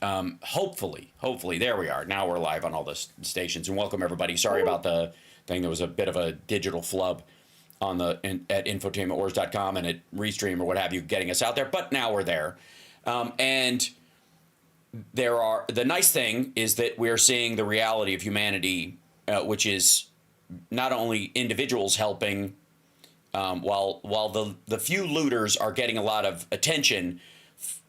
hopefully, there we are. Now we're live on all the stations, and welcome everybody. Sorry about the thing. There was a bit of a digital flub on at infotainmentwars.com and at Restream or what have you, getting us out there. But now we're there, and the nice thing is that we're seeing the reality of humanity, which is not only individuals helping, while the few looters are getting a lot of attention.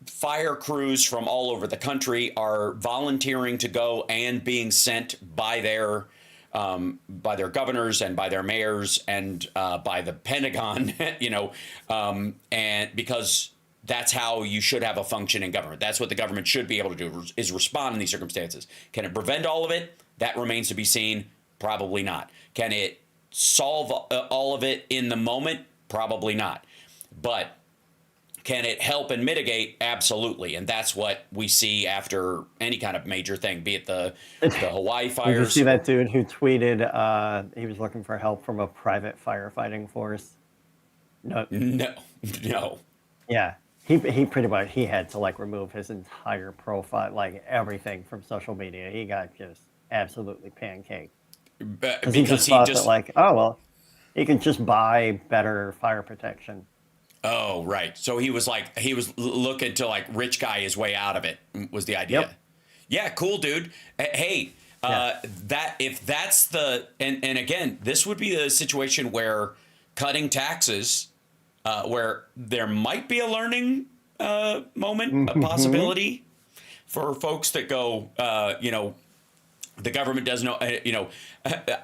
Fire crews from all over the country are volunteering to go and being sent by their governors and by their mayors and by the Pentagon, and because that's how you should have a functioning government. That's what the government should be able to do, is respond in these circumstances. Can it prevent all of it? That remains to be seen. Probably not. Can it solve all of it in the moment? Probably not. But can it help and mitigate? Absolutely. And that's what we see after any kind of major thing, be it the Hawaii fires. Did you see that dude who tweeted he was looking for help from a private firefighting force? No. Yeah. He pretty much, he had to remove his entire profile, everything from social media. He got just absolutely pancaked. Because he just thought that he could just buy better fire protection. Oh, right. So he was looking to rich guy his way out of it, was the idea. Yep. Yeah, cool, dude. Hey, that if that's and again, this would be a situation where cutting taxes, where there might be a learning moment, a possibility for folks that go, the government doesn't know,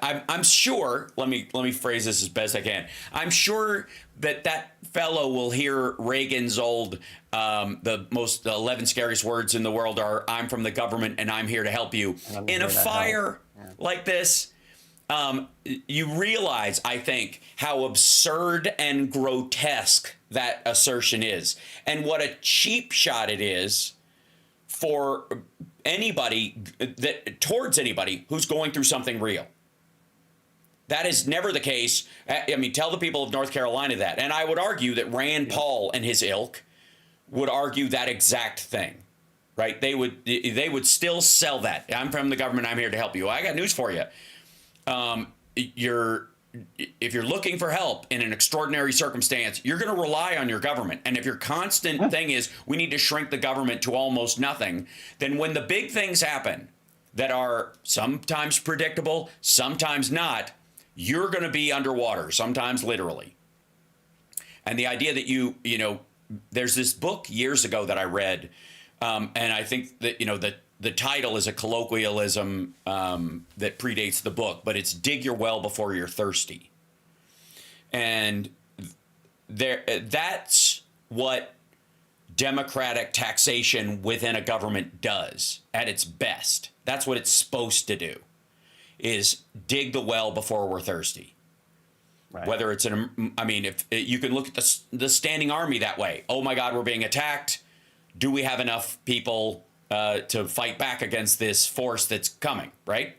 I'm sure, let me phrase this as best I can. I'm sure that fellow will hear Reagan's old, the 11 scariest words in the world are, I'm from the government and I'm here to help you. In a fire like this, you realize, I think, how absurd and grotesque that assertion is, and what a cheap shot it is for anybody towards anybody who's going through something real. That is never the case. I mean, tell the people of North Carolina that. And I would argue that Rand Paul and his ilk would argue that exact thing, right? They would still sell that. I'm from the government. I'm here to help you. I got news for you. If you're looking for help in an extraordinary circumstance, you're going to rely on your government. And if your constant thing is we need to shrink the government to almost nothing, then when the big things happen that are sometimes predictable, sometimes not, you're going to be underwater, sometimes literally. And the idea that there's this book years ago that I read, and I think that, the title is a colloquialism that predates the book, but it's Dig Your Well Before You're Thirsty. And that's what democratic taxation within a government does at its best. That's what it's supposed to do, is dig the well before we're thirsty. Right. Whether it's if you can look at the standing army that way. Oh my God, we're being attacked. Do we have enough people to fight back against this force that's coming, right?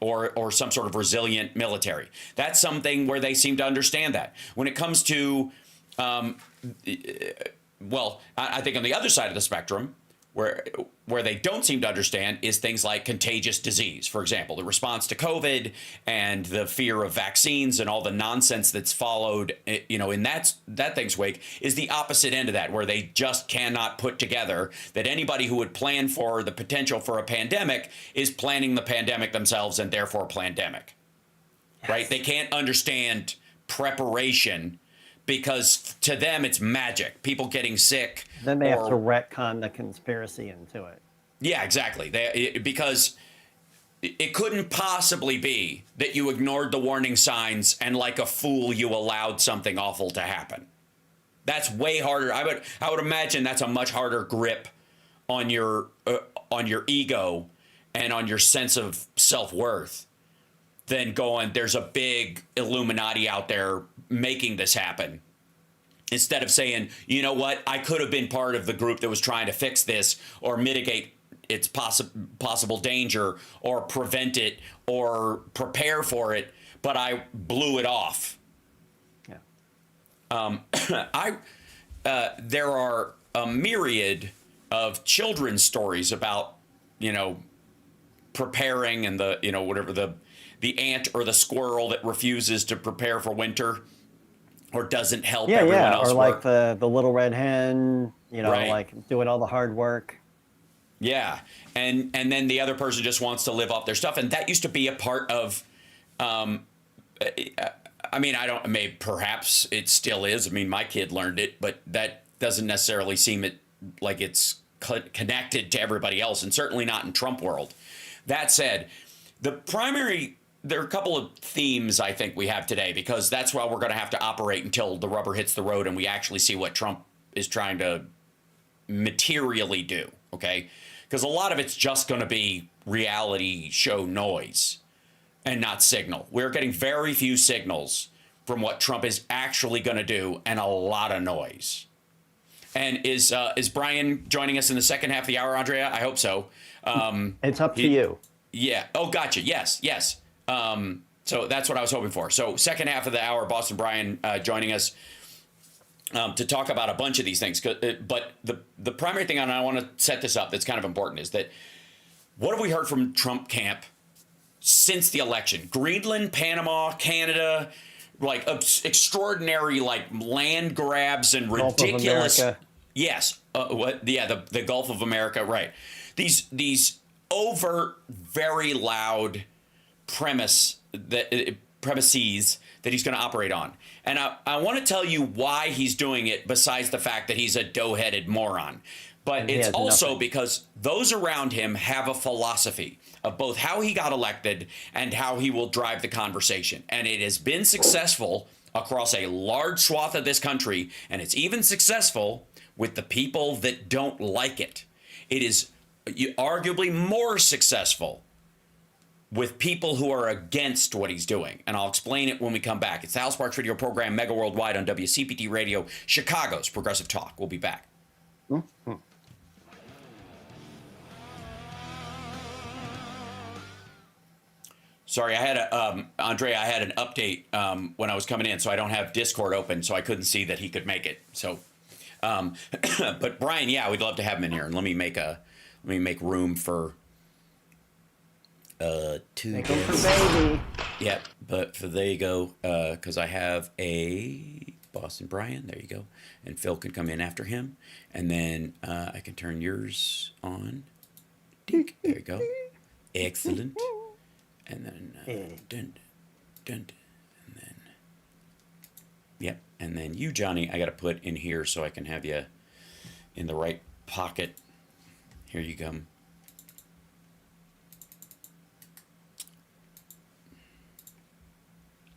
Or some sort of resilient military. That's something where they seem to understand that. When it comes to, I think on the other side of the spectrum, where they don't seem to understand is things like contagious disease. For example, the response to COVID and the fear of vaccines and all the nonsense that's followed, in that thing's wake is the opposite end of that, where they just cannot put together that anybody who would plan for the potential for a pandemic is planning the pandemic themselves and therefore plandemic, right? They can't understand preparation because to them it's magic. People getting sick. Then they have to retcon the conspiracy into it. Yeah, exactly. Because it couldn't possibly be that you ignored the warning signs and like a fool you allowed something awful to happen. That's way harder. I would imagine that's a much harder grip on your ego and on your sense of self-worth than going, there's a big Illuminati out there making this happen. Instead of saying, you know what, I could have been part of the group that was trying to fix this or mitigate its possible danger or prevent it or prepare for it, but I blew it off. Yeah. There are a myriad of children's stories about, preparing and whatever the ant or the squirrel that refuses to prepare for winter or doesn't help everyone else or work. like the little red hen, Right. like doing all the hard work. Yeah. And then the other person just wants to live off their stuff. And that used to be a part of, perhaps it still is. I mean, my kid learned it, but that doesn't necessarily seem like it's connected to everybody else, and certainly not in Trump world. That said, there are a couple of themes I think we have today, because that's why we're going to have to operate until the rubber hits the road and we actually see what Trump is trying to materially do, okay? Because a lot of it's just going to be reality show noise and not signal. We're getting very few signals from what Trump is actually going to do, and a lot of noise. And is Brian joining us in the second half of the hour, Andrea? I hope so. It's up to you. Yeah. Oh, gotcha. Yes. So that's what I was hoping for. So second half of the hour, Boston Brian joining us to talk about a bunch of these things. But the primary thing, and I want to set this up, that's kind of important, is that what have we heard from Trump camp since the election? Greenland, Panama, Canada, like extraordinary like land grabs and ridiculous. Yes. What? Yeah. The Gulf of America. Right. These overt, very loud premises that he's going to operate on. And I want to tell you why he's doing it, besides the fact that he's a dough-headed moron. But it's also because those around him have a philosophy of both how he got elected and how he will drive the conversation. And it has been successful across a large swath of this country, and it's even successful with the people that don't like it. It is arguably more successful with people who are against what he's doing. And I'll explain it when we come back. It's the Hal Sparks radio program, Megaworldwide on WCPT Radio, Chicago's Progressive Talk. We'll be back. Mm-hmm. Sorry, Andrea, I had an update when I was coming in, so I don't have Discord open, so I couldn't see that he could make it. So, but Brian, yeah, we'd love to have him in here. And let me make room for two. Make room for baby. Yep, but there you go, because I have a Boston Brian. There you go, and Phil can come in after him, and then I can turn yours on. Dink. There you go. Excellent. And then and then yep, and then you, Johnny, I got to put in here so I can have you in the right pocket. Here you come.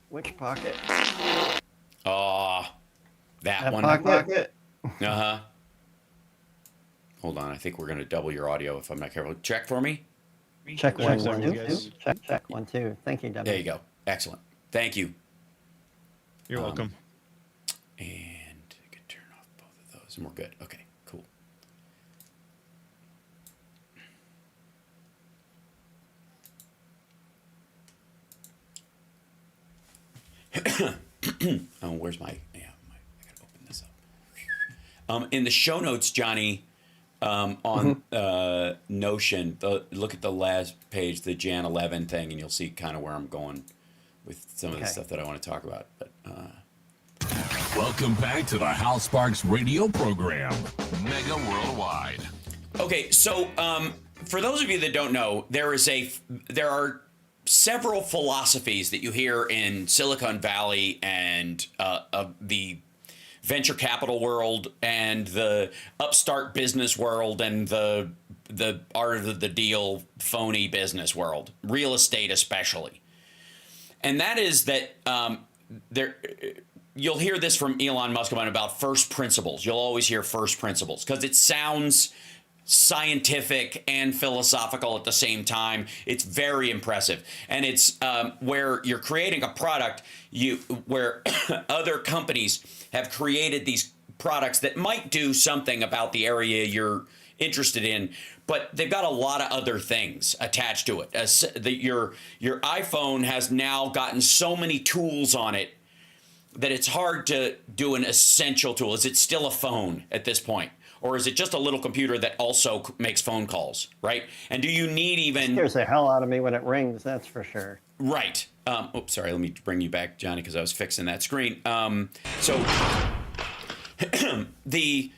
Which pocket? That one. Pocket. Uh-huh. Hold on, I think we're gonna double your audio if I'm not careful. Check for me. Check 1, 2. Check 1, 2. Thank you, W. There you go. Excellent. Thank you. You're welcome. And I can turn off both of those, and we're good. Okay, cool. Oh, where's my? Yeah, I gotta open this up. In the show notes, Johnny. On Notion, look at the last page, the Jan 11 thing, and you'll see kind of where I'm going with some of the stuff that I want to talk about. But welcome back to the Hal Sparks radio program, Mega Worldwide. Okay, so for those of you that don't know, there are several philosophies that you hear in Silicon Valley and the venture capital world and the upstart business world and the art of the deal phony business world, real estate especially. And that is that you'll hear this from Elon Musk about first principles. You'll always hear first principles because it sounds scientific and philosophical at the same time. It's very impressive. And it's where you're creating a product where other companies have created these products that might do something about the area you're interested in, but they've got a lot of other things attached to it. Your iPhone has now gotten so many tools on it that it's hard to do an essential tool. Is it still a phone at this point? or is it just a little computer that also makes phone calls, right? And do you need even... Scares the hell out of me when it rings, that's for sure. Right. Oops, sorry, let me bring you back, Johnny, because I was fixing that screen. So the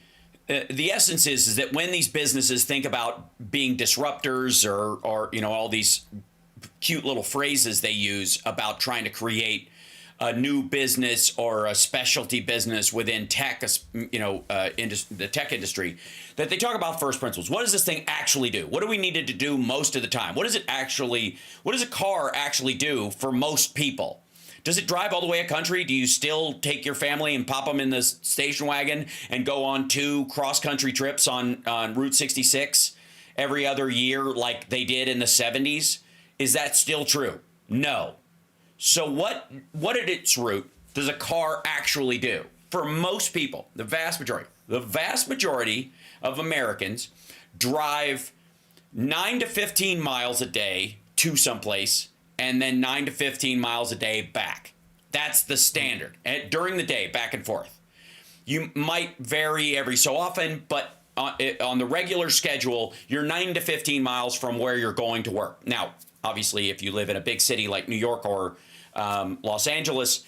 essence is that when these businesses think about being disruptors or all these cute little phrases they use about trying to create a new business or a specialty business within tech, the tech industry, that they talk about first principles. What does this thing actually do? What do we need it to do most of the time? What does a car actually do for most people? Does it drive all the way a country? Do you still take your family and pop them in the station wagon and go on 2 cross-country trips on Route 66 every other year like they did in the 70s? Is that still true? No. So what at its root does a car actually do? For most people, the vast majority of Americans drive 9 to 15 miles a day to someplace and then 9 to 15 miles a day back. That's the standard. And during the day, back and forth. You might vary every so often, but on the regular schedule, you're 9 to 15 miles from where you're going to work. Now, obviously, if you live in a big city like New York or Los Angeles,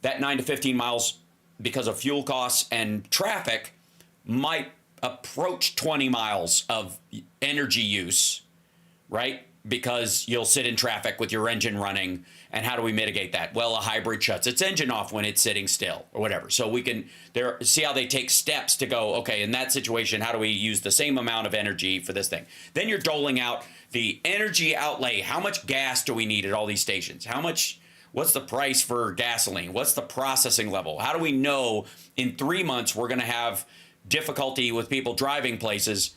that 9 to 15 miles, because of fuel costs and traffic, might approach 20 miles of energy use, right? Because you'll sit in traffic with your engine running. And how do we mitigate that? Well, a hybrid shuts its engine off when it's sitting still or whatever. So we can see how they take steps to go, okay, in that situation, how do we use the same amount of energy for this thing? Then you're doling out the energy outlay. How much gas do we need at all these stations? What's the price for gasoline? What's the processing level? How do we know in 3 months we're going to have difficulty with people driving places?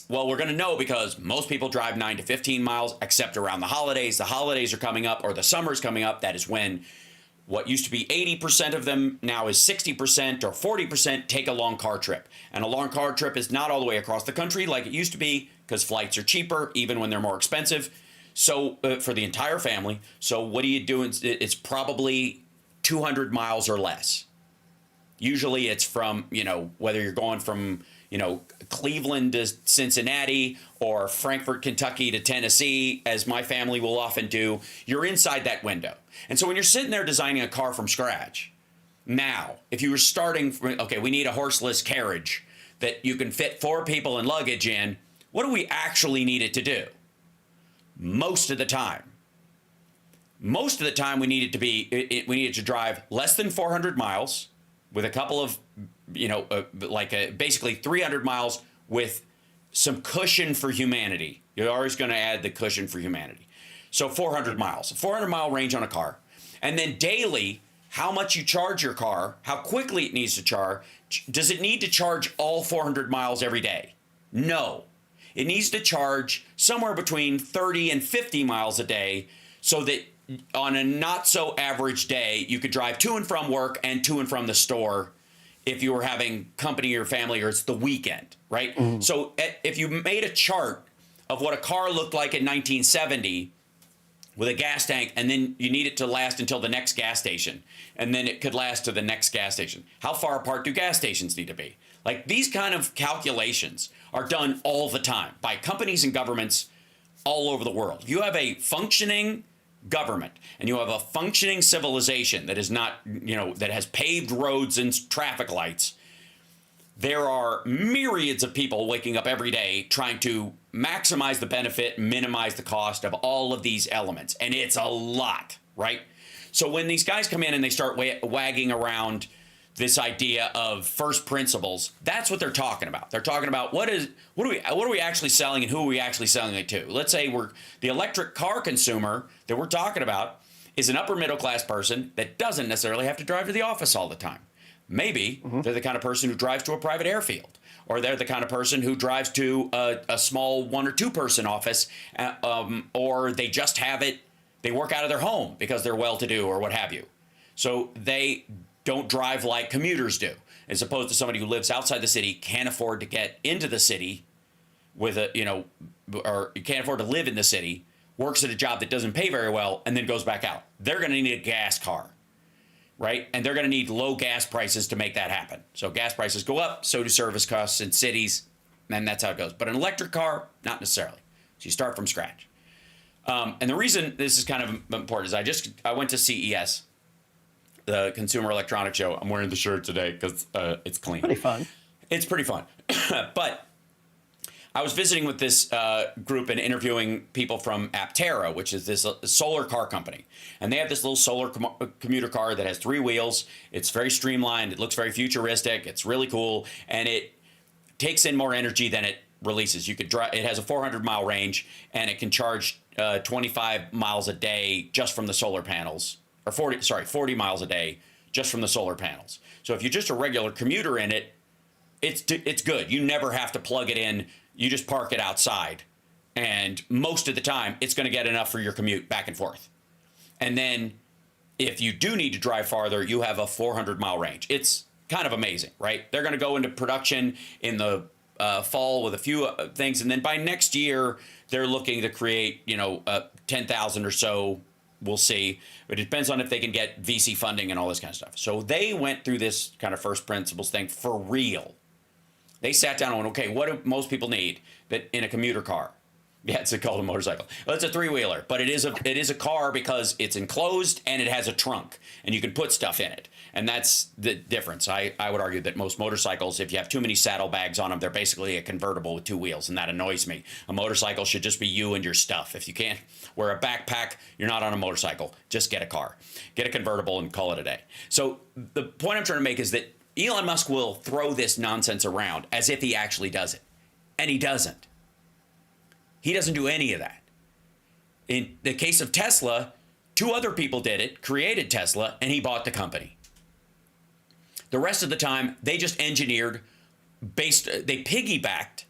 Well, we're going to know because most people drive 9 to 15 miles, except around the holidays. The holidays are coming up, or the summer's coming up. That is when what used to be 80% of them now is 60% or 40% take a long car trip. And a long car trip is not all the way across the country like it used to be, because flights are cheaper, even when they're more expensive. So for the entire family. So what do you do? It's probably 200 miles or less. Usually it's from, whether you're going from, Cleveland to Cincinnati or Frankfort, Kentucky to Tennessee, as my family will often do, you're inside that window. And so when you're sitting there designing a car from scratch, now, if you were starting from, okay, we need a horseless carriage that you can fit 4 people and luggage in, what do we actually need it to do? Most of the time we need it to drive less than 400 miles with a couple of, basically 300 miles with some cushion for humanity. You're always going to add the cushion for humanity. So 400 miles, a 400-mile range on a car. And then daily, how much you charge your car, how quickly it needs to charge. Does it need to charge all 400 miles every day? No. It needs to charge somewhere between 30 and 50 miles a day so that on a not so average day, you could drive to and from work and to and from the store if you were having company or family or it's the weekend, right? Mm-hmm. So if you made a chart of what a car looked like in 1970 with a gas tank, and then you need it to last until the next gas station, and then it could last to the next gas station. How far apart do gas stations need to be? Like, these kind of calculations are done all the time by companies and governments all over the world. You have a functioning government and you have a functioning civilization that is not, that has paved roads and traffic lights. There are myriads of people waking up every day trying to maximize the benefit, minimize the cost of all of these elements. And it's a lot, right? So when these guys come in and they start wagging around this idea of first principles, that's what they're talking about. They're talking about what are we actually selling and who are we actually selling it to? Let's say the electric car consumer that we're talking about is an upper middle class person that doesn't necessarily have to drive to the office all the time. Maybe they're the kind of person who drives to a private airfield, or they're the kind of person who drives to a small 1 or 2 person office, or they just have it. They work out of their home because they're well-to-do or what have you. So they don't drive like commuters do, as opposed to somebody who lives outside the city, can't afford to get into the city with or can't afford to live in the city, works at a job that doesn't pay very well, and then goes back out. They're going to need a gas car. right? And they're going to need low gas prices to make that happen. So gas prices go up, so do service costs in cities, and that's how it goes. But an electric car, not necessarily. So you start from scratch. And the reason this is kind of important is I went to CES, the Consumer Electronics Show. I'm wearing the shirt today because it's clean. Pretty fun. It's pretty fun. But I was visiting with this group and interviewing people from Aptera, which is this solar car company. And they have this little solar commuter car that has 3 wheels. It's very streamlined. It looks very futuristic. It's really cool. And it takes in more energy than it releases. You could drive. It has a 400-mile range, and it can charge 25 miles a day just from the solar panels. Or 40 miles a day just from the solar panels. So if you're just a regular commuter in it, it's good. You never have to plug it in. You just park it outside. And most of the time, it's going to get enough for your commute back and forth. And then if you do need to drive farther, you have a 400-mile range. It's kind of amazing, right? They're going to go into production in the fall with a few things. And then by next year, they're looking to create, 10,000 or so. We'll see. But it depends on if they can get VC funding and all this kind of stuff. So they went through this kind of first principles thing for real. They sat down and went, okay, what do most people need that in a commuter car? Yeah, it's called a motorcycle. Well, it's a 3-wheeler, but it is a car because it's enclosed and it has a trunk and you can put stuff in it. And that's the difference. I would argue that most motorcycles, if you have too many saddlebags on them, they're basically a convertible with 2 wheels, and that annoys me. A motorcycle should just be you and your stuff. If you can't wear a backpack, you're not on a motorcycle. Just get a car. Get a convertible and call it a day. So the point I'm trying to make is that Elon Musk will throw this nonsense around as if he actually does it. And he doesn't. He doesn't do any of that. In the case of Tesla, 2 other people did it, created Tesla, and he bought the company. The rest of the time, they just engineered they piggybacked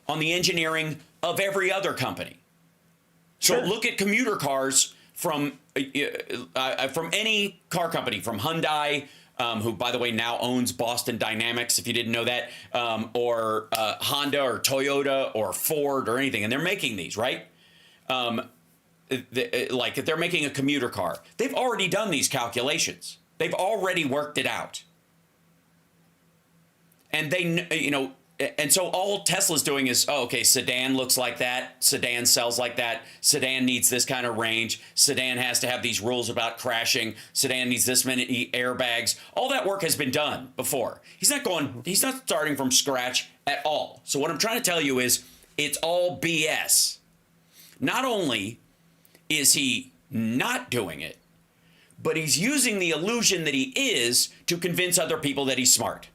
on the engineering of every other company. So Sure. Look at commuter cars from any car company, from Hyundai, who, by the way, now owns Boston Dynamics, if you didn't know that, or Honda or Toyota or Ford or anything. And they're making these, right? Like if they're making a commuter car, they've already done these calculations. They've already worked it out. And and so all Tesla's doing is, okay, sedan looks like that. Sedan sells like that. Sedan needs this kind of range. Sedan has to have these rules about crashing. Sedan needs this many airbags. All that work has been done before. He's not starting from scratch at all. So what I'm trying to tell you is it's all BS. Not only is he not doing it, but he's using the illusion that he is to convince other people that he's smart.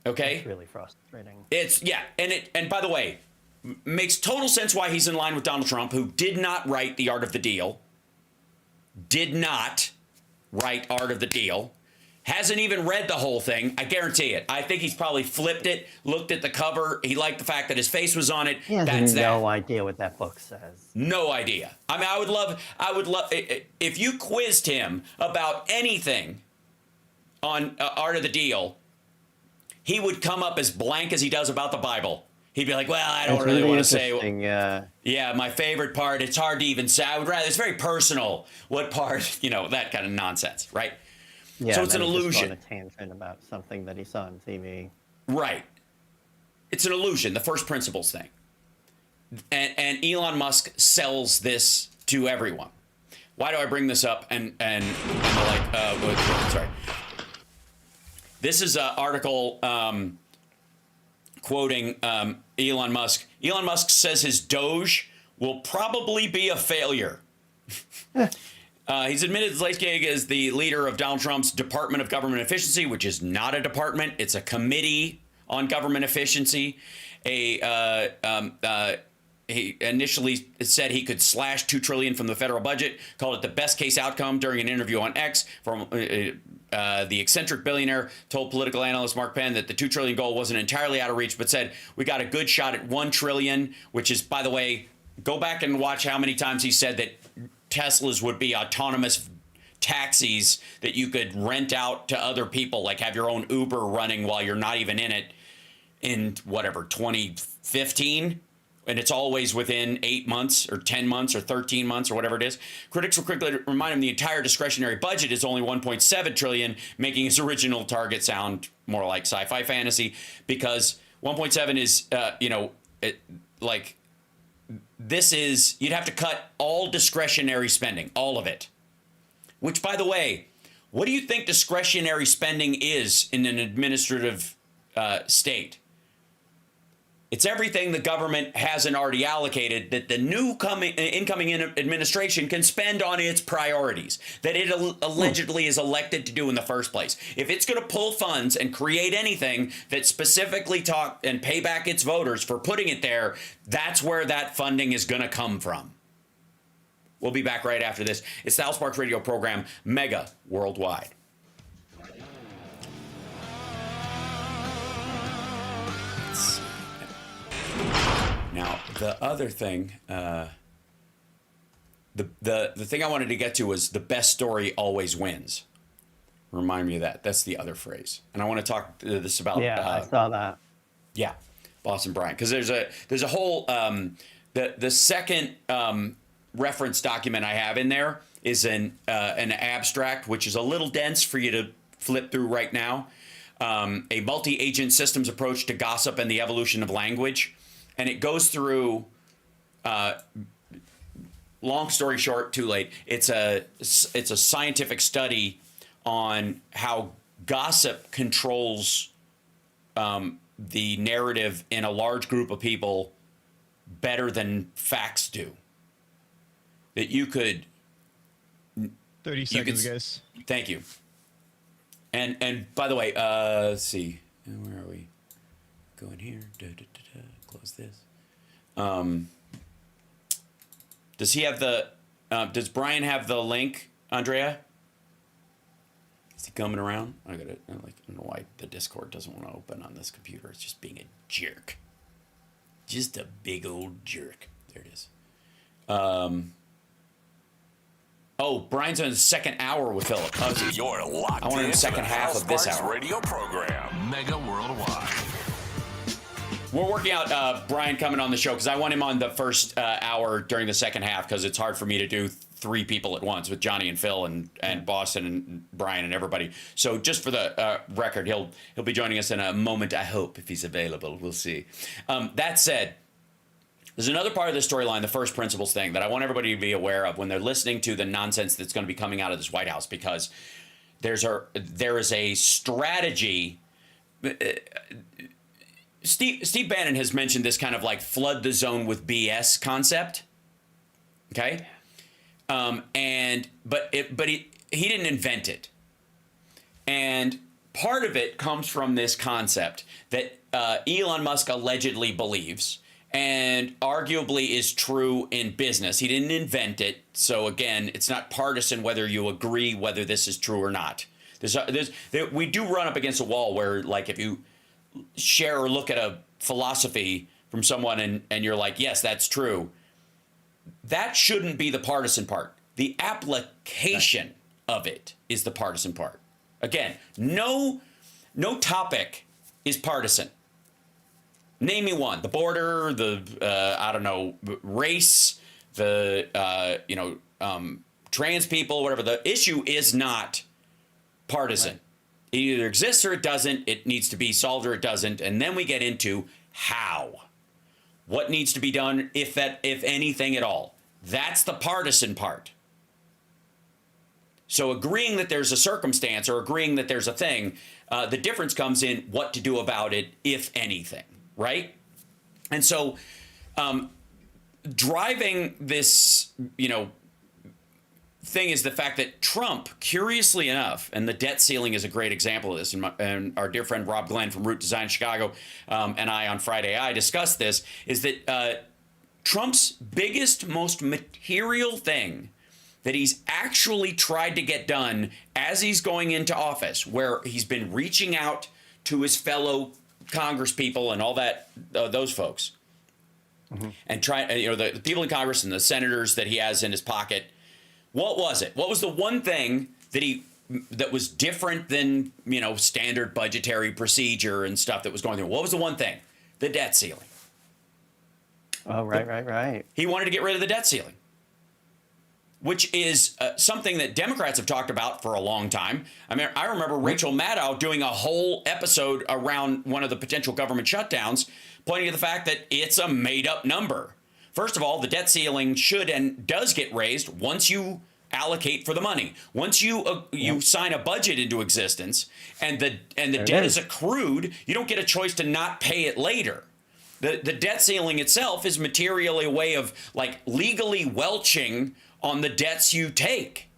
Okay? It's really frustrating. And by the way, makes total sense why he's in line with Donald Trump, who did not write The Art of the Deal. Did not write Art of the Deal. Hasn't even read the whole thing. I guarantee it. I think he's probably flipped it, looked at the cover. He liked the fact that his face was on it. He has no idea what that book says. No idea. I mean, I would love, if you quizzed him about anything on Art of the Deal, he would come up as blank as he does about the Bible. He'd be like, well, I don't really want to say. Yeah, my favorite part, it's hard to even say. I would rather, it's very personal. What part, that kind of nonsense, right? Yeah, so it's an illusion. On a tangent about something that he saw on TV. Right. It's an illusion, the first principles thing. And Elon Musk sells this to everyone. Why do I bring this up? Sorry. This is an article quoting Elon Musk. Elon Musk says his Doge will probably be a failure. He's admitted his late gig as the leader of Donald Trump's Department of Government Efficiency, which is not a department. It's a committee on government efficiency. He initially said he could slash $2 trillion from the federal budget, called it the best case outcome during an interview on X. From the eccentric billionaire told political analyst Mark Penn that the $2 trillion goal wasn't entirely out of reach, but said, we got a good shot at $1 trillion, which is, by the way, go back and watch how many times he said that Teslas would be autonomous taxis that you could rent out to other people, like have your own Uber running while you're not even in it in whatever, 2015. and it's always within 8 months or 10 months or 13 months or whatever it is. Critics will quickly remind him the entire discretionary budget is only 1.7 trillion, making his original target sound more like sci-fi fantasy, because 1.7 is, this is, you'd have to cut all discretionary spending, all of it. Which, by the way, what do you think discretionary spending is in an administrative state? It's everything the government hasn't already allocated that the new incoming administration can spend on its priorities, that it allegedly is elected to do in the first place. If it's going to pull funds and create anything that specifically talk and pay back its voters for putting it there, that's where that funding is going to come from. We'll be back right after this. It's the Hal Sparks radio program, Mega Worldwide. Now, the other thing, the thing I wanted to get to was the best story always wins. Remind me of that. That's the other phrase. And I want to talk this about. Yeah, I saw that. Yeah, Boston Bryant, because there's a whole the second reference document I have in there is an abstract, which is a little dense for you to flip through right now. A multi-agent systems approach to gossip and the evolution of language. And it goes through, long story short, too late. It's a scientific study on how gossip controls the narrative in a large group of people better than facts do. That you could 30 seconds, guys. Thank you. And by the way, let's see, where are we? Going here. Close this. Does he have the? Does Brian have the link, Andrea? Is he coming around? I don't know why the Discord doesn't want to open on this computer. It's just being a jerk. Just a big old jerk. There it is. Oh, Brian's on the second hour with Philip. Oh, You're locked I wanted in the second to the half Hal of this Sparks hour. radio program, Mega Worldwide. We're working out Brian coming on the show because I want him on the first hour during the second half, because it's hard for me to do three people at once with Johnny and Phil and Boston and Brian and everybody. So just for the record, he'll be joining us in a moment, I hope, if he's available. We'll see. That said, there's another part of the storyline, the first principles thing, that I want everybody to be aware of when they're listening to the nonsense that's going to be coming out of this White House, because there is a strategy. Steve Bannon has mentioned this kind of like flood the zone with BS concept. Okay. But he didn't invent it. And part of it comes from this concept that Elon Musk allegedly believes, and arguably is true in business. He didn't invent it. So again, it's not partisan whether you agree whether this is true or not. We do run up against a wall where, like, if you share or look at a philosophy from someone and you're like, yes, that's true, that shouldn't be the partisan part. The application of it is the partisan part. Again, no topic is partisan. Name me one. The border, race, trans people, whatever. The issue is not partisan. Right. It either exists or it doesn't. It needs to be solved or it doesn't. And then we get into how. What needs to be done, if anything at all. That's the partisan part. So agreeing that there's a circumstance or agreeing that there's a thing, the difference comes in what to do about it, if anything, right? And so driving this, thing is the fact that Trump, curiously enough, and the debt ceiling is a great example of this, and our dear friend Rob Glenn from Root Design Chicago and I on Friday I discussed this, is that Trump's biggest, most material thing that he's actually tried to get done as he's going into office, where he's been reaching out to his fellow congresspeople and all that, those folks, and try, the people in Congress and the senators that he has in his pocket. What was it? What was the one thing that was different than, standard budgetary procedure and stuff that was going through? What was the one thing? The debt ceiling. Oh, right. He wanted to get rid of the debt ceiling, which is something that Democrats have talked about for a long time. I mean, I remember Rachel Maddow doing a whole episode around one of the potential government shutdowns, pointing to the fact that it's a made-up number. First of all, the debt ceiling should and does get raised once you allocate for the money. Once you sign a budget into existence and the debt is accrued, you don't get a choice to not pay it later. The debt ceiling itself is materially a way of like legally welching on the debts you take.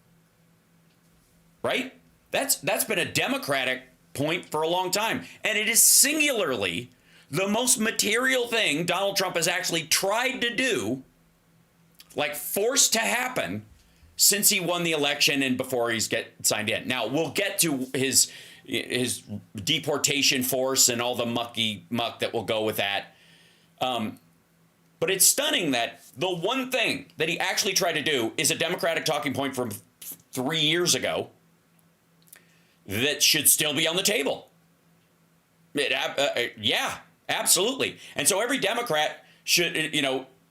Right? That's been a Democratic point for a long time. And it is singularly the most material thing Donald Trump has actually tried to do, like forced to happen, since he won the election and before he's signed in. Now, we'll get to his deportation force and all the muck that will go with that. But it's stunning that the one thing that he actually tried to do is a Democratic talking point from 3 years that should still be on the table. Yeah, absolutely. And so every Democrat should,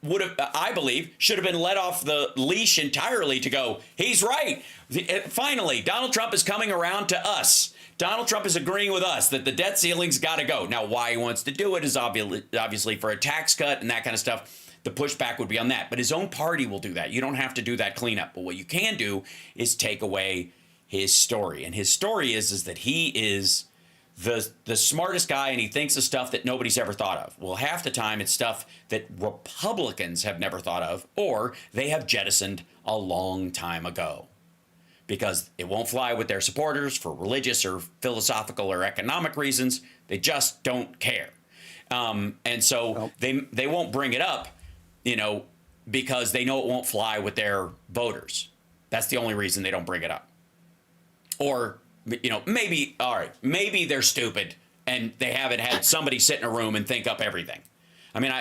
would have, I believe, should have been let off the leash entirely to go, he's right. Finally, Donald Trump is coming around to us. Donald Trump is agreeing with us that the debt ceiling's got to go. Now, why he wants to do it is obviously for a tax cut and that kind of stuff. The pushback would be on that. But his own party will do that. You don't have to do that cleanup. But what you can do is take away his story. And his story is that he is the smartest guy and he thinks of stuff that nobody's ever thought of. Well, half the time it's stuff that Republicans have never thought of or they have jettisoned a long time ago. Because it won't fly with their supporters for religious or philosophical or economic reasons. They just don't care. And so they won't bring it up, because they know it won't fly with their voters. That's the only reason they don't bring it up. Or, maybe they're stupid and they haven't had somebody sit in a room and think up everything. I mean,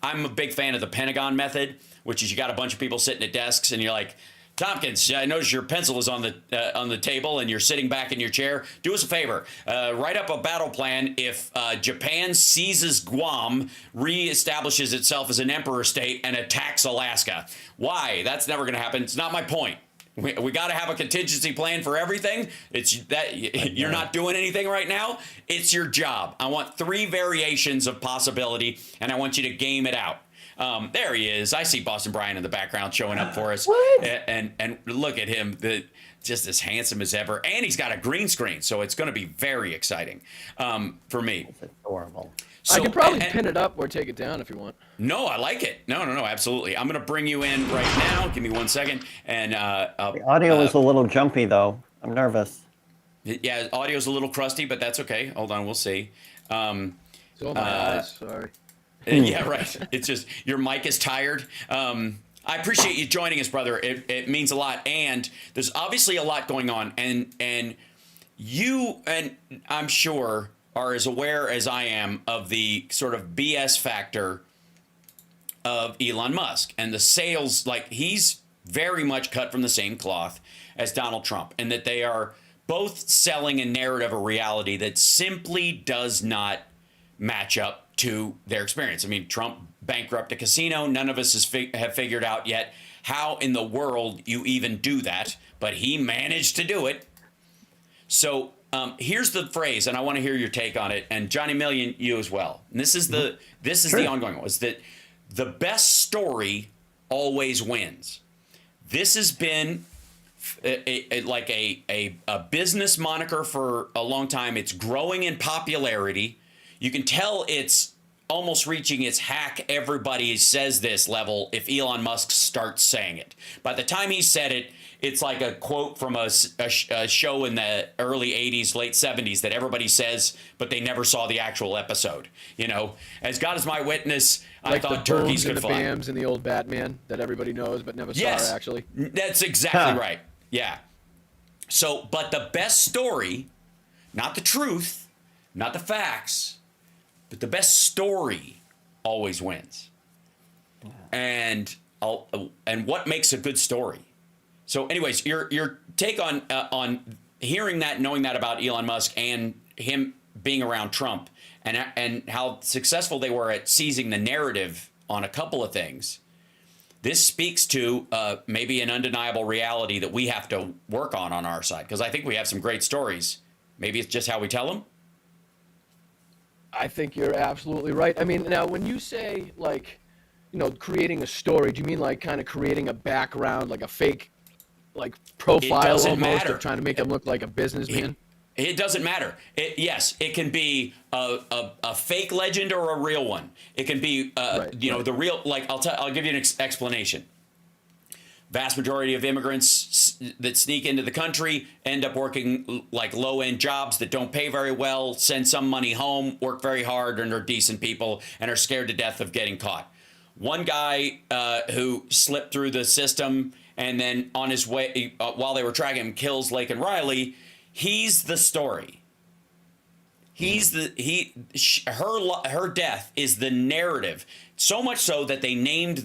I'm a big fan of the Pentagon method, which is you got a bunch of people sitting at desks and you're like, Tompkins, I notice your pencil is on the table and you're sitting back in your chair. Do us a favor. Write up a battle plan if Japan seizes Guam, reestablishes itself as an emperor state, and attacks Alaska. Why? That's never going to happen. It's not my point. We got to have a contingency plan for everything. It's that you're not doing anything right now. It's your job. I want 3 variations of possibility, and I want you to game it out. There he is. I see Boston Brian in the background showing up for us. What? And look at him, just as handsome as ever. And he's got a green screen, so it's going to be very exciting for me. It's adorable. So, I can probably pin it up or take it down if you want. No, I like it. No, absolutely. I'm going to bring you in right now. Give me 1 second. And the audio is a little jumpy, though. I'm nervous. Yeah, audio's a little crusty, but that's okay. Hold on, we'll see. So my eyes, sorry. Yeah, right. It's just your mic is tired. I appreciate you joining us, brother. It means a lot. And there's obviously a lot going on. And you, and I'm sure, are as aware as I am of the sort of BS factor of Elon Musk and the sales. Like, he's very much cut from the same cloth as Donald Trump, and that they are both selling a narrative of reality that simply does not match up to their experience. I mean, Trump bankrupted a casino. None of us have figured out yet how in the world you even do that, but he managed to do it. So here's the phrase, and I want to hear your take on it, and Johnny Million, you as well. And this is the ongoing one, is that the best story always wins. This has been a business moniker for a long time. It's growing in popularity. You can tell it's almost reaching its hack everybody says this level if Elon Musk starts saying it. By the time he said it, it's like a quote from a show in the early 80s, late 70s that everybody says, but they never saw the actual episode. As God is my witness, like I thought turkeys could the fly. BAMs in the old Batman that everybody knows but never saw actually. That's exactly right. Yeah. So, but the best story, not the truth, not the facts, but the best story always wins. And what makes a good story? So, anyways, your take on hearing that, knowing that about Elon Musk and him being around Trump, and how successful they were at seizing the narrative on a couple of things. This speaks to maybe an undeniable reality that we have to work on our side, because I think we have some great stories. Maybe it's just how we tell them. I think you're absolutely right. I mean, now when you say like, creating a story, do you mean like kind of creating a background, like a fake, like profile almost, of trying to make him look like a businessman? It doesn't matter. Yes, it can be a fake legend or a real one. It can be, the real. Like I'll give you an explanation. Vast majority of immigrants that sneak into the country end up working like low-end jobs that don't pay very well, send some money home, work very hard, and are decent people, and are scared to death of getting caught. One guy who slipped through the system and then on his way, while they were tracking him, kills Lake and Riley. He's the story. Her death is the narrative. So much so that they named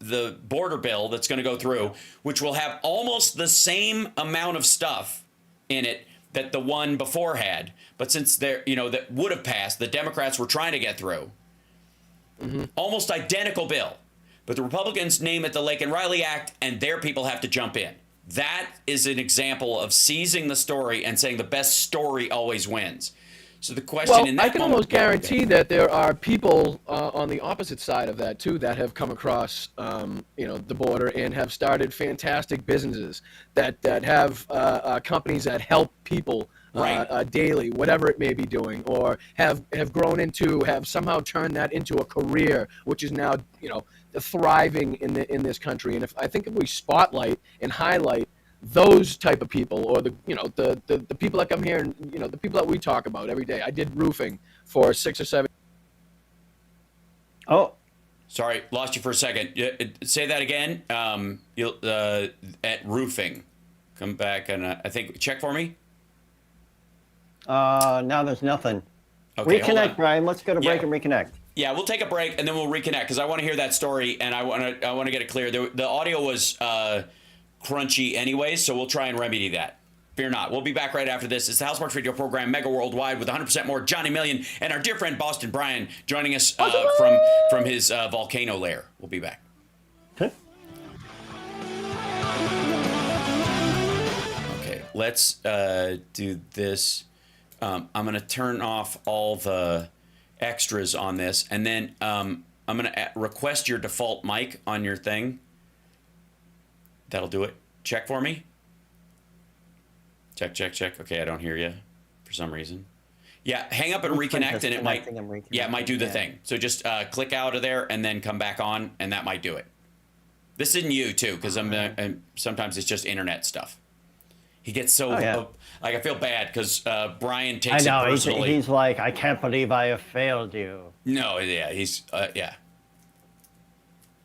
the border bill that's going to go through, which will have almost the same amount of stuff in it that the one before had. But since that would have passed, the Democrats were trying to get through. Mm-hmm. Almost identical bill. But the Republicans name it the Lake and Riley Act, and their people have to jump in. That is an example of seizing the story and saying the best story always wins. So the question in that I can almost guarantee that there are people on the opposite side of that too that have come across, the border and have started fantastic businesses that have companies that help people daily, whatever it may be doing, or have somehow turned that into a career, which is now thriving in this country. And I think if we spotlight and highlight those type of people, or the people that come here and the people that we talk about every day. I did roofing for 6 or 7. Oh, sorry, lost you for a second. Say that again. At roofing, come back and I think check for me. Now there's nothing. Okay, reconnect, Brian. Let's go to break and reconnect. Yeah, we'll take a break and then we'll reconnect because I want to hear that story and I want to get it clear. The audio was crunchy anyway, so we'll try and remedy that. Fear not. We'll be back right after this. It's the Housemarks Radio program, Mega Worldwide, with 100% more Johnny Million and our dear friend Boston Brian joining us from his volcano lair. We'll be back. Okay. Okay, let's do this. I'm going to turn off all the extras on this, and then I'm going to request your default mic on your thing. That'll do it. Check for me. Check. Okay, I don't hear you for some reason. Yeah, hang up and reconnect, and it might do the thing. So just click out of there and then come back on, and that might do it. This isn't you too, because sometimes it's just internet stuff. He gets so like I feel bad because Brian takes it personally. He's like, I can't believe I have failed you. No, he's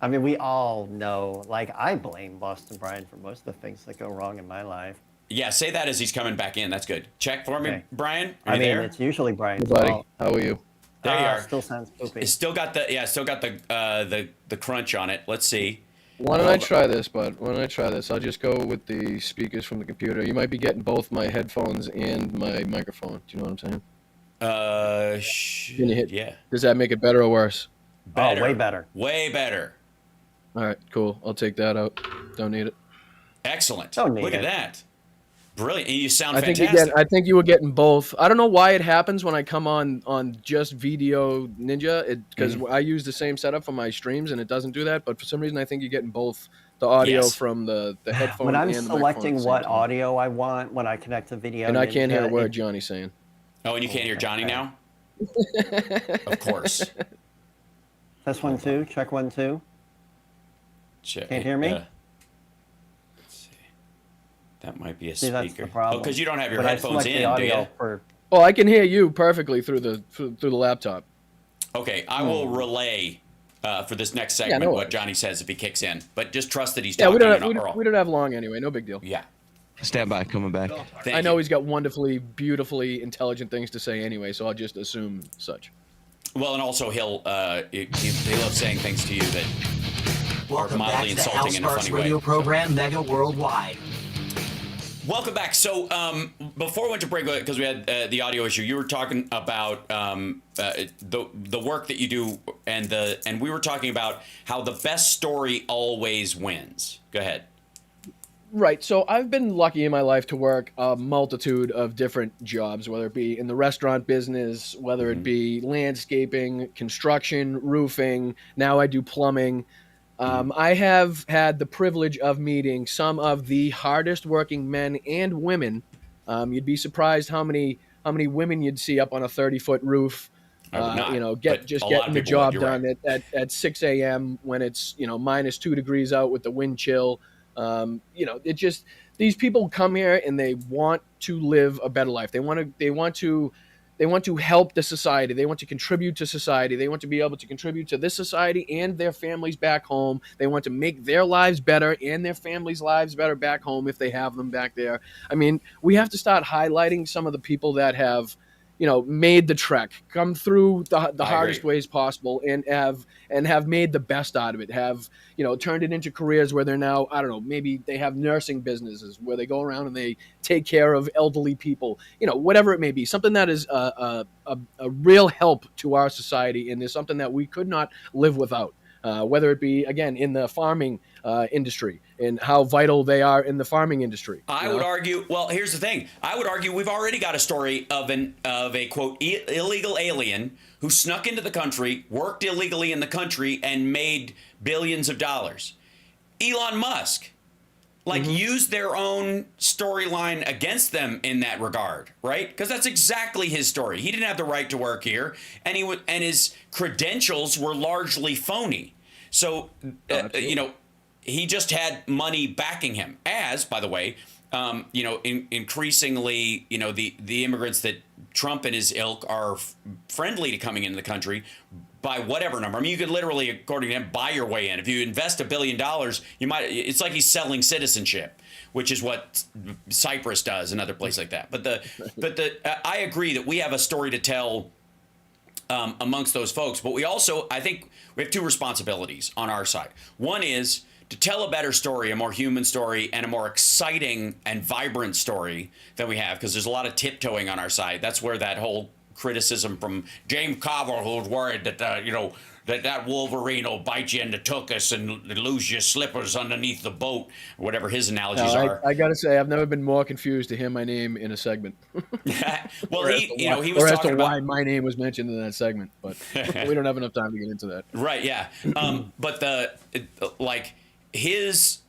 I mean, we all know, like, I blame Boston Brian for most of the things that go wrong in my life. Yeah, say that as he's coming back in. That's good. Check for me, Brian. Are you there? It's usually Brian's buddy. fault. How are you? There you are. Still sounds poopy. It's still got the crunch on it. Let's see. Why don't I try this, bud? Why don't I try this? I'll just go with the speakers from the computer. You might be getting both my headphones and my microphone. Do you know what I'm saying? Can you hit? Yeah. Does that make it better or worse? Better. Oh, way better. Way better. All right, cool. I'll take that out. Don't need it. Excellent. Don't need Look at it. that. Brilliant. You sound fantastic. I think you were getting both. I don't know why it happens when I come on just Video Ninja, because I use the same setup for my streams and it doesn't do that. But for some reason, I think you're getting both the audio from the headphone when I'm and the selecting microphone what audio I want when I connect to Video and Ninja, I can't hear a word Johnny's saying. Oh, and you can't hear Johnny now? Of course. Test 1 2. Check 1 2. Check. Can't hear me? Let's see. That might be a See, speaker. that's the problem. Oh, because you don't have your But headphones in, do you? Oh, I can hear you perfectly through the laptop. Okay, I will relay for this next segment what Johnny says if he kicks in. But just trust that he's talking. We don't have long anyway. No big deal. Yeah. Stand by, coming back. I know he's got wonderfully, beautifully intelligent things to say anyway, so I'll just assume such. Well, and also he loves saying things to you that are mildly insulting in a funny way. Radio program, Mega Worldwide. Welcome back. So before we went to break, because we had the audio issue, you were talking about the work that you do, and we were talking about how the best story always wins. Go ahead. Right. So I've been lucky in my life to work a multitude of different jobs, whether it be in the restaurant business, whether it be landscaping, construction, roofing. Now I do plumbing. I have had the privilege of meeting some of the hardest working men and women. You'd be surprised how many women you'd see up on a 30-foot roof. I would not, Getting the would. job You're done right. at 6 a.m. when it's minus 2 degrees out with the wind chill. It just, these people come here and they want to live a better life. They want to help the society. They want to contribute to society. They want to be able to contribute to this society and their families back home. They want to make their lives better and their families' lives better back home if they have them back there. I mean, we have to start highlighting some of the people that have, made the trek, come through the hardest ways possible, and have made the best out of it. Have turned it into careers where they're now, I don't know, maybe they have nursing businesses where they go around and they take care of elderly people. Whatever it may be, something that is a real help to our society, and is something that we could not live without. Whether it be, again, in the farming industry and how vital they are in the farming industry. I would argue, well, here's the thing. I would argue we've already got a story of a quote, illegal alien who snuck into the country, worked illegally in the country, and made billions of dollars. Elon Musk. Use their own storyline against them in that regard, right? Because that's exactly his story. He didn't have the right to work here, and his credentials were largely phony. So, he just had money backing him. As, by the way, increasingly, the immigrants that Trump and his ilk are friendly to coming into the country by whatever number. I mean, you could literally, according to him, buy your way in. If you invest $1 billion, you might. It's like he's selling citizenship, which is what Cyprus does and other places like that. But I agree that we have a story to tell amongst those folks. But we also, I think, we have two responsibilities on our side. One is to tell a better story, a more human story, and a more exciting and vibrant story than we have, because there's a lot of tiptoeing on our side. That's where that whole criticism from James Carville, who's worried that that Wolverine will bite you in the tuchus and lose your slippers underneath the boat, or whatever his analogies are. I gotta say, I've never been more confused to hear my name in a segment. Well, he was or as talking to about why my name was mentioned in that segment, but we don't have enough time to get into that. Right? Yeah. But his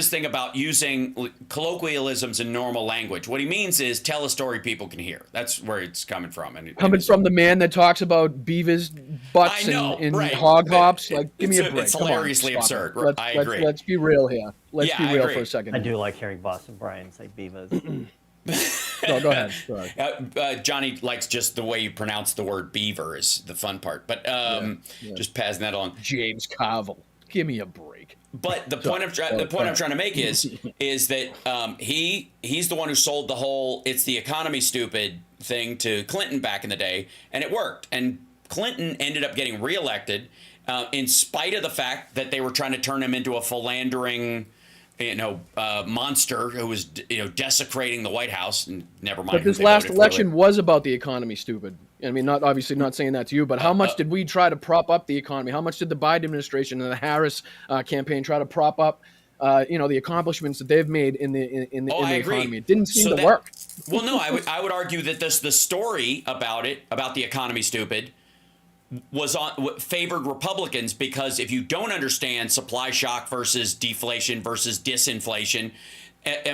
thing about using colloquialisms in normal language. What he means is tell a story people can hear. That's where it's coming from. Coming from the man that talks about beavers' butts and right. hog hops. Give me a break. It's hilariously absurd. I agree. Let's be real here. Let's be real for a second. I do like hearing Boston Brian say beavers. No, go ahead. Johnny likes just the way you pronounce the word beaver is the fun part. But just passing that on. James Carville. Give me a break. But the point I'm trying to make is that he's the one who sold the whole "it's the economy stupid" thing to Clinton back in the day, and it worked. And Clinton ended up getting reelected in spite of the fact that they were trying to turn him into a philandering, monster who was desecrating the White House. And never mind. But this last election was about the economy stupid. I mean, not saying that to you, but how much did we try to prop up the economy? How much did the Biden administration and the Harris campaign try to prop up, the accomplishments that they've made in the economy? It didn't seem to work. Well, no, I would argue that the story about the economy stupid favored Republicans, because if you don't understand supply shock versus deflation versus disinflation,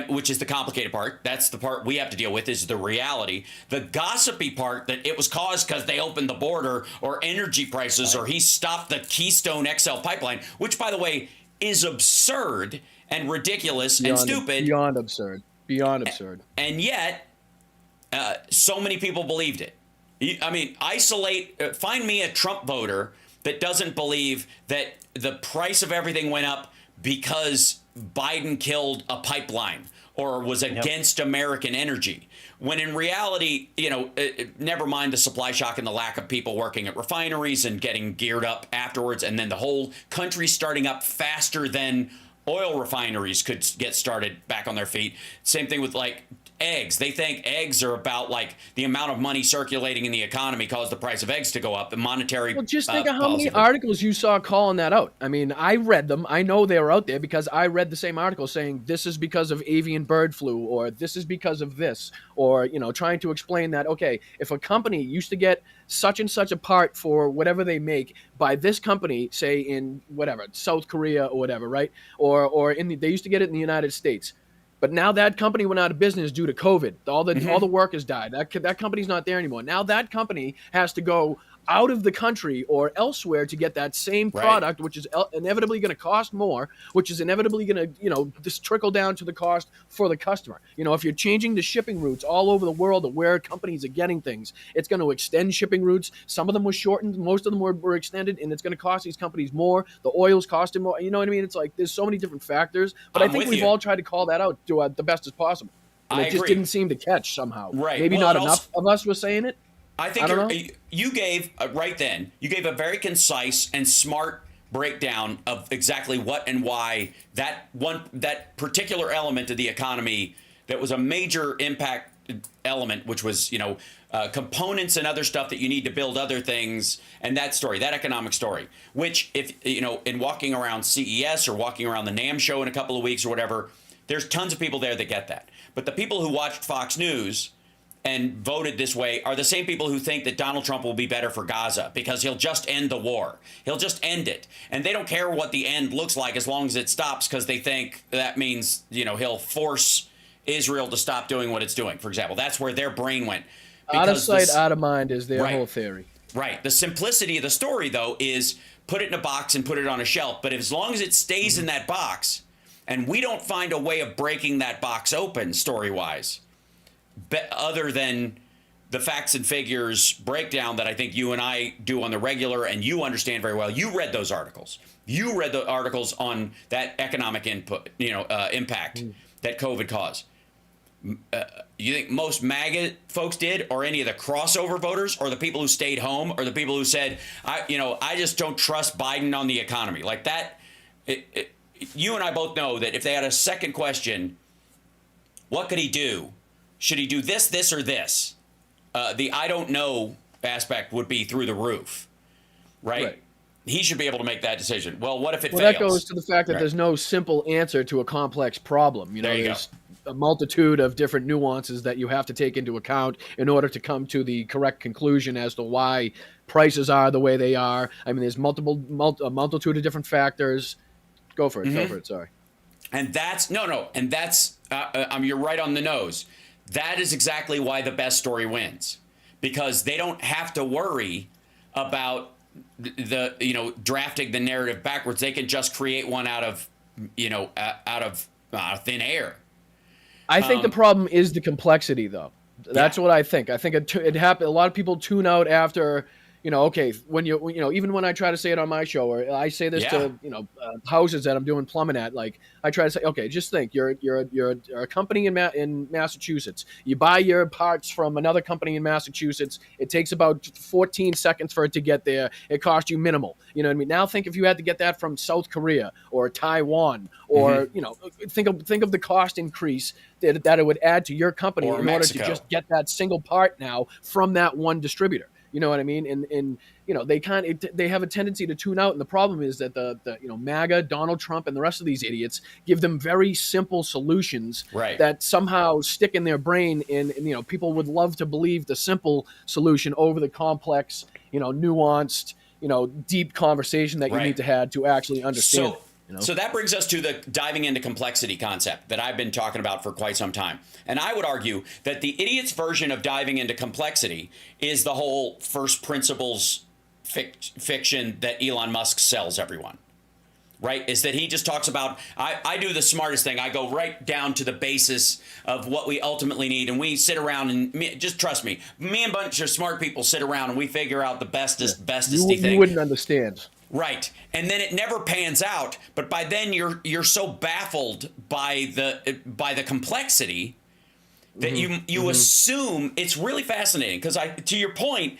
which is the complicated part, that's the part we have to deal with, is the reality. The gossipy part that it was caused because they opened the border or energy prices or he stopped the Keystone XL pipeline, which, by the way, is absurd and ridiculous and stupid. Beyond absurd. And yet, so many people believed it. I mean, find me a Trump voter that doesn't believe that the price of everything went up because Biden killed a pipeline or was against American energy. When in reality, never mind the supply shock and the lack of people working at refineries and getting geared up afterwards, and then the whole country starting up faster than oil refineries could get started back on their feet. Same thing with like eggs. They think eggs are about like the amount of money circulating in the economy caused the price of eggs to go up. The monetary. Well, just think of how many articles you saw calling that out. I mean, I read them. I know they were out there because I read the same article saying this is because of avian bird flu, or this is because of this, or, you know, trying to explain that, okay, if a company used to get such and such a part for whatever they make by this company, say in whatever, South Korea or whatever, right? Or they used to get it in the United States. But now that company went out of business due to COVID. All the workers died. That company's not there anymore. Now that company has to go out of the country or elsewhere to get that same product, which is inevitably going to cost more, which is inevitably going to, you know, just trickle down to the cost for the customer. You know, if you're changing the shipping routes all over the world of where companies are getting things, it's going to extend shipping routes. Some of them were shortened, most of them were extended, and it's going to cost these companies more. The oil's costing more. You know what I mean? It's like there's so many different factors, but I think we've all tried to call that out to the best as possible. And it just didn't seem to catch somehow. Right. Maybe not enough of us were saying it. I think you gave right then. You gave a very concise and smart breakdown of exactly what and why that particular element of the economy that was a major impact element, which was, you know, components and other stuff that you need to build other things, and that story, that economic story, which, if you know, in walking around CES or walking around the NAMM show in a couple of weeks or whatever, there's tons of people there that get that. But the people who watched Fox News and voted this way are the same people who think that Donald Trump will be better for Gaza because he'll just end the war. He'll just end it. And they don't care what the end looks like as long as it stops, because they think that means, you know, he'll force Israel to stop doing what it's doing, for example. That's where their brain went. Out of sight, out of mind is their whole theory. Right. The simplicity of the story, though, is put it in a box and put it on a shelf. But as long as it stays in that box, and we don't find a way of breaking that box open story-wise, other than the facts and figures breakdown that I think you and I do on the regular, and you understand very well. You read those articles. You read the articles on that economic impact that COVID caused. You think most MAGA folks did, or any of the crossover voters, or the people who stayed home, or the people who said, I just don't trust Biden on the economy like that? You and I both know that if they had a second question, what could he do? Should he do this, this, or this? The I don't know aspect would be through the roof, right? He should be able to make that decision. Well, what if it fails? That goes to the fact that there's no simple answer to a complex problem. You know, there's a multitude of different nuances that you have to take into account in order to come to the correct conclusion as to why prices are the way they are. I mean, there's a multitude of different factors. Go for it. Go for it. Sorry. And that's you're right on the nose. That is exactly why the best story wins, because they don't have to worry about drafting the narrative backwards. They can just create one out of thin air. I think the problem is the complexity, though. That's what I think. I think it happened. A lot of people tune out after. Okay, even when I try to say it on my show, or I say this to houses that I'm doing plumbing at, like I try to say, okay, just think you're a company in Massachusetts. You buy your parts from another company in Massachusetts. It takes about 14 seconds for it to get there. It costs you minimal. You know what I mean? Now think if you had to get that from South Korea or Taiwan, or think of the cost increase that it would add to your company in order to just get that single part now from that one distributor. You know what I mean? And they have a tendency to tune out. And the problem is that the MAGA, Donald Trump, and the rest of these idiots give them very simple solutions that somehow stick in their brain. And people would love to believe the simple solution over the complex, nuanced, deep conversation that you need to have to actually understand it. So that brings us to the diving into complexity concept that I've been talking about for quite some time. And I would argue that the idiot's version of diving into complexity is the whole first principles fiction that Elon Musk sells everyone, right? Is that he just talks about, I do the smartest thing. I go right down to the basis of what we ultimately need. And we sit around and just trust me, me and a bunch of smart people sit around and we figure out the bestest thing. You wouldn't understand. Right. And then it never pans out. But by then you're so baffled by the complexity that you assume. It's really fascinating because to your point,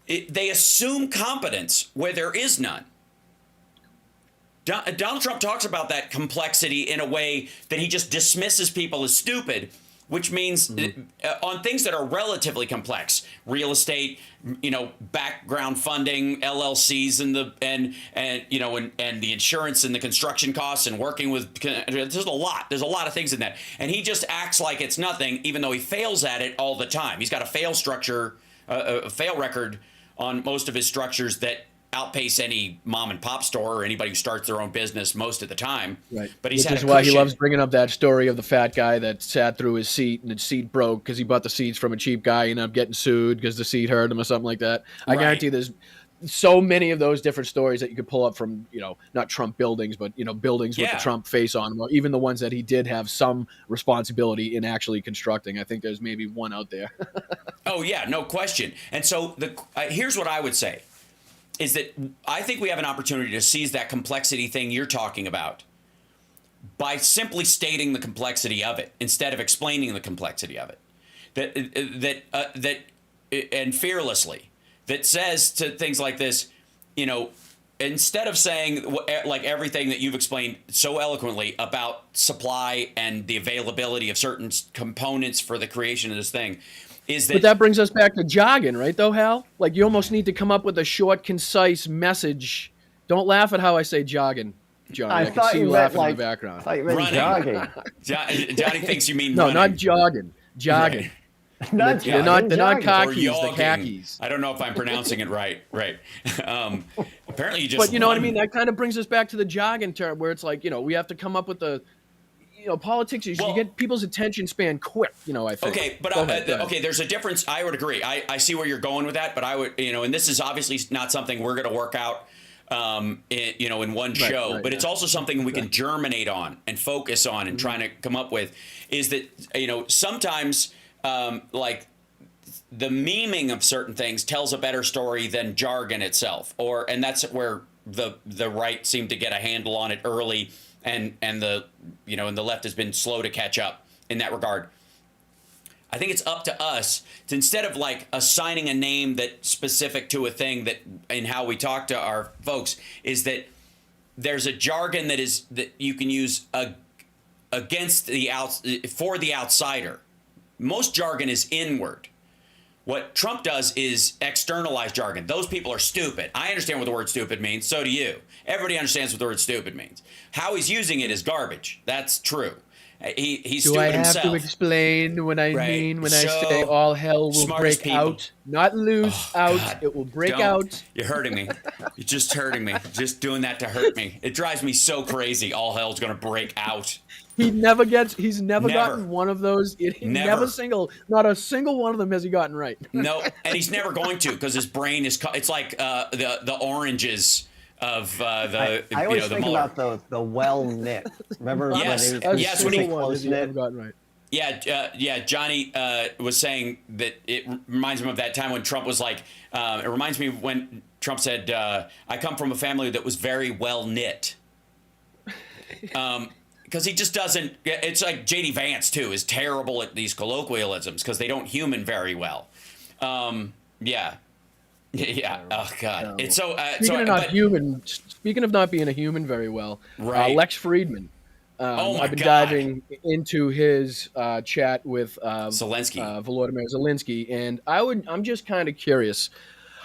they assume competence where there is none. Donald Trump talks about that complexity in a way that he just dismisses people as stupid, which means on things that are relatively complex, real estate, background funding, LLCs, and the insurance and the construction costs and working with, there's a lot of things in that, and he just acts like it's nothing, even though he fails at it all the time. He's got a fail record on most of his structures that outpace any mom and pop store or anybody who starts their own business most of the time. Right. But he's Which is why he loves bringing up that story of the fat guy that sat through his seat and his seat broke because he bought the seats from a cheap guy and ended up getting sued because the seat hurt him or something like that. I guarantee there's so many of those different stories that you could pull up from, not Trump buildings, but, buildings with the Trump face on them, or even the ones that he did have some responsibility in actually constructing. I think there's maybe one out there. Oh, yeah, no question. And so here's what I would say. Is that I think we have an opportunity to seize that complexity thing you're talking about by simply stating the complexity of it instead of explaining the complexity of it. And fearlessly, that says to things like this, instead of saying like everything that you've explained so eloquently about supply and the availability of certain components for the creation of this thing. But that brings us back to jargon, right, though, Hal? Like, you almost need to come up with a short, concise message. Don't laugh at how I say jargon, Johnny. I can see you laughing in the background. I thought you meant jogging. Johnny thinks you mean no, running. not jogging. Jogging. Not they're not khakis, the khakis. I don't know if I'm pronouncing it right. Apparently you just But you know what I mean? That kind of brings us back to the jargon term where it's like, we have to come up with the... politics is you get people's attention span quick, I think. Okay, but okay, there's a difference. I would agree. I see where you're going with that, but I would, and this is obviously not something we're going to work out, in one show, but it's also something we can germinate on and focus on and trying to come up with is that, sometimes, like the memeing of certain things tells a better story than jargon itself, and that's where the right seemed to get a handle on it early. And the left has been slow to catch up in that regard. I think it's up to us to, instead of like assigning a name that's specific to a thing that in how we talk to our folks, is that there's a jargon that you can use against for the outsider. Most jargon is inward. What Trump does is externalize jargon. Those people are stupid. I understand what the word stupid means. So do you. Everybody understands what the word stupid means. How he's using it is garbage. That's true. He's stupid himself. Do I have to explain what I mean when I say all hell will break out? Not lose out. God. It will break out. You're hurting me. You're just hurting me. Just doing that to hurt me. It drives me so crazy. All hell's going to break out. He's never gotten one of those. Not a single one of them has he gotten right. No, and he's never going to because his brain is, it's like the oranges of the, I always think Mueller. about the well knit. Remember yes, when he yes, when he close knit? Right. Yeah, Johnny was saying that it reminds him of that time when Trump was like, it reminds me when Trump said, I come from a family that was very well knit. Because he just doesn't, it's like J.D. Vance, too, is terrible at these colloquialisms because they don't human very well. Yeah. Oh, God. It's so... Speaking of not being a human very well, right. Lex Friedman. I've been diving into his chat with Zelensky. Volodymyr Zelensky, and I'm just kind of curious.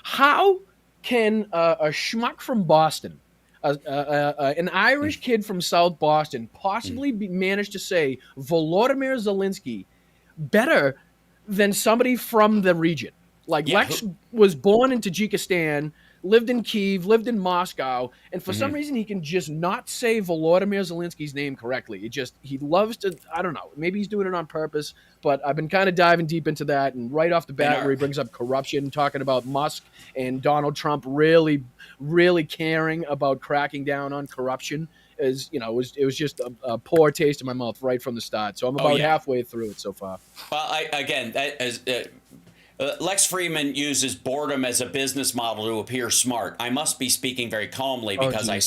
How can a schmuck from Boston, an Irish kid from South Boston, possibly manage to say Volodymyr Zelensky better than somebody from the region? Like, Lex was born in Tajikistan, lived in Kyiv, lived in Moscow, and for some reason he can just not say Volodymyr Zelensky's name correctly. He loves to, I don't know, maybe he's doing it on purpose, but I've been kind of diving deep into that, and right off the bat where he brings up corruption, talking about Musk and Donald Trump really, really caring about cracking down on corruption, it was just a poor taste in my mouth right from the start. So I'm about halfway through it so far. Well, Lex Friedman uses boredom as a business model to appear smart. I must be speaking very calmly because I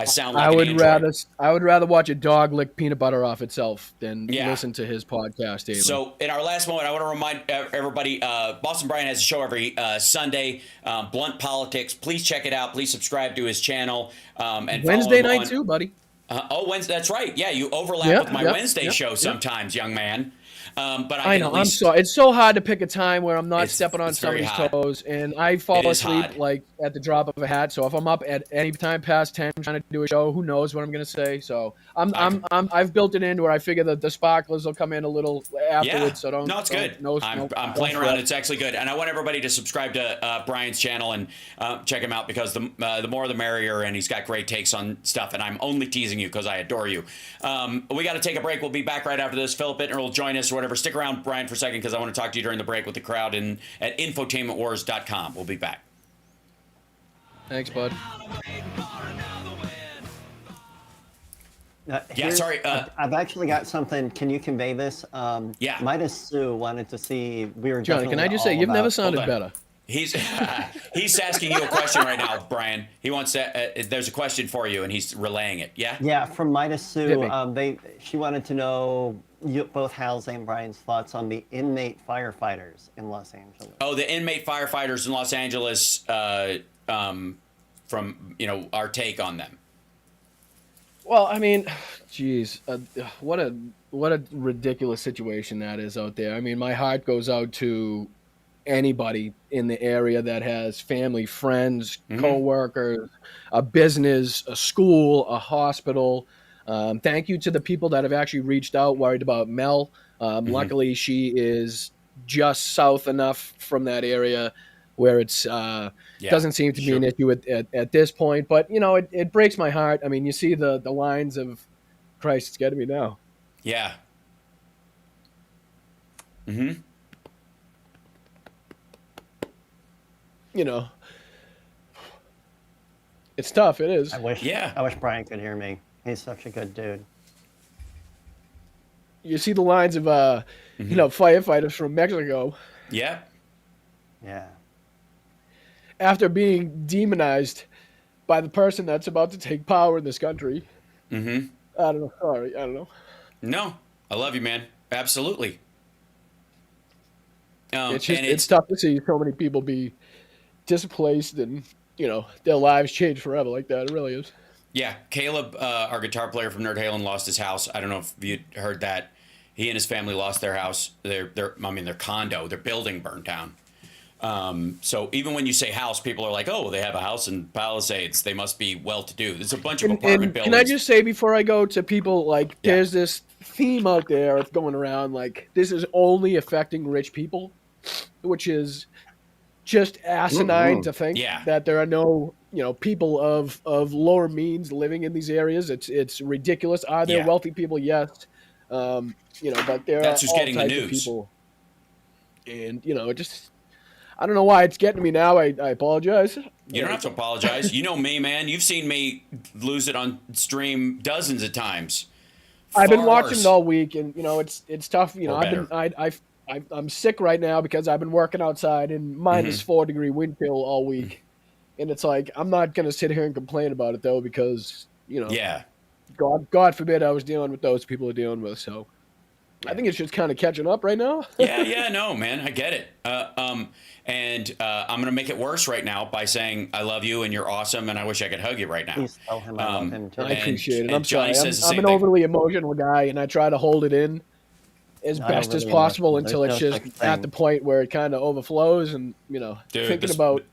sound like an android. I would rather watch a dog lick peanut butter off itself than Yeah. listen to his podcast. Daily. So in our last moment, I want to remind everybody, Boston Brian has a show every Sunday, Blunt Politics. Please check it out. Please subscribe to his channel. And Wednesday night too, buddy. Wednesday. That's right. Yeah, you overlap with my Wednesday show sometimes, young man. But I know. I'm sorry. It's so hard to pick a time where I'm not stepping on it's very somebody's hot. toes, and I fall asleep hot. like at the drop of a hat. So if I'm up at any time past 10 trying to do a show, who knows what I'm going to say? So I've built it in where I figure that the sparklers will come in a little afterwards. Yeah. So don't. No, it's good. I'm playing around. It's actually good, and I want everybody to subscribe to Brian's channel and check him out because the more the merrier, and he's got great takes on stuff. And I'm only teasing you because I adore you. We got to take a break. We'll be back right after this. Philip Bittner will join us or whatever. Stick around, Brian, for a second because I want to talk to you during the break with the crowd at infotainmentwars.com. We'll be back. Thanks, bud. Sorry. I've actually got something. Can you convey this? Yeah. Midas Sue wanted to see. We were Johnny, can I just say all you've never about- sounded better. He's asking you a question right now, Brian. He wants to. There's a question for you, and he's relaying it. Yeah. Yeah, from Midas Hit Sue. me. She wanted to know both Hal's and Brian's thoughts on the inmate firefighters in Los Angeles. Oh, the inmate firefighters in Los Angeles. From our take on them. Well, I mean, geez, what a ridiculous situation that is out there. I mean, my heart goes out to anybody in the area that has family, friends, coworkers, a business, a school, a hospital. Thank you to the people that have actually reached out, worried about Mel. Luckily, she is just south enough from that area where it's doesn't seem to be an issue at this point. But, it breaks my heart. I mean, you see the lines of, Christ, it's getting me now. Yeah. Mm-hmm. It's tough. It is. I wish Brian could hear me. He's such a good dude. You see the lines of, firefighters from Mexico. Yeah. Yeah. After being demonized by the person that's about to take power in this country. Mm-hmm. I don't know. Sorry, I don't know. No, I love you, man. Absolutely. It's tough to see so many people be displaced and, their lives change forever like that. It really is. Yeah. Caleb, our guitar player from Nerd Halen, lost his house. I don't know if you heard that. He and his family lost their house. Their condo, their building burned down. So even when you say house, people are like, oh, they have a house in Palisades. They must be well-to-do. There's a bunch of apartment buildings. Can I just say before I go to people, there's this theme out there going around, this is only affecting rich people, which is just asinine to think that there are no, people of lower means living in these areas. It's ridiculous. Are there wealthy people? Yes. But there That's are who's all getting the types of news. people. And, it just... I don't know why it's getting me now. I apologize. You don't have to apologize. You know me, man. You've seen me lose it on stream dozens of times. I've been Far watching worse. it all week, and it's tough. Or I'm sick right now because I've been working outside in minus 4-degree wind chill all week, and it's like I'm not gonna sit here and complain about it though because God forbid I was dealing with those people are dealing with. So I think it's just kind of catching up right now. No, man, I get it. And I'm going to make it worse right now by saying I love you and you're awesome and I wish I could hug you right now. Please tell him I love him too. I appreciate it. I'm Johnny sorry. says the I'm same an thing. overly emotional guy, and I try to hold it in as best as overly possible emotional. until it's There's no just such at thing. the point where it kind of overflows. And Dude, thinking about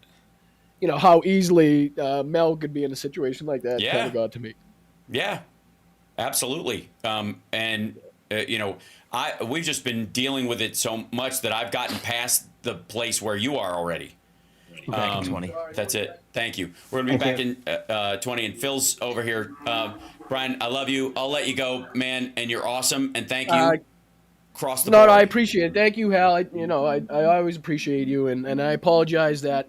how easily Mel could be in a situation like that kind of got to me. Yeah, absolutely. We've just been dealing with it so much that I've gotten past the place where you are already. Back in 20. That's it. Thank you. We're going to be back in 20, and Phil's over here. Brian, I love you. I'll let you go, man, and you're awesome, and thank you. Cross the board. No, I appreciate it. Thank you, Hal. I always appreciate you, and I apologize that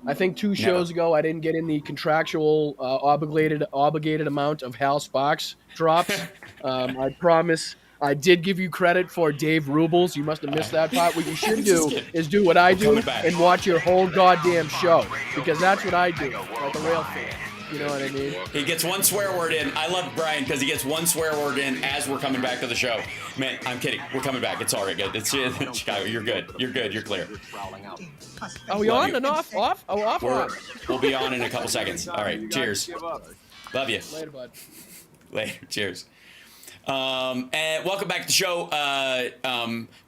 I think 2 shows ago I didn't get in the contractual obligated amount of Hal Sparks drops. I promise I did give you credit for Dave Rubles. You must have missed that part. What you should do is do what I do and watch your whole goddamn show, because that's what I do, like a real fan. You know what I mean? He gets one swear word in. I love Brian because he gets one swear word in as we're coming back to the show. Man, I'm kidding. We're coming back. It's all right, good. It's Chicago. You're good. You're good. You're clear. Are we on and off? Off? Oh, off or on? We'll be on in a couple seconds. All right. Cheers. Love you. Later, bud. Later. Cheers. And welcome back to the show.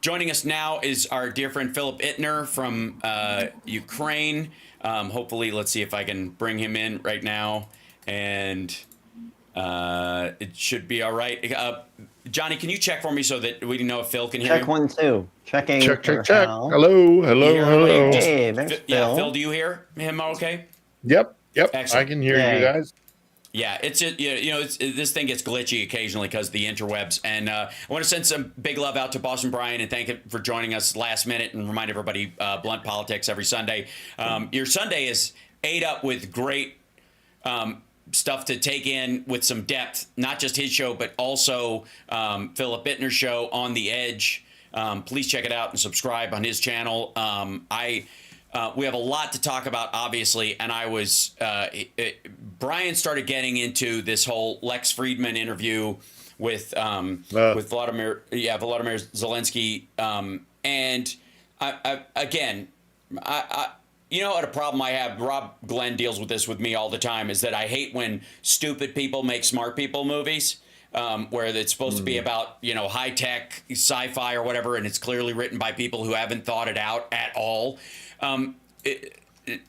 Joining us now is our dear friend Philip Ittner from Ukraine. Hopefully, let's see if I can bring him in right now, and it should be all right. Johnny, can you check for me so that we know if Phil can hear you? Check 1 2. Checking. Check. Hello. Hello. Hey, there's Phil. Phil, do you hear him? Okay. Yep. Excellent. I can hear you guys. Yeah, this thing gets glitchy occasionally because the interwebs. And I want to send some big love out to Boston Brian and thank him for joining us last minute and remind everybody Blunt Politics every Sunday. Your Sunday is ate up with great stuff to take in with some depth, not just his show, but also Philip Ittner's show, On the Edge. Please check it out and subscribe on his channel. We have a lot to talk about, obviously, and I was Brian started getting into this whole Lex Friedman interview with Volodymyr Zelensky, and you know what a problem I have. Rob Glenn deals with this with me all the time. Is that I hate when stupid people make smart people movies. Where it's supposed to be about, high tech sci-fi or whatever, and it's clearly written by people who haven't thought it out at all.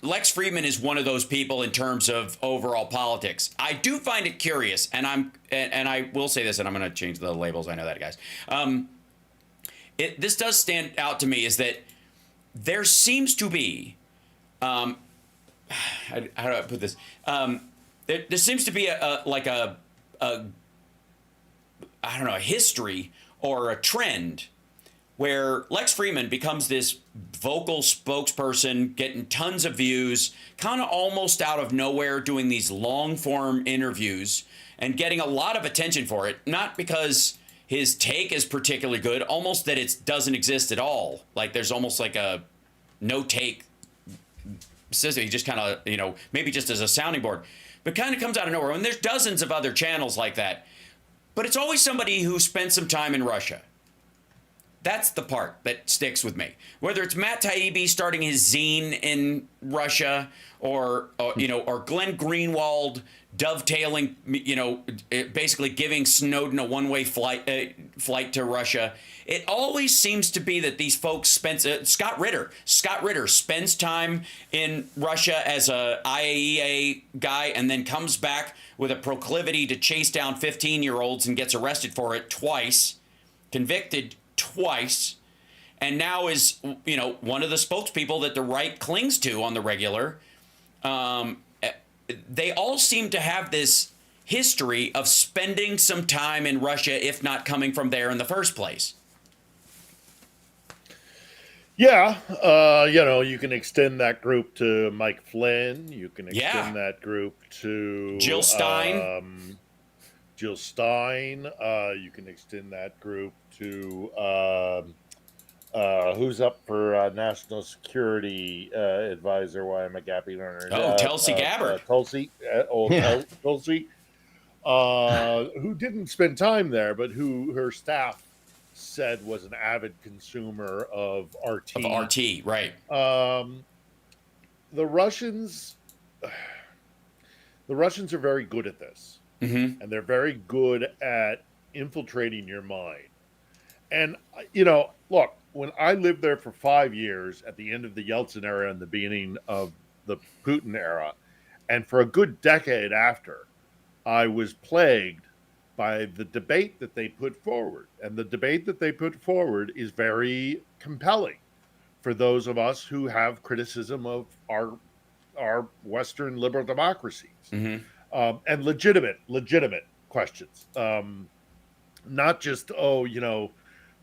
Lex Friedman is one of those people in terms of overall politics. I do find it curious, and I will say this, and I'm going to change the labels. I know that, guys. This does stand out to me is that there seems to be, how do I put this? There seems to be a history or a trend where Lex Friedman becomes this vocal spokesperson, getting tons of views, kind of almost out of nowhere, doing these long-form interviews and getting a lot of attention for it, not because his take is particularly good, almost that it doesn't exist at all. Like there's almost like a no-take system. He just kind of, maybe just as a sounding board, but kind of comes out of nowhere. And there's dozens of other channels like that. But it's always somebody who spent some time in Russia. That's the part that sticks with me. Whether it's Matt Taibbi starting his zine in Russia, or Glenn Greenwald dovetailing, basically giving Snowden a one-way flight to Russia. It always seems to be that these folks spend. Scott Ritter spends time in Russia as a IAEA guy, and then comes back with a proclivity to chase down 15-year-olds and gets arrested for it twice, convicted twice, and now is one of the spokespeople that the right clings to on the regular. They all seem to have this history of spending some time in Russia, if not coming from there in the first place. Yeah, you can extend that group to Mike Flynn. You can extend that group to Jill Stein. You can extend that group to who's up for national security advisor? Why am I gapping on her? Tulsi Gabbard. Tulsi, Tulsi, who didn't spend time there, but who her staff said was an avid consumer of RT. Of RT, right. The Russians are very good at this. Mm-hmm. And they're very good at infiltrating your mind. And, look, when I lived there for 5 years at the end of the Yeltsin era and the beginning of the Putin era, and for a good decade after, I was plagued by the debate that they put forward. And the debate that they put forward is very compelling for those of us who have criticism of our Western liberal democracies. Mm-hmm. And legitimate questions. Not just,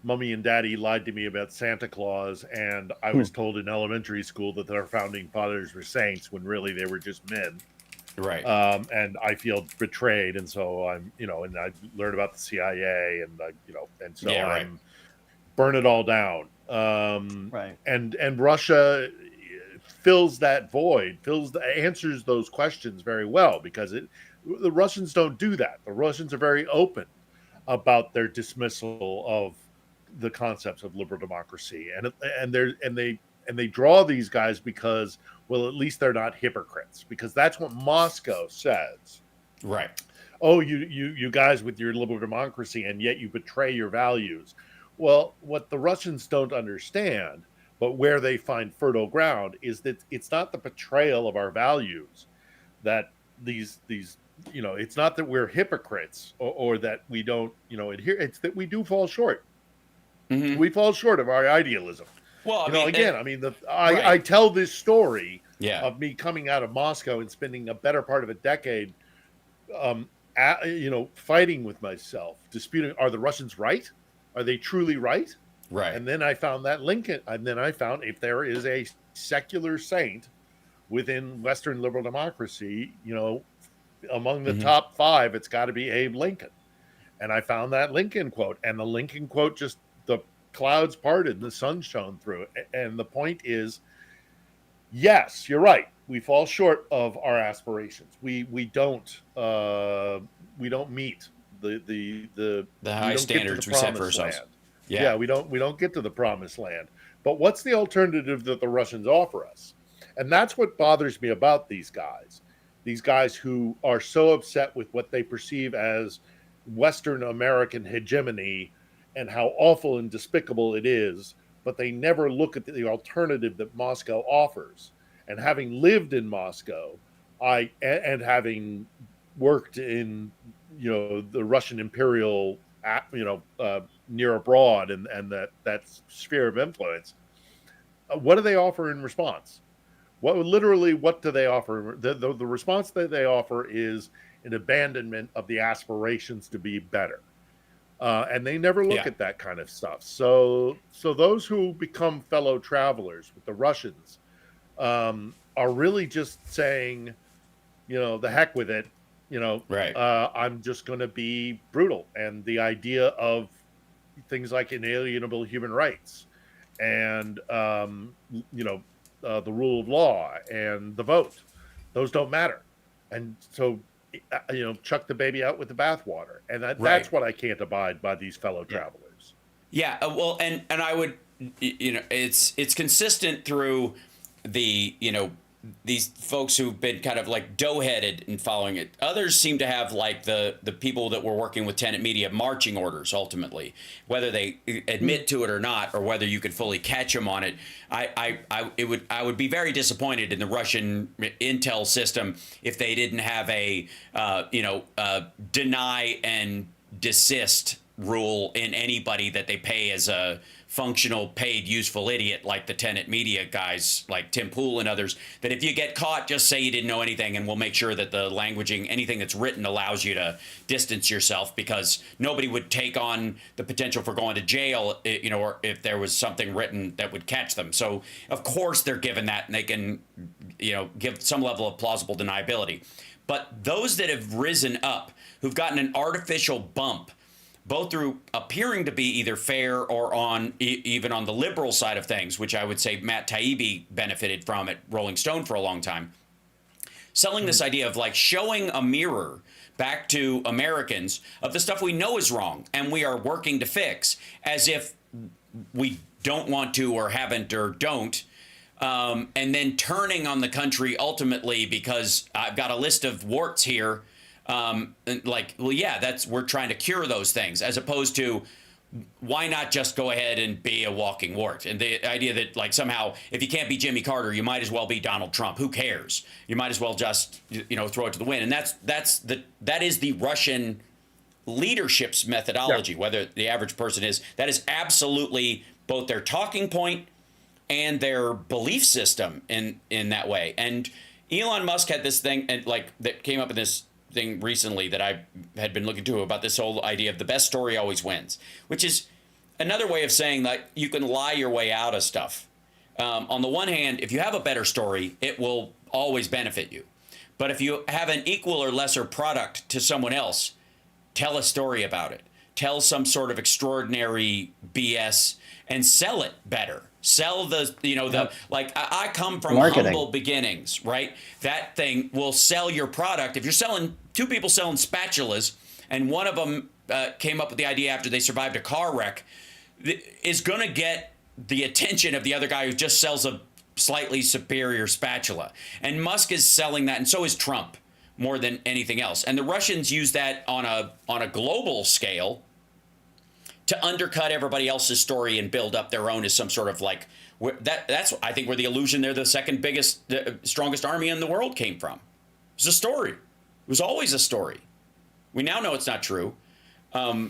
Mummy and Daddy lied to me about Santa Claus, and I was told in elementary school that our founding fathers were saints when really they were just men. Right. And I feel betrayed, and so I'm, and I learn about the CIA, and and so Yeah, right. I'm burn it all down. Right. And Russia fills that void, answers those questions very well, because the Russians don't do that. The Russians are very open about their dismissal of the concepts of liberal democracy, and they draw these guys because, well, at least they're not hypocrites, because that's what Moscow says. Right. Oh, you guys with your liberal democracy, and yet you betray your values. Well, what the Russians don't understand, but where they find fertile ground, is that it's not the betrayal of our values that these it's not that we're hypocrites, or that we don't adhere. It's that we do fall short. Mm-hmm. We fall short of our idealism. Well, I tell this story Yeah. of me coming out of Moscow and spending a better part of a decade, fighting with myself, disputing, are the Russians right? Are they truly right? Right. And then I found that Lincoln, and then I found, if there is a secular saint within Western liberal democracy, among the top 5, it's got to be Abe Lincoln. And I found that Lincoln quote, and the Lincoln quote, just the clouds parted, the sun shone through it. And the point is, yes, you're right. We fall short of our aspirations. We don't meet the high standards we set for ourselves. Land. Yeah, we don't get to the promised land. But what's the alternative that the Russians offer us? And that's what bothers me about these guys. These guys who are so upset with what they perceive as Western American hegemony and how awful and despicable it is, but they never look at the alternative that Moscow offers. And having lived in Moscow, and having worked in the Russian imperial near abroad, and that sphere of influence, what do they offer in response? What do they offer? The response that they offer is an abandonment of the aspirations to be better, and they never look at that kind of stuff. So those who become fellow travelers with the Russians are really just saying, the heck with it. Right. I'm just going to be brutal. And the idea of things like inalienable human rights, and the rule of law and the vote, those don't matter. And so, chuck the baby out with the bathwater. And that's what I can't abide by these fellow travelers. Yeah. Well, and I would, it's consistent through the, these folks who've been kind of like dough-headed in following it. Others seem to have, like the people that were working with Tenet Media, marching orders, ultimately, whether they admit to it or not, or whether you could fully catch them on it. I would be very disappointed in the Russian intel system if they didn't have a deny and desist rule in anybody that they pay as a functional, paid, useful idiot, like the Tenet Media guys, like Tim Pool and others, that if you get caught, just say you didn't know anything, and we'll make sure that the languaging, anything that's written, allows you to distance yourself, because nobody would take on the potential for going to jail, or if there was something written that would catch them. So, of course, they're given that, and they can, give some level of plausible deniability. But those that have risen up, who've gotten an artificial bump, both through appearing to be either fair or on even on the liberal side of things, which I would say Matt Taibbi benefited from at Rolling Stone for a long time, selling this idea of like showing a mirror back to Americans of the stuff we know is wrong and we are working to fix, as if we don't want to or haven't or don't, and then turning on the country ultimately because I've got a list of warts here. We're trying to cure those things, as opposed to why not just go ahead and be a walking wart? And the idea that like somehow if you can't be Jimmy Carter, you might as well be Donald Trump. Who cares? You might as well just throw it to the wind. And that is the Russian leadership's methodology. Yeah. Whether the average person is, that is absolutely both their talking point and their belief system in that way. And Elon Musk had this thing that came up in this thing recently that I had been looking to about this whole idea of the best story always wins, which is another way of saying that you can lie your way out of stuff. On the one hand, if you have a better story, it will always benefit you. But if you have an equal or lesser product to someone else, tell a story about it. Tell some sort of extraordinary BS and sell it better. Sell the, like I come from humble beginnings, right? That thing will sell your product. If you're selling, two people selling spatulas, and one of them came up with the idea after they survived a car wreck, is going to get the attention of the other guy who just sells a slightly superior spatula. And Musk is selling that, and so is Trump, more than anything else. And the Russians use that on a global scale to undercut everybody else's story and build up their own as some sort of like that's I think where the illusion they're the second biggest, strongest army in the world came from. It was a story. It was always a story. We now know it's not true. Yeah.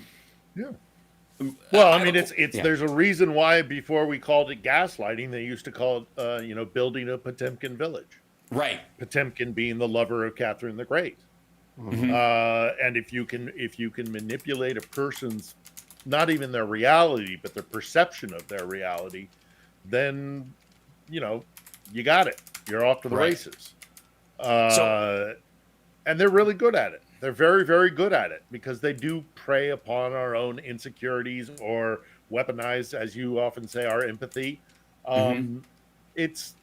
Well, I mean, there's a reason why before we called it gaslighting, they used to call it, building a Potemkin village. Right. Potemkin being the lover of Catherine the Great. Mm-hmm. And if you can manipulate a person's, not even their reality, but their perception of their reality, then, you got it. You're off to the races. And they're really good at it. They're very, very good at it because they do prey upon our own insecurities or weaponize, as you often say, our empathy. It's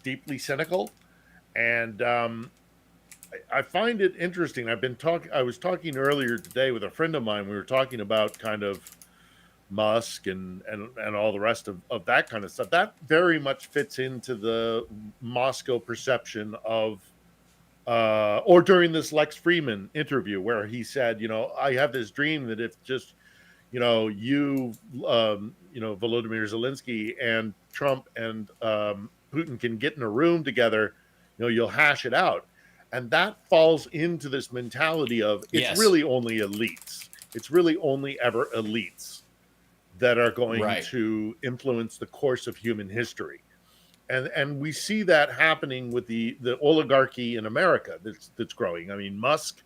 deeply cynical. And I find it interesting. I was talking earlier today with a friend of mine. We were talking about kind of Musk and all the rest of that kind of stuff. That very much fits into the Moscow perception of, or during this Lex Fridman interview where he said, I have this dream that if just, Volodymyr Zelensky and Trump and Putin can get in a room together, you'll hash it out. And that falls into this mentality of it's really only elites. It's really only ever elites that are going to influence the course of human history. And we see that happening with the oligarchy in America that's growing. I mean, Musk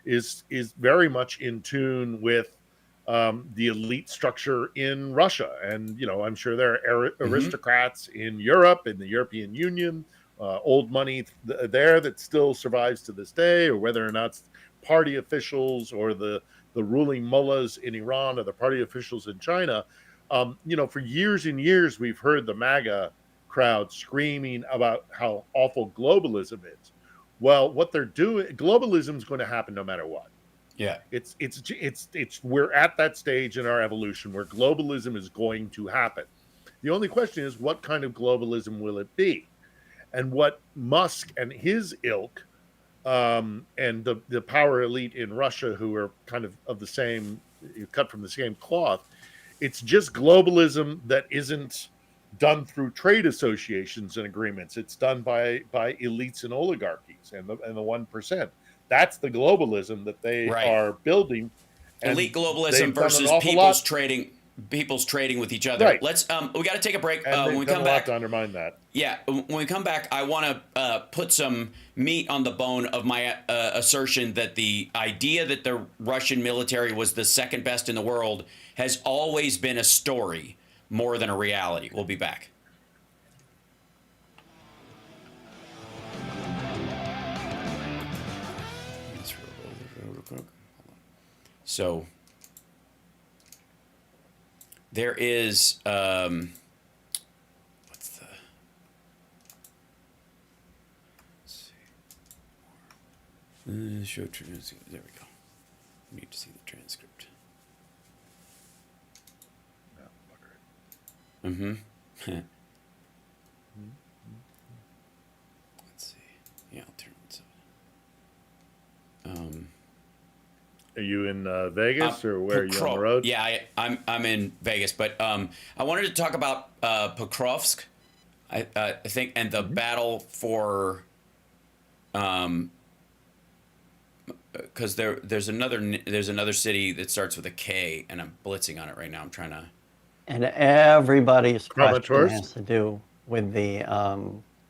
is very much in tune with the elite structure in Russia. And, I'm sure there are aristocrats in Europe, in the European Union, old money there that still survives to this day, or whether or not it's party officials or the ruling mullahs in Iran or the party officials in China. For years and years, we've heard the MAGA crowd screaming about how awful globalism is. Well, what they're doing, globalism is going to happen no matter what. Yeah. It's we're at that stage in our evolution where globalism is going to happen. The only question is, what kind of globalism will it be? And what Musk and his ilk and the power elite in Russia, who are kind of the same, cut from the same cloth, it's just globalism that isn't done through trade associations and agreements. It's done by elites and oligarchies and the 1%. That's the globalism that they are building. Elite globalism versus people's trading with each other. Right. Let's we got to take a break. And when we come back to undermine that. Yeah, when we come back, I want to put some meat on the bone of my assertion that the idea that the Russian military was the second best in the world has always been a story more than a reality. We'll be back. So there is let's see. Show transcript. There we go. Need to see the transcript. Mm-hmm. Let's see. Yeah, I'll turn this up. Are you in Vegas or where are you on the road? Yeah, I'm in Vegas, but I wanted to talk about Pokrovsk, I think, and the battle for, because there's another city that starts with a K, and I'm blitzing on it right now. I'm trying to. And everybody's question has to do with the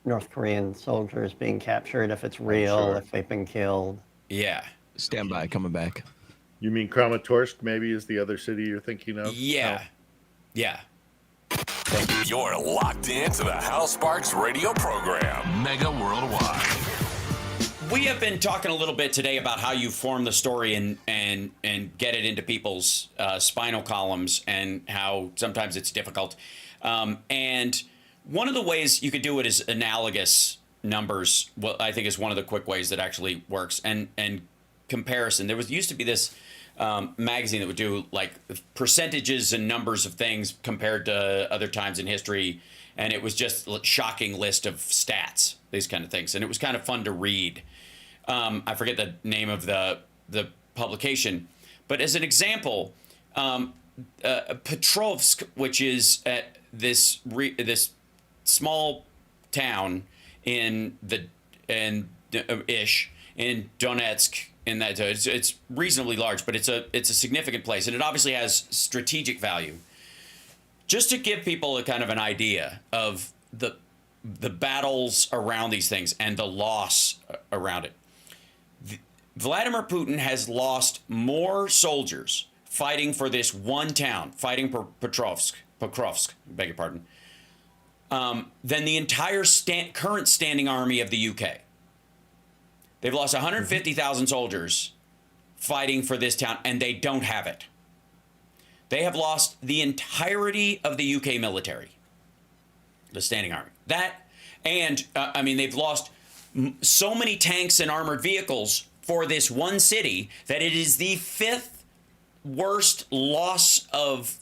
North Korean soldiers being captured, if it's real, if they've been killed. Yeah. Stand by, coming back. You mean Kramatorsk maybe is the other city you're thinking of? Yeah. Yeah. You're locked into the Hal Sparks radio program, Mega Worldwide. we have been talking a little bit today about how you form the story and get it into people's spinal columns, and how sometimes it's difficult. And one of the ways you could do it is analogous numbers. Well, I think is one of the quick ways that actually works. And comparison. There used to be this magazine that would do like percentages and numbers of things compared to other times in history, and it was just a shocking list of stats, these kind of things, and it was kind of fun to read. I forget the name of the publication, but as an example, Petrovsk, which is this small town in Donetsk. In that it's reasonably large, but it's a significant place, and it obviously has strategic value. Just to give people a kind of an idea of the battles around these things and the loss around it. Vladimir Putin has lost more soldiers fighting for this one town, fighting for Pokrovsk, beg your pardon, than the entire current standing army of the UK. They've lost 150,000 soldiers fighting for this town, and they don't have it. They have lost the entirety of the UK military, the standing army. They've lost so many tanks and armored vehicles for this one city that it is the 5th worst loss of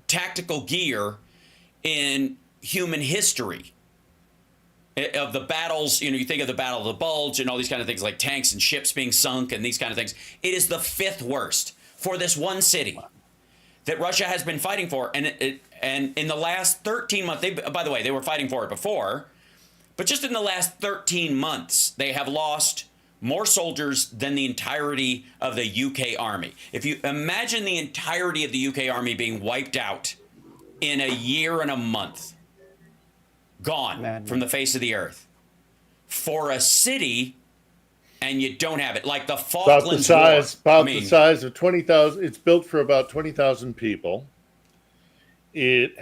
tactical gear in human history. Of the battles, you think of the Battle of the Bulge and all these kind of things, like tanks and ships being sunk and these kind of things. It is the 5th worst for this one city that Russia has been fighting for. And in the last 13 months, by the way, they were fighting for it before, but just in the last 13 months, they have lost more soldiers than the entirety of the UK army. If you imagine the entirety of the UK army being wiped out in a year and a month, gone from the face of the earth for a city, and you don't have it, like the Falklands War. The size of 20,000. It's built for about 20,000 people. It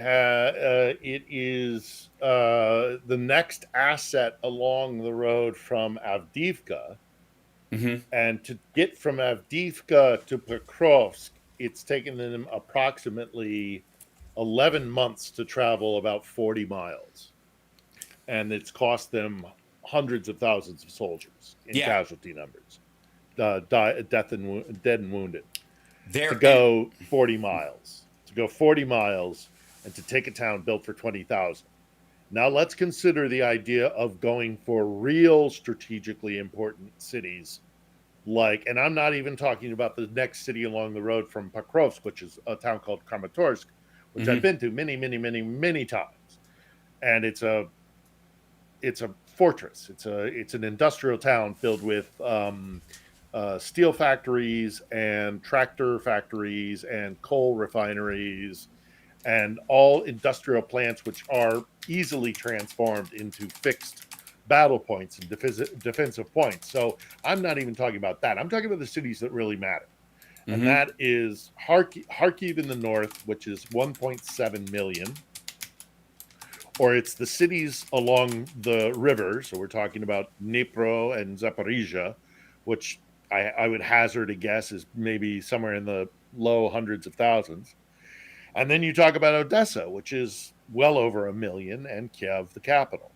is the next asset along the road from Avdiivka, and to get from Avdiivka to Pokrovsk, it's taken them approximately 11 months to travel about 40 miles. And it's cost them hundreds of thousands of soldiers in casualty numbers, dead and wounded. To go 40 miles, and to take a town built for 20,000. Now let's consider the idea of going for real strategically important cities, and I'm not even talking about the next city along the road from Pokrovsk, which is a town called Kramatorsk, which I've been to many, many, many, many times, and it's a fortress. It's an industrial town filled with steel factories and tractor factories and coal refineries and all industrial plants, which are easily transformed into fixed battle points and defensive points. So I'm not even talking about that. I'm talking about the cities that really matter. And that is Kharkiv in the north, which is 1.7 million. Or it's the cities along the river. So we're talking about Dnipro and Zaporizhia, which I would hazard a guess is maybe somewhere in the low hundreds of thousands. And then you talk about Odessa, which is well over 1 million, and Kiev, the capital.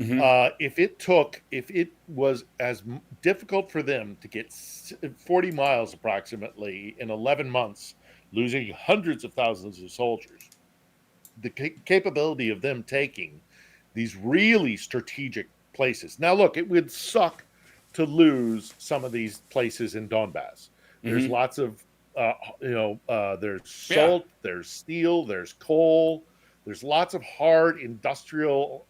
If it was as difficult for them to get 40 miles approximately in 11 months, losing hundreds of thousands of soldiers, the capability of them taking these really strategic places. Now, look, it would suck to lose some of these places in Donbass. There's lots of, there's salt, there's steel, there's coal, there's lots of hard industrial,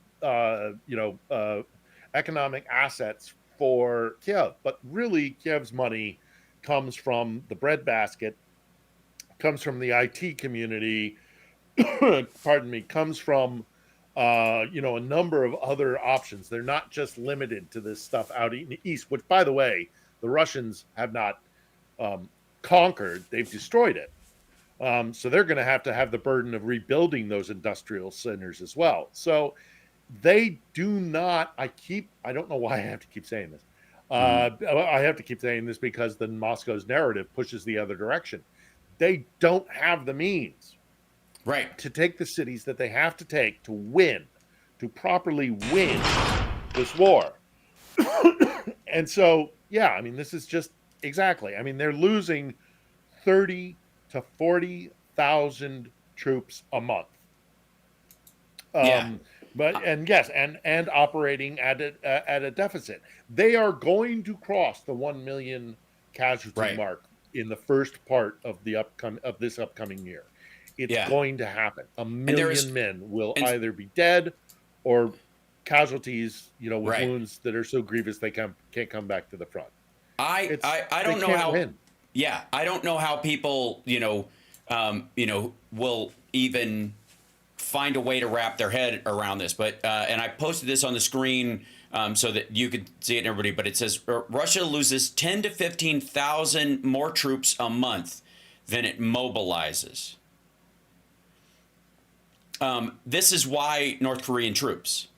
economic assets for Kiev. But really, Kiev's money comes from the breadbasket, comes from the IT community, comes from, a number of other options. They're not just limited to this stuff out in the east, which, by the way, the Russians have not conquered. They've destroyed it. So they're going to have the burden of rebuilding those industrial centers as well. So they do not. I don't know why I have to keep saying this. I have to keep saying this because the Moscow's narrative pushes the other direction. They don't have the means to take the cities that they have to take to win, to properly win this war. And so, yeah, I mean, this is just exactly. I mean, they're losing 30 to 40,000 troops a month. But and operating at a deficit. They are going to cross the 1 million casualty mark in the first part of this upcoming year. It's going to happen. A million men will either be dead or casualties, with wounds that are so grievous they can't come back to the front. I don't know how. Win. Yeah, I don't know how people will even find a way to wrap their head around this. But and I posted this on the screen so that you could see it, everybody. But it says Russia loses 10 to 15,000 more troops a month than it mobilizes. This is why North Korean troops.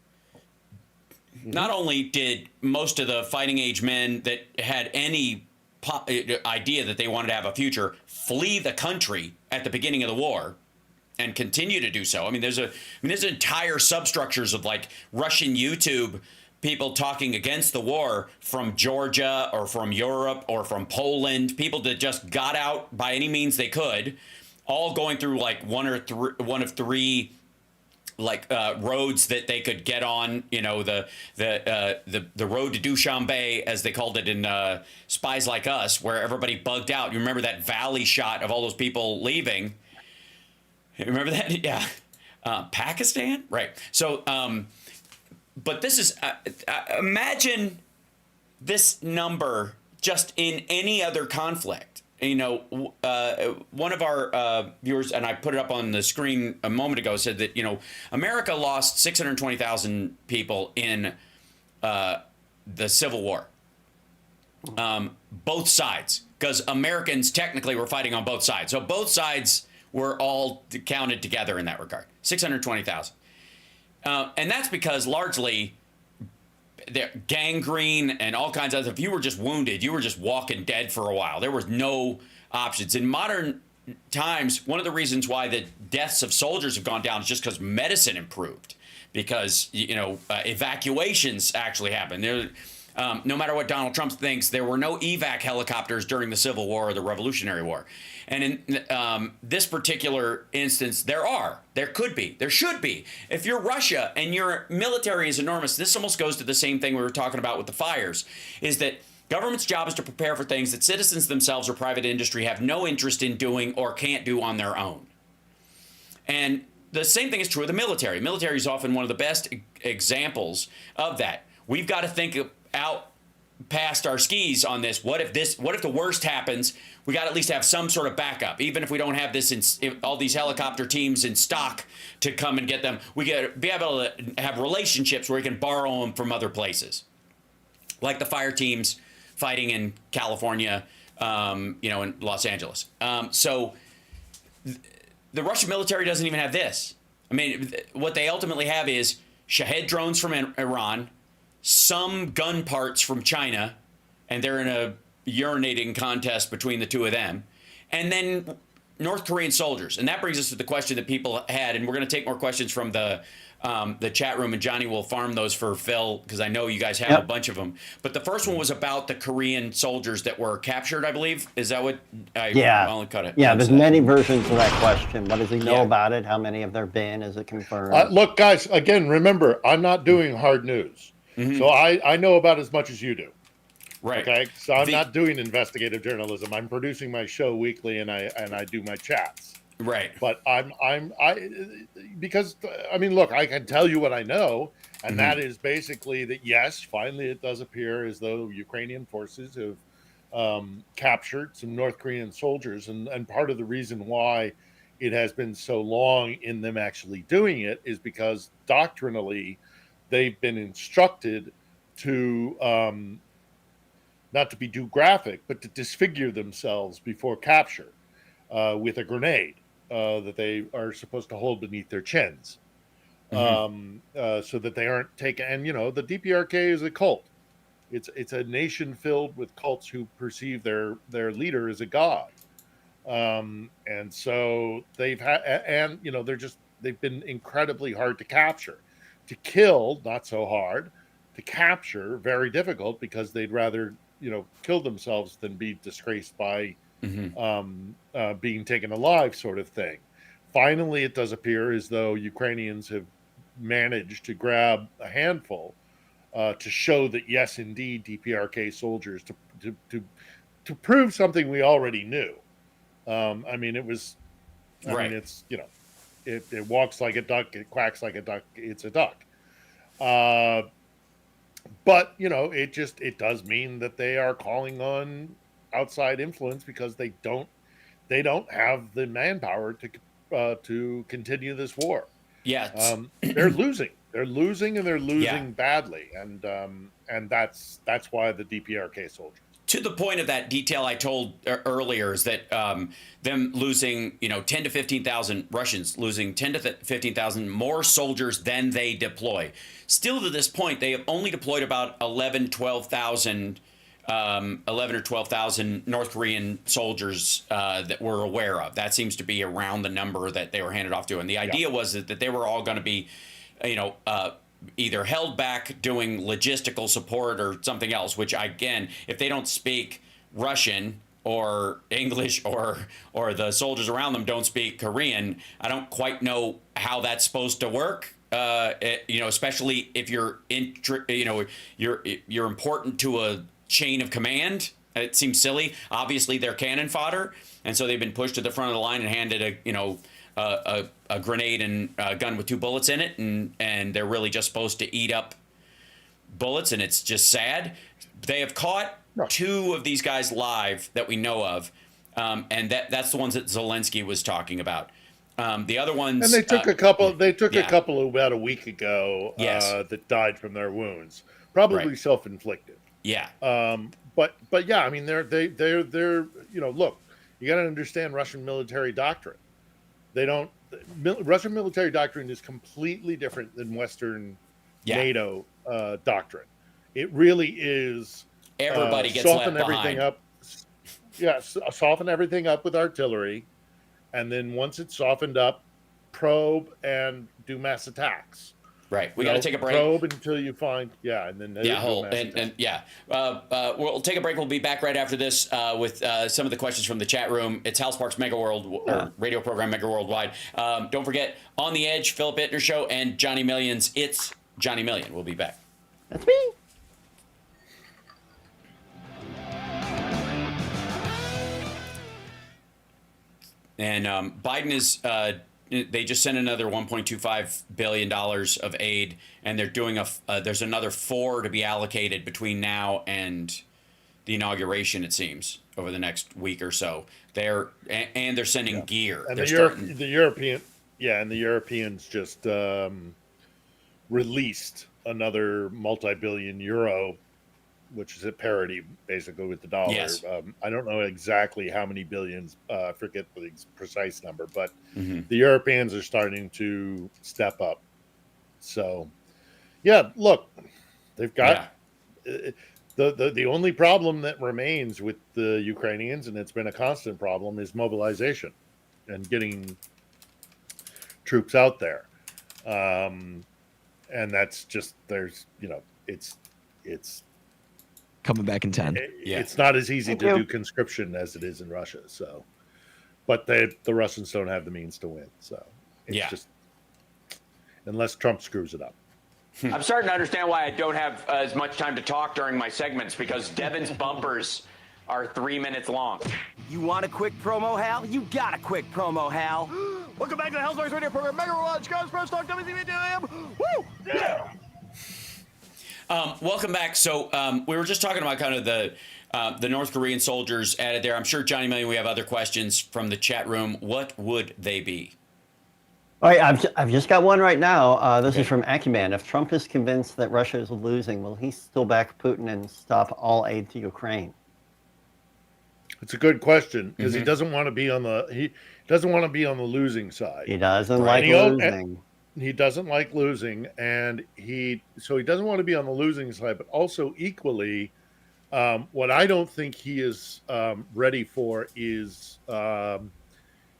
Not only did most of the fighting age men that had any idea that they wanted to have a future flee the country at the beginning of the war and continue to do so. I mean, there's entire substructures of like Russian YouTube people talking against the war from Georgia or from Europe or from Poland, people that just got out by any means they could, all going through like one of three roads that they could get on, the road to Dushanbe, as they called it in Spies Like Us, where everybody bugged out. You remember that valley shot of all those people leaving? You remember that? Yeah. Pakistan? Right. So, but this is, imagine this number just in any other conflict. One of our viewers, and I put it up on the screen a moment ago, said that, America lost 620,000 people in the Civil War. Both sides, because Americans technically were fighting on both sides. So both sides were all counted together in that regard, 620,000. And that's because largely gangrene and all kinds of stuff. If you were just wounded, you were just walking dead for a while. There was no options. In modern times, one of the reasons why the deaths of soldiers have gone down is just because medicine improved, because evacuations actually happened. No matter what Donald Trump thinks, there were no evac helicopters during the Civil War or the Revolutionary War. And in this particular instance, there could be, there should be. If you're Russia and your military is enormous, this almost goes to the same thing we were talking about with the fires, is that government's job is to prepare for things that citizens themselves or private industry have no interest in doing or can't do on their own. And the same thing is true of the military. Military is often one of the best examples of that. We've got to think out past our skis on this. What if the worst happens? We got to at least have some sort of backup, even if we don't have all these helicopter teams in stock to come and get them. We got to be able to have relationships where we can borrow them from other places, like the fire teams fighting in California, in Los Angeles. So the Russian military doesn't even have this. I mean, what they ultimately have is Shahed drones from Iran, some gun parts from China, and they're in a urinating contest between the two of them, and then North Korean soldiers. And that brings us to the question that people had, and we're going to take more questions from the chat room, and Johnny will farm those for Phil, because I know you guys have a bunch of them. But the first one was about the Korean soldiers that were captured, I believe. Is that what? I only cut it. Yeah, there's many versions of that question. What does he know about it? How many have there been? Is it confirmed? Look, guys, again, remember, I'm not doing hard news. Mm-hmm. So I know about as much as you do. Right. Okay. So I'm not doing investigative journalism. I'm producing my show weekly, and I do my chats. Right. But because I mean, look, I can tell you what I know, and that is basically that yes, finally it does appear as though Ukrainian forces have captured some North Korean soldiers, and part of the reason why it has been so long in them actually doing it is because doctrinally they've been instructed to not to be too graphic, but to disfigure themselves before capture with a grenade that they are supposed to hold beneath their chins. so that they aren't taken. And the DPRK is a cult. It's a nation filled with cults who perceive their leader as a god. And so they've had, and they've been incredibly hard to capture. To kill, not so hard. To capture, very difficult, because they'd rather kill themselves than be disgraced by being taken alive, sort of thing. Finally, it does appear as though Ukrainians have managed to grab a handful to show that, yes, indeed, DPRK soldiers, to prove something we already knew. I mean, it was, I mean, it's, it walks like a duck, it quacks like a duck, it's a duck. But, it does mean that they are calling on outside influence, because they don't have the manpower to continue this war. Yeah. They're losing. They're losing, and they're losing badly. And that's why the DPRK soldiers. To the point of that detail I told earlier is that them losing, 10 to 15,000 Russians losing 10 to 15,000 more soldiers than they deploy. Still to this point, they have only deployed about 11 or 12,000 North Korean soldiers that we're aware of. That seems to be around the number that they were handed off to. And the idea was that they were all going to be, either held back doing logistical support or something else, which, again, if they don't speak Russian or English or the soldiers around them don't speak Korean, I don't quite know how that's supposed to work. Especially if you're important to a chain of command. It seems silly. Obviously, they're cannon fodder, and so they've been pushed to the front of the line and handed a grenade and a gun with 2 bullets in it, and they're really just supposed to eat up bullets, and it's just sad. They have caught 2 of these guys live that we know of, and that's the ones that Zelensky was talking about. The other ones, and they took a couple. They took a couple about a week ago that died from their wounds, probably self-inflicted. Yeah. But yeah, I mean, they're look, you got to understand Russian military doctrine. Russian military doctrine is completely different than Western NATO doctrine. It really is. Everybody gets soften left everything behind. up. Yeah, soften everything up with artillery, and then once it's softened up, probe and do mass attacks. Right. We got to take a break. Probe until you find, and then we'll take a break. We'll be back right after this with some of the questions from the chat room. It's Hal Sparks' Megaworld radio program, Megaworldwide. Don't forget, On the Edge, Philip Ittner Show, and Johnny Millions. It's Johnny Million. We'll be back. That's me. And Biden is. They just sent another $1.25 billion of aid, and they're doing there's another 4 to be allocated between now and the inauguration, it seems, over the next week or so. They're sending gear. And the Europeans just released another multi-billion euro, which is at parity basically with the dollar. Yes. I don't know exactly how many billions, I forget the precise number, but the Europeans are starting to step up. So, yeah, look, they've got the only problem that remains with the Ukrainians, and it's been a constant problem, is mobilization and getting troops out there. And that's just, it's coming back in 10. It's not as easy to do conscription as it is in Russia. So, but the Russians don't have the means to win. So it's just, unless Trump screws it up. I'm starting to understand why I don't have as much time to talk during my segments, because Devin's bumpers are 3 minutes long. You want a quick promo, Hal? You got a quick promo, Hal. Welcome back to the Hal Sparks Radio program, Megaworldwide, Chicago's Press Talk, WCPT. Woo! Yeah! Welcome back. So we were just talking about kind of the North Korean soldiers added there. I'm sure, Johnny Million, we have other questions from the chat room. What would they be? All right, I've just got one right now. This is from Acuman. If Trump is convinced that Russia is losing, will he still back Putin and stop all aid to Ukraine? It's a good question, because he doesn't want to be on the losing side. He doesn't like losing. he doesn't like losing, and he doesn't want to be on the losing side, but also equally, what I don't think he is ready for is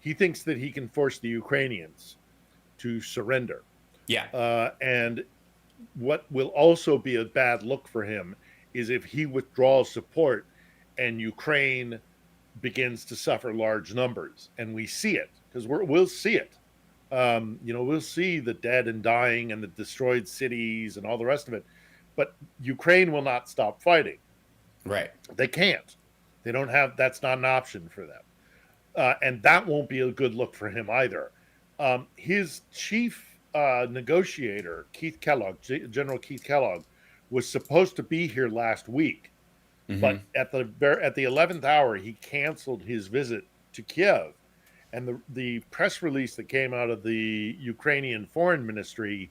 he thinks that he can force the Ukrainians to surrender. Yeah. And what will also be a bad look for him is if he withdraws support and Ukraine begins to suffer large numbers. And we see it because we'll see it. We'll see the dead and dying and the destroyed cities and all the rest of it. But Ukraine will not stop fighting. Right. They can't. They don't have, that's not an option for them. And that won't be a good look for him either. His chief negotiator, General Keith Kellogg, was supposed to be here last week, but at the 11th hour, he canceled his visit to Kiev. And the press release that came out of the Ukrainian Foreign Ministry,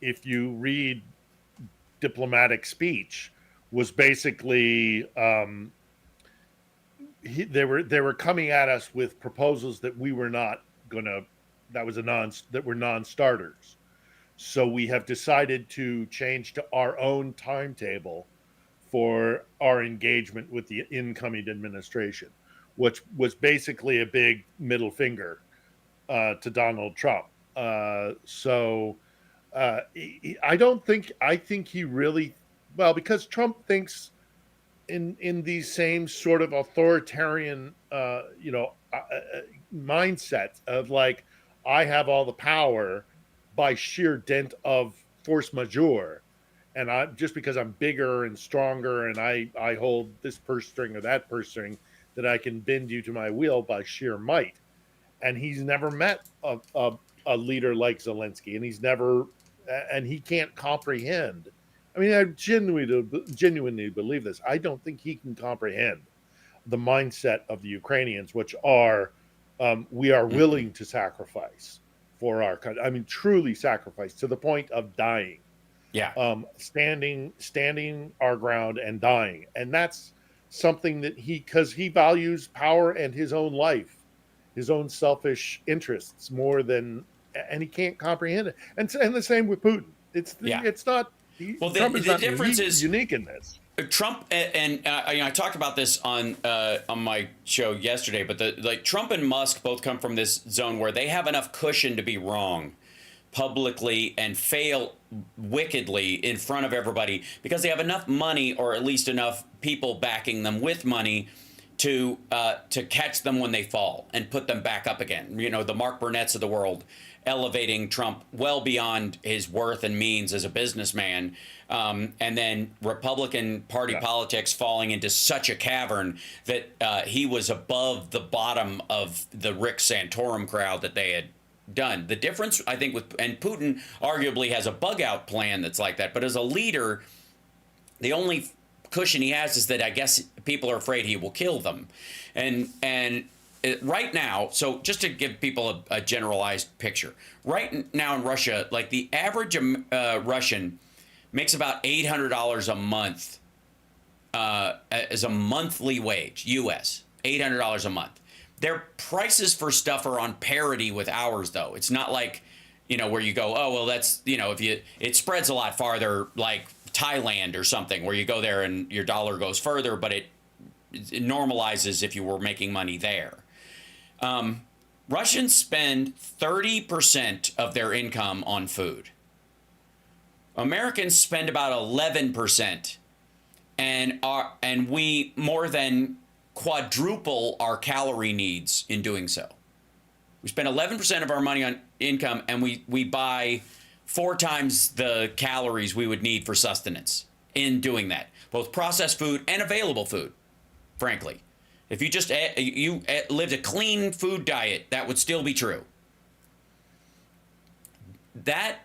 if you read diplomatic speech, was basically they were coming at us with proposals that we were not gonna. That were non-starters. So we have decided to change to our own timetable for our engagement with the incoming administration, which was basically a big middle finger to Donald Trump. I think he really, well, because Trump thinks in these same sort of authoritarian, mindset of like, I have all the power by sheer dint of force majeure. And I just because I'm bigger and stronger and I hold this purse string or that purse string, that I can bend you to my will by sheer might. And he's never met a leader like Zelensky, and he can't comprehend. I mean, I genuinely believe this. I don't think he can comprehend the mindset of the Ukrainians, which are, we are willing to sacrifice for our country. I mean, truly sacrifice to the point of dying. Yeah. Standing our ground and dying. And that's something that because he values power and his own life, his own selfish interests more than, and he can't comprehend it. And the same with Putin. It's not. Trump is the not difference is unique in this. Trump and I talked about this on my show yesterday, but Trump and Musk both come from this zone where they have enough cushion to be wrong publicly and fail wickedly in front of everybody because they have enough money, or at least enough people backing them with money to catch them when they fall and put them back up again. You know, the Mark Burnett's of the world elevating Trump well beyond his worth and means as a businessman, and then Republican Party politics falling into such a cavern that he was above the bottom of the Rick Santorum crowd that they had done. The difference, I think, and Putin arguably has a bug out plan that's like that, but as a leader, the only cushion he has is that I guess people are afraid he will kill them. And right now, so just to give people a generalized picture, right now in Russia, like the average Russian makes about $800 a month as a monthly wage, U.S., $800 a month. Their prices for stuff are on parity with ours, though. It's not like, where you go, oh, well, that's, it spreads a lot farther, like Thailand or something, where you go there and your dollar goes further, but it normalizes if you were making money there. Russians spend 30% of their income on food. Americans spend about 11%, and we more than quadruple our calorie needs in doing so. We spend 11% of our money on income, and we buy 4 times the calories we would need for sustenance in doing that, both processed food and available food, frankly. If you just lived a clean food diet, that would still be true. That,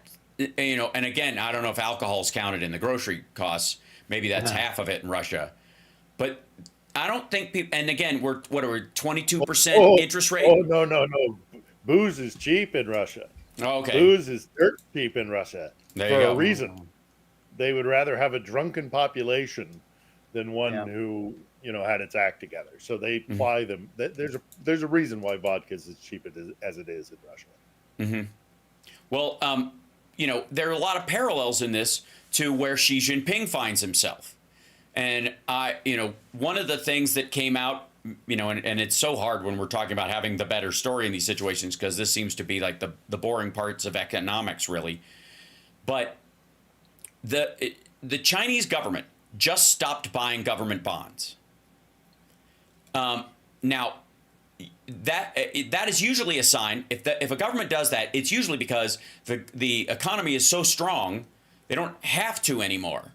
and again, I don't know if alcohol's counted in the grocery costs. Maybe that's half of it in Russia. But I don't think people, and again, we're 22% interest rate? Oh, no. Booze is cheap in Russia. Oh, okay. Booze is dirt cheap in Russia for a reason. They would rather have a drunken population than one who, had its act together. So they ply them. There's a reason why vodka is as cheap as it is in Russia. Mm-hmm. Well, there are a lot of parallels in this to where Xi Jinping finds himself. And one of the things that came out, and it's so hard when we're talking about having the better story in these situations, because this seems to be like the boring parts of economics, really. But the Chinese government just stopped buying government bonds. Now, that is usually a sign. If a government does that, it's usually because the economy is so strong they don't have to anymore.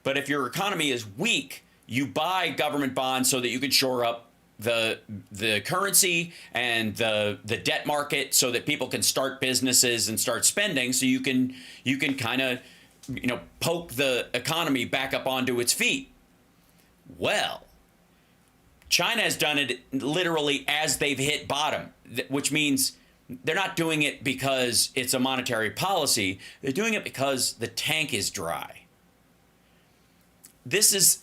But if your economy is weak, you buy government bonds so that you can shore up the currency and the debt market, so that people can start businesses and start spending. So you can kind of poke the economy back up onto its feet. Well, China has done it literally as they've hit bottom, which means they're not doing it because it's a monetary policy. They're doing it because the tank is dry. This is,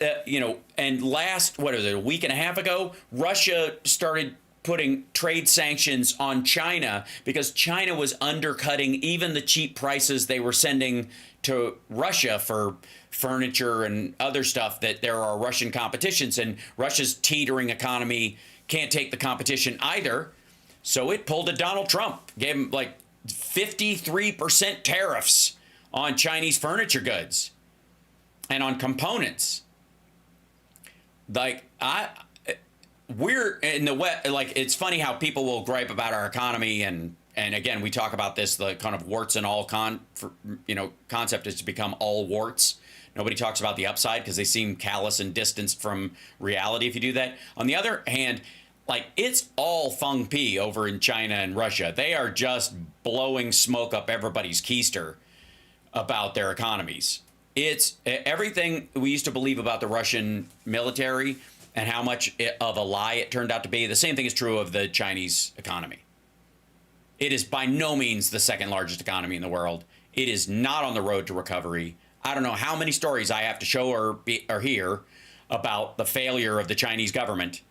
and a week and a half ago, Russia started putting trade sanctions on China because China was undercutting even the cheap prices they were sending to Russia for furniture and other stuff, that there are Russian competitions, and Russia's teetering economy can't take the competition either. So it pulled a Donald Trump, gave him like 53% tariffs on Chinese furniture goods and on components. We're in the West. Like, it's funny how people will gripe about our economy, and again, we talk about this, the kind of warts and all concept is to become all warts. Nobody talks about the upside because they seem callous and distanced from reality if you do that. On the other hand, like, it's all feng pi over in China and Russia. They are just blowing smoke up everybody's keister about their economies. It's everything we used to believe about the Russian military and how much of a lie it turned out to be. The same thing is true of the Chinese economy. It is by no means the second largest economy in the world. It is not on the road to recovery. I don't know how many stories I have to show or hear about the failure of the Chinese government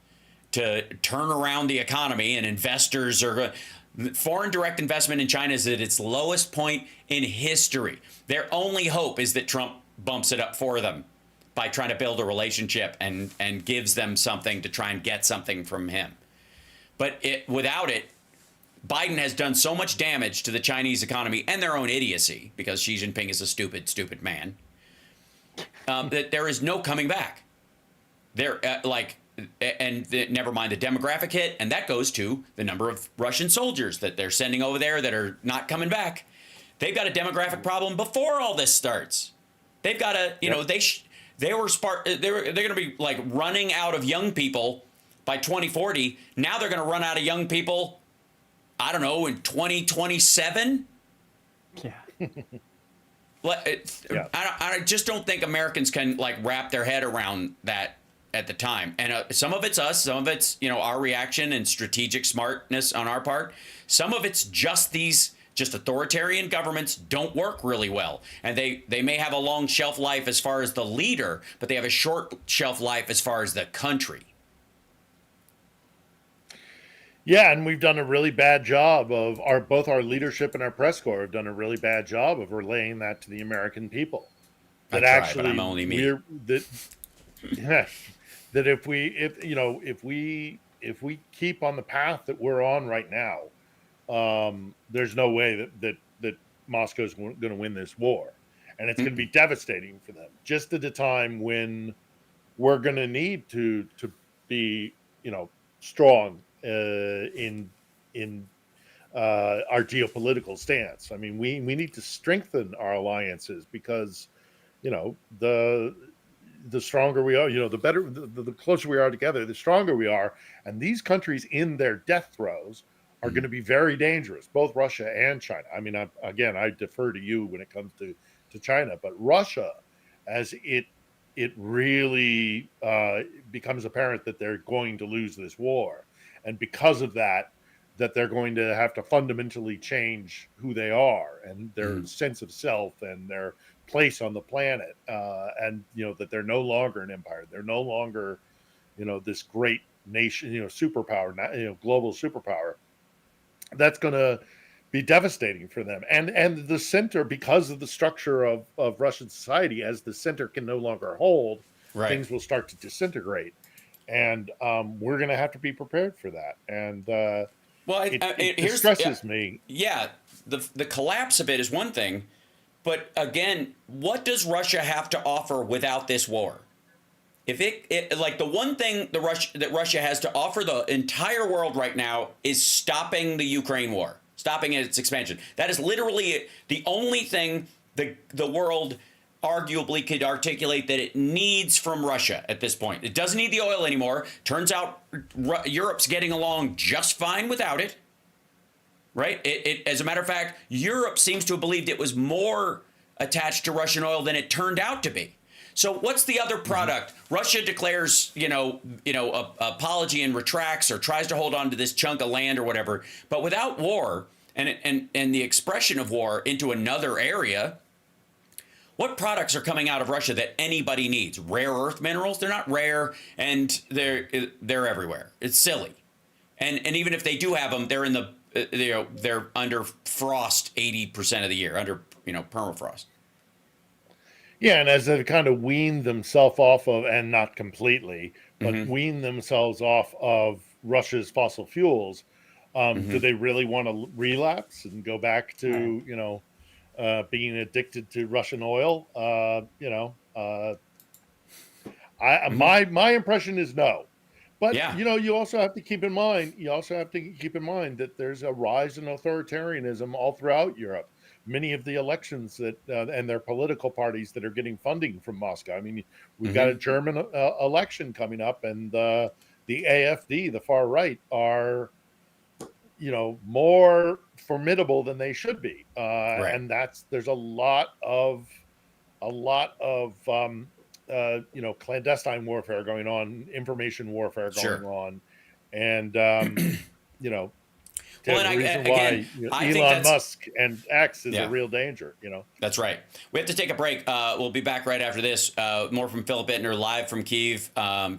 to turn around the economy, and investors are foreign direct investment in China is at its lowest point in history. Their only hope is that Trump bumps it up for them by trying to build a relationship and gives them something to try and get something from him. But without it, Biden has done so much damage to the Chinese economy and their own idiocy, because Xi Jinping is a stupid, stupid man, that there is no coming back. Never mind the demographic hit, and that goes to the number of Russian soldiers that they're sending over there that are not coming back. They've got a demographic problem before all this starts. They've got they're going to be like running out of young people by 2040. Now they're going to run out of young people, I don't know, in 2027. Yeah. I just don't think Americans can wrap their head around that at the time. And some of it's us, some of it's our reaction and strategic smartness on our part. Some of it's just authoritarian governments don't work really well, and they may have a long shelf life as far as the leader, but they have a short shelf life as far as the country. Yeah, and we've done a really bad job of both our leadership and our press corps have done a really bad job of relaying that to the American people. That but I'm only me. That if we keep on the path that we're on right now, there's no way that Moscow's going to win this war, and it's going to be devastating for them. Just at a time when we're going to need to be strong in our geopolitical stance. I mean, we need to strengthen our alliances, because the stronger we are, the better, the closer we are together, the stronger we are. And these countries in their death throes are going to be very dangerous, both Russia and China. I mean, I defer to you when it comes to China, but Russia, as it really becomes apparent that they're going to lose this war, and because of that they're going to have to fundamentally change who they are and their sense of self and their place on the planet, and that they're no longer an empire. They're no longer this great nation, superpower, global superpower. That's going to be devastating for them. And the center, because of the structure of Russian society, as the center can no longer hold, things will start to disintegrate. And we're going to have to be prepared for that. And it distresses me. Yeah, the collapse of it is one thing. But again, what does Russia have to offer without this war? If it like the one thing that Russia has to offer the entire world right now is stopping the Ukraine war, stopping its expansion. That is literally the only thing the world arguably could articulate that it needs from Russia at this point. It doesn't need the oil anymore. Turns out Europe's getting along just fine without it. Right? It as a matter of fact, Europe seems to have believed it was more attached to Russian oil than it turned out to be. So what's the other product? Russia declares, apology and retracts or tries to hold on to this chunk of land or whatever. But without war and the expression of war into another area, what products are coming out of Russia that anybody needs? Rare earth minerals? They're not rare, and they're everywhere. It's silly. And even if they do have them, they're in they're under frost 80% of the year, under permafrost. Yeah, and as they've kind of weaned themselves off of, and not completely, but weaned themselves off of Russia's fossil fuels, do they really want to relapse and go back to, being addicted to Russian oil? My impression is no. But, you also have to keep in mind, that there's a rise in authoritarianism all throughout Europe. Many of the elections that and their political parties that are getting funding from Moscow. I mean, we've got a German election coming up, and the AfD, the far right, are more formidable than they should be. And there's a lot of clandestine warfare going on, information warfare going on, and Elon Musk and X is a real danger. That's right. We have to take a break. We'll be back right after this. More from Philip Bittner live from Kyiv.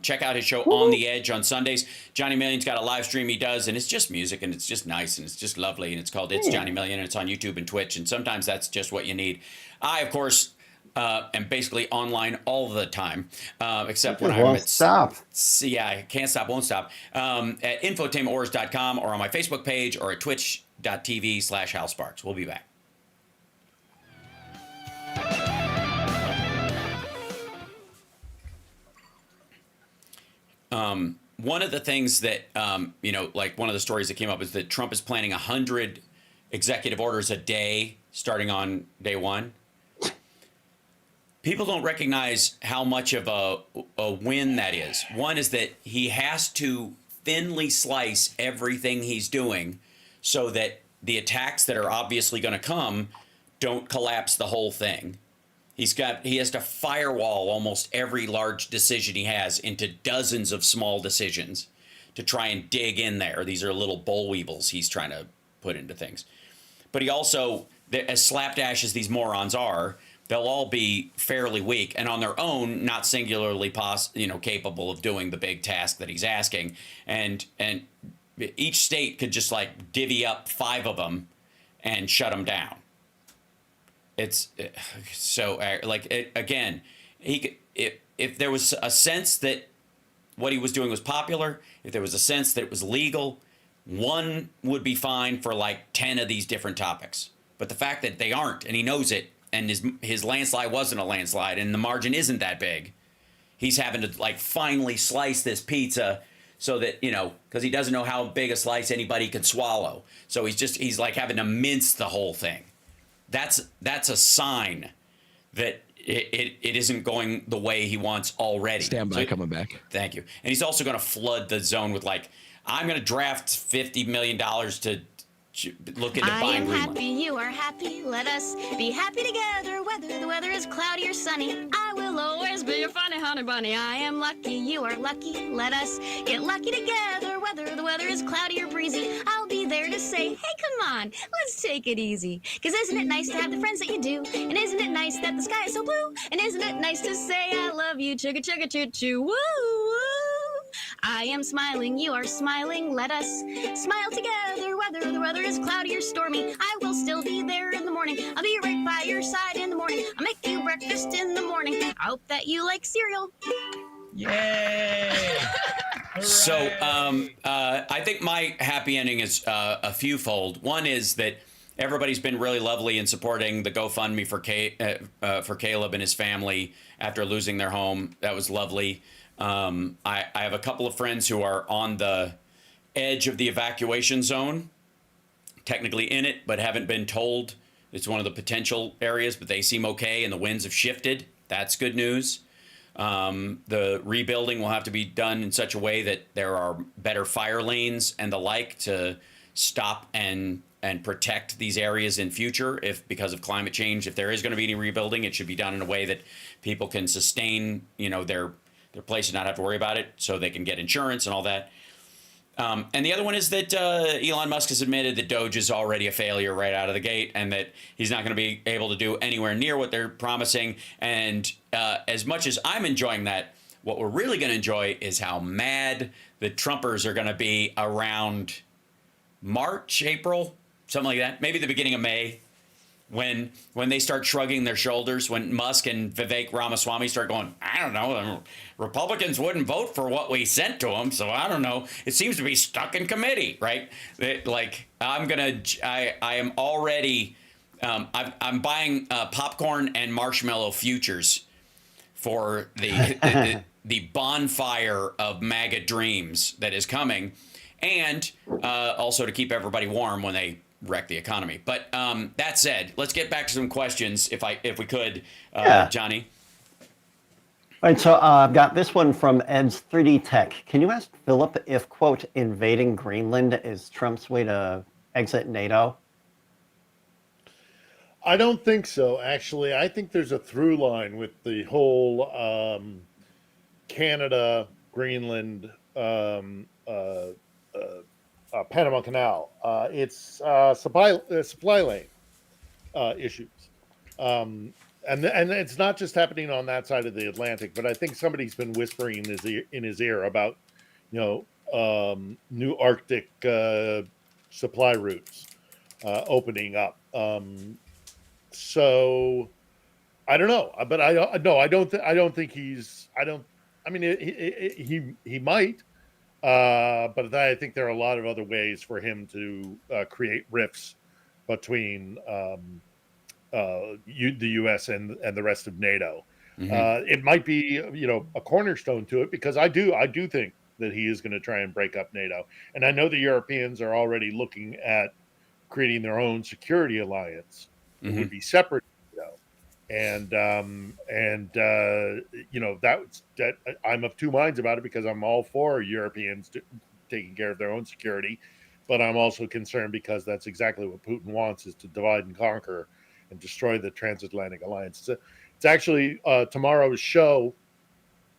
Check out his show On the Edge on Sundays. Johnny Million's got a live stream he does, and it's just music, and it's just nice, and it's just lovely, and it's called It's Johnny Million, and it's on YouTube and Twitch, and sometimes that's just what you need. I, of course, am basically online all the time, except when I'm at stop. Yeah, I can't stop, won't stop. At infotainmentwars.com or on my Facebook page or at twitch.tv/HalSparks. We'll be back. One of the things that, like one of the stories that came up is that Trump is planning 100 executive orders a day starting on day one. People don't recognize how much of a win that is. One is that he has to thinly slice everything he's doing so that the attacks that are obviously going to come don't collapse the whole thing. He has to firewall almost every large decision he has into dozens of small decisions to try and dig in there. These are little boll weevils he's trying to put into things. But he also, as slapdash as these morons are, they'll all be fairly weak and on their own, not singularly capable of doing the big task that he's asking. And each state could just like divvy up 5 of them and shut them down. It's so again, if there was a sense that what he was doing was popular, if there was a sense that it was legal, one would be fine for like 10 of these different topics. But the fact that they aren't, and he knows it, and his landslide wasn't a landslide, and the margin isn't that big, he's having to like finally slice this pizza so that, because he doesn't know how big a slice anybody can swallow. So he's like having to mince the whole thing. That's a sign that it isn't going the way he wants already. Stand by, coming back. Thank you. And he's also going to flood the zone with like, I'm going to draft $50 million to look into buying Greenland. I am happy, you are happy, let us be happy together, whether the weather is cloudy or sunny. I will always be your funny honey bunny. I am lucky, you are lucky, let us get lucky together, whether the weather is cloudy or breezy. I'll be there to say, hey, come on, let's take it easy. 'Cause isn't it nice to have the friends that you do? And isn't it nice that the sky is so blue? And isn't it nice to say I love you, chugga chugga choo choo, woo woo. I am smiling, you are smiling. Let us smile together, whether the weather is cloudy or stormy. I will still be there in the morning. I'll be right by your side in the morning. I'll make you breakfast in the morning. I hope that you like cereal. Yay! So I think my happy ending is a fewfold. One is that everybody's been really lovely in supporting the GoFundMe for Caleb and his family after losing their home. That was lovely. I have a couple of friends who are on the edge of the evacuation zone, technically in it, but haven't been told it's one of the potential areas, but they seem okay and the winds have shifted. That's good news. The rebuilding will have to be done in such a way that there are better fire lanes and the like to stop and protect these areas in future. If because of climate change, if there is going to be any rebuilding, it should be done in a way that people can sustain, their place and not have to worry about it, so they can get insurance and all that. And the other one is that Elon Musk has admitted that Doge is already a failure right out of the gate, and that he's not going to be able to do anywhere near what they're promising. And as much as I'm enjoying that, what we're really going to enjoy is how mad the Trumpers are going to be around March, April, something like that. Maybe the beginning of May, when they start shrugging their shoulders, when Musk and Vivek Ramaswamy start going, I don't know, Republicans wouldn't vote for what we sent to them, so I don't know. It seems to be stuck in committee, right? I am already, I'm buying popcorn and marshmallow futures for the bonfire of MAGA dreams that is coming, and also to keep everybody warm when they wreck the economy. But that said, let's get back to some questions, if we could, Johnny. All right, so I've got this one from Ed's 3D Tech. Can you ask Philip if, quote, invading Greenland is Trump's way to exit NATO? I don't think so, actually. I think there's a through line with the whole Canada, Greenland, Panama Canal. It's supply lane issues, and it's not just happening on that side of the Atlantic. But I think somebody's been whispering in his ear about, new Arctic supply routes opening up. So I don't know, but I don't think he's. I mean, he might. But I think there are a lot of other ways for him to create rifts between the U.S. and the rest of NATO. Mm-hmm. It might be, a cornerstone to it, because I do think that he is going to try and break up NATO. And I know the Europeans are already looking at creating their own security alliance. Mm-hmm. It would be separate. And that I'm of two minds about it, because I'm all for Europeans taking care of their own security, but I'm also concerned because that's exactly what Putin wants, is to divide and conquer and destroy the transatlantic alliance. It's actually tomorrow's show,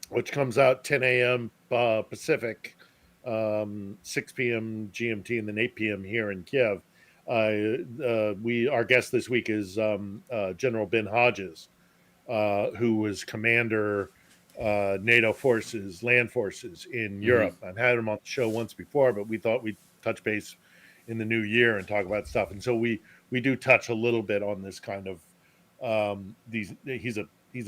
which comes out 10 a.m. Pacific, 6 p.m. GMT, and then 8 p.m. here in Kiev. Our guest this week is General Ben Hodges, who was commander NATO forces, land forces in Europe. I've had him on the show once before, but we thought we'd touch base in the new year and talk about stuff. And so we do touch a little bit on this kind of he's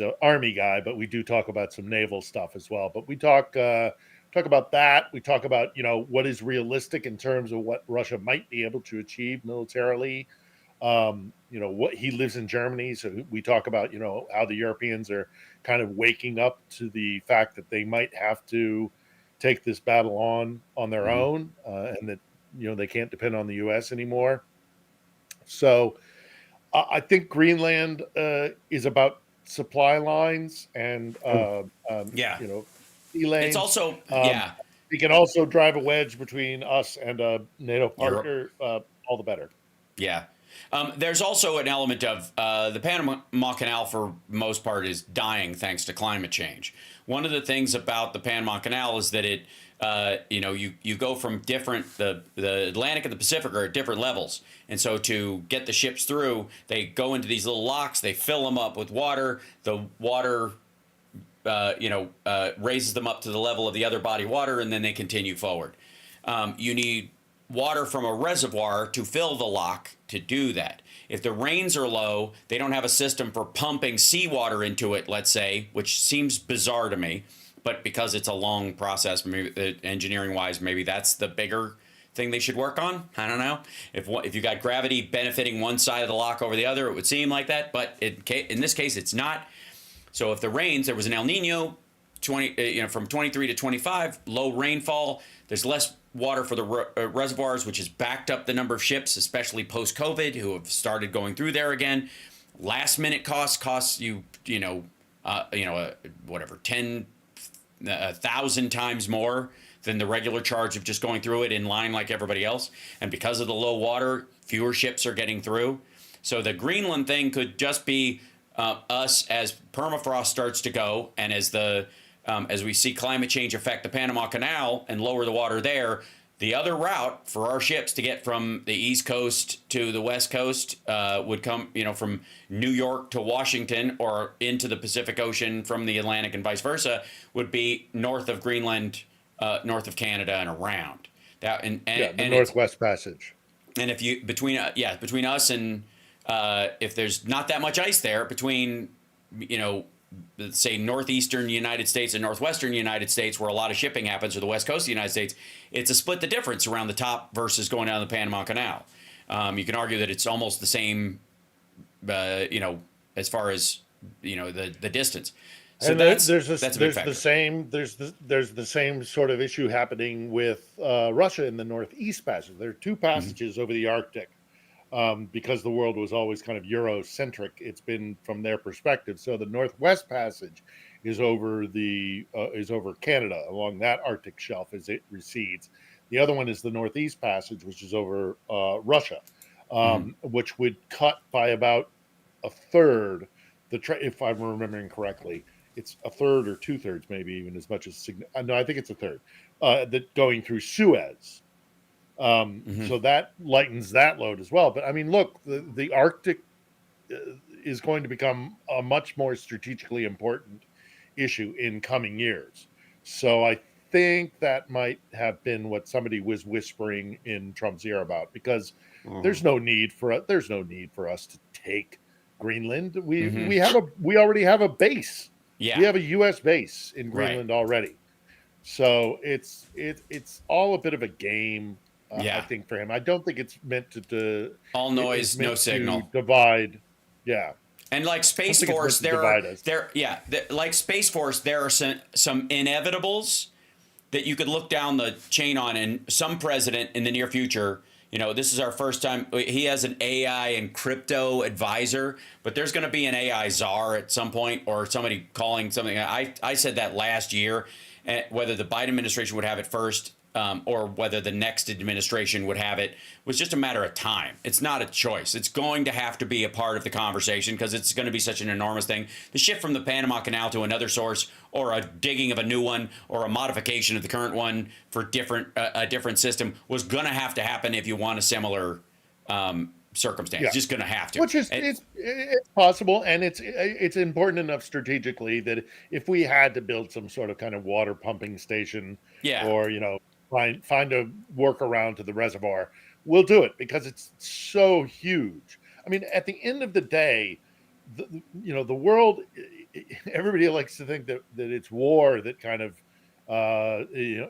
an army guy, but we do talk about some naval stuff as well. But we talk about that. We talk about, what is realistic in terms of what Russia might be able to achieve militarily. What he lives in Germany. So we talk about, how the Europeans are kind of waking up to the fact that they might have to take this battle on their own, and that, they can't depend on the U.S. anymore. So I think Greenland is about supply lines and, sea lanes. It's also, he can also drive a wedge between us and a NATO partner, all the better. Yeah. There's also an element of the Panama Canal, for most part, is dying thanks to climate change. One of the things about the Panama Canal is that it, you go from the Atlantic and the Pacific are at different levels. And so to get the ships through, they go into these little locks, they fill them up with water. The water raises them up to the level of the other body water, and then they continue forward. You need water from a reservoir to fill the lock to do that. If the rains are low, they don't have a system for pumping seawater into it, let's say, which seems bizarre to me. But because it's a long process, maybe engineering-wise, maybe that's the bigger thing they should work on. I don't know. If you got gravity benefiting one side of the lock over the other, it would seem like that. But in this case, it's not. So if the rains, there was an El Nino, from 23 to 25, low rainfall. There's less water for the reservoirs, which has backed up the number of ships, especially post-COVID, who have started going through there again. Last minute costs you whatever 10,000 times more than the regular charge of just going through it in line like everybody else. And because of the low water, fewer ships are getting through. So the Greenland thing could just be us as permafrost starts to go, and as we see climate change affect the Panama Canal and lower the water there, the other route for our ships to get from the East Coast to the West Coast would come, from New York to Washington or into the Pacific Ocean from the Atlantic and vice versa, would be north of Greenland, north of Canada and around. The Northwest Passage. And if you between us and if there's not that much ice there between, say northeastern United States and northwestern United States, where a lot of shipping happens, or the west coast of the United States, it's a split the difference around the top versus going down the Panama Canal. You can argue that it's almost the same, as far as the distance. So and that's there's a big factor. the same sort of issue happening with Russia in the Northeast Passage. There are two passages over the Arctic. Because the world was always kind of Eurocentric, it's been from their perspective. So the Northwest Passage is over Canada along that Arctic shelf as it recedes. The other one is the Northeast Passage, which is over Russia, which would cut by about a third. If I'm remembering correctly, it's a third or 2/3, maybe even as much as. No, I think it's a third. That going through Suez. So that lightens that load as well. But I mean, look, the Arctic is going to become a much more strategically important issue in coming years. So I think that might have been what somebody was whispering in Trump's ear about, because there's no need for us to take Greenland. We already have a base. Yeah. We have a U.S. base in Greenland already. So it's all a bit of a game. I think for him, I don't think it's meant to all noise, no signal, divide. Yeah, and like Space Force, there are some inevitables that you could look down the chain on, and some president in the near future. This is our first time. He has an AI and crypto advisor, but there's going to be an AI czar at some point, or somebody calling something. I said that last year, whether the Biden administration would have it first. Or whether the next administration would have it, was just a matter of time. It's not a choice. It's going to have to be a part of the conversation, because it's going to be such an enormous thing. The shift from the Panama Canal to another source, or a digging of a new one, or a modification of the current one for a different system, was going to have to happen if you want a similar circumstance. Yeah. Just going to have to. Which is it's possible, and it's important enough strategically that if we had to build some sort of kind of water pumping station, or find a workaround to the reservoir, we'll do it, because it's so huge. I mean, at the end of the day, the world, everybody likes to think that it's war that kind of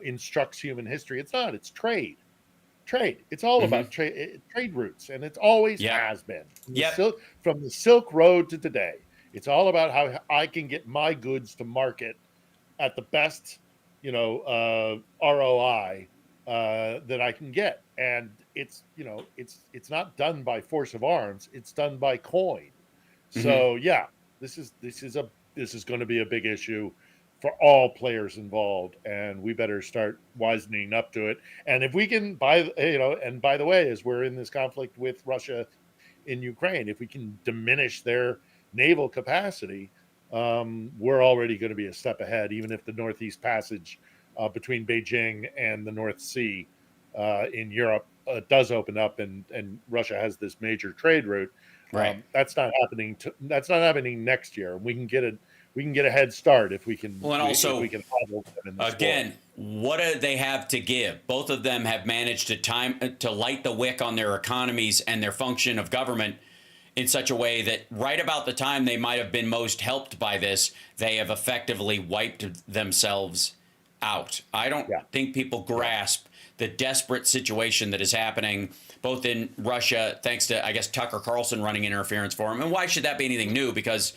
instructs human history. It's not. It's trade. It's all about trade routes, and it always has been. From the Silk Road to today, it's all about how I can get my goods to market at the best ROI that I can get. And it's not done by force of arms, it's done by coin. So this is going to be a big issue for all players involved, and we better start wisening up to it. And if we can and by the way, as we're in this conflict with Russia in Ukraine, if we can diminish their naval capacity, we're already going to be a step ahead, even if the Northeast Passage between Beijing and the North Sea in Europe does open up, and Russia has this major trade route. That's not happening. That's not happening next year. We can get we can get a head start if we can. Well, and also, if we can hobble them in this again, what do they have to give? Both of them have managed to light the wick on their economies and their function of government in such a way that right about the time they might have been most helped by this, they have effectively wiped themselves out. I don't think people grasp the desperate situation that is happening both in Russia, thanks to, I guess, Tucker Carlson running interference for him. And why should that be anything new? Because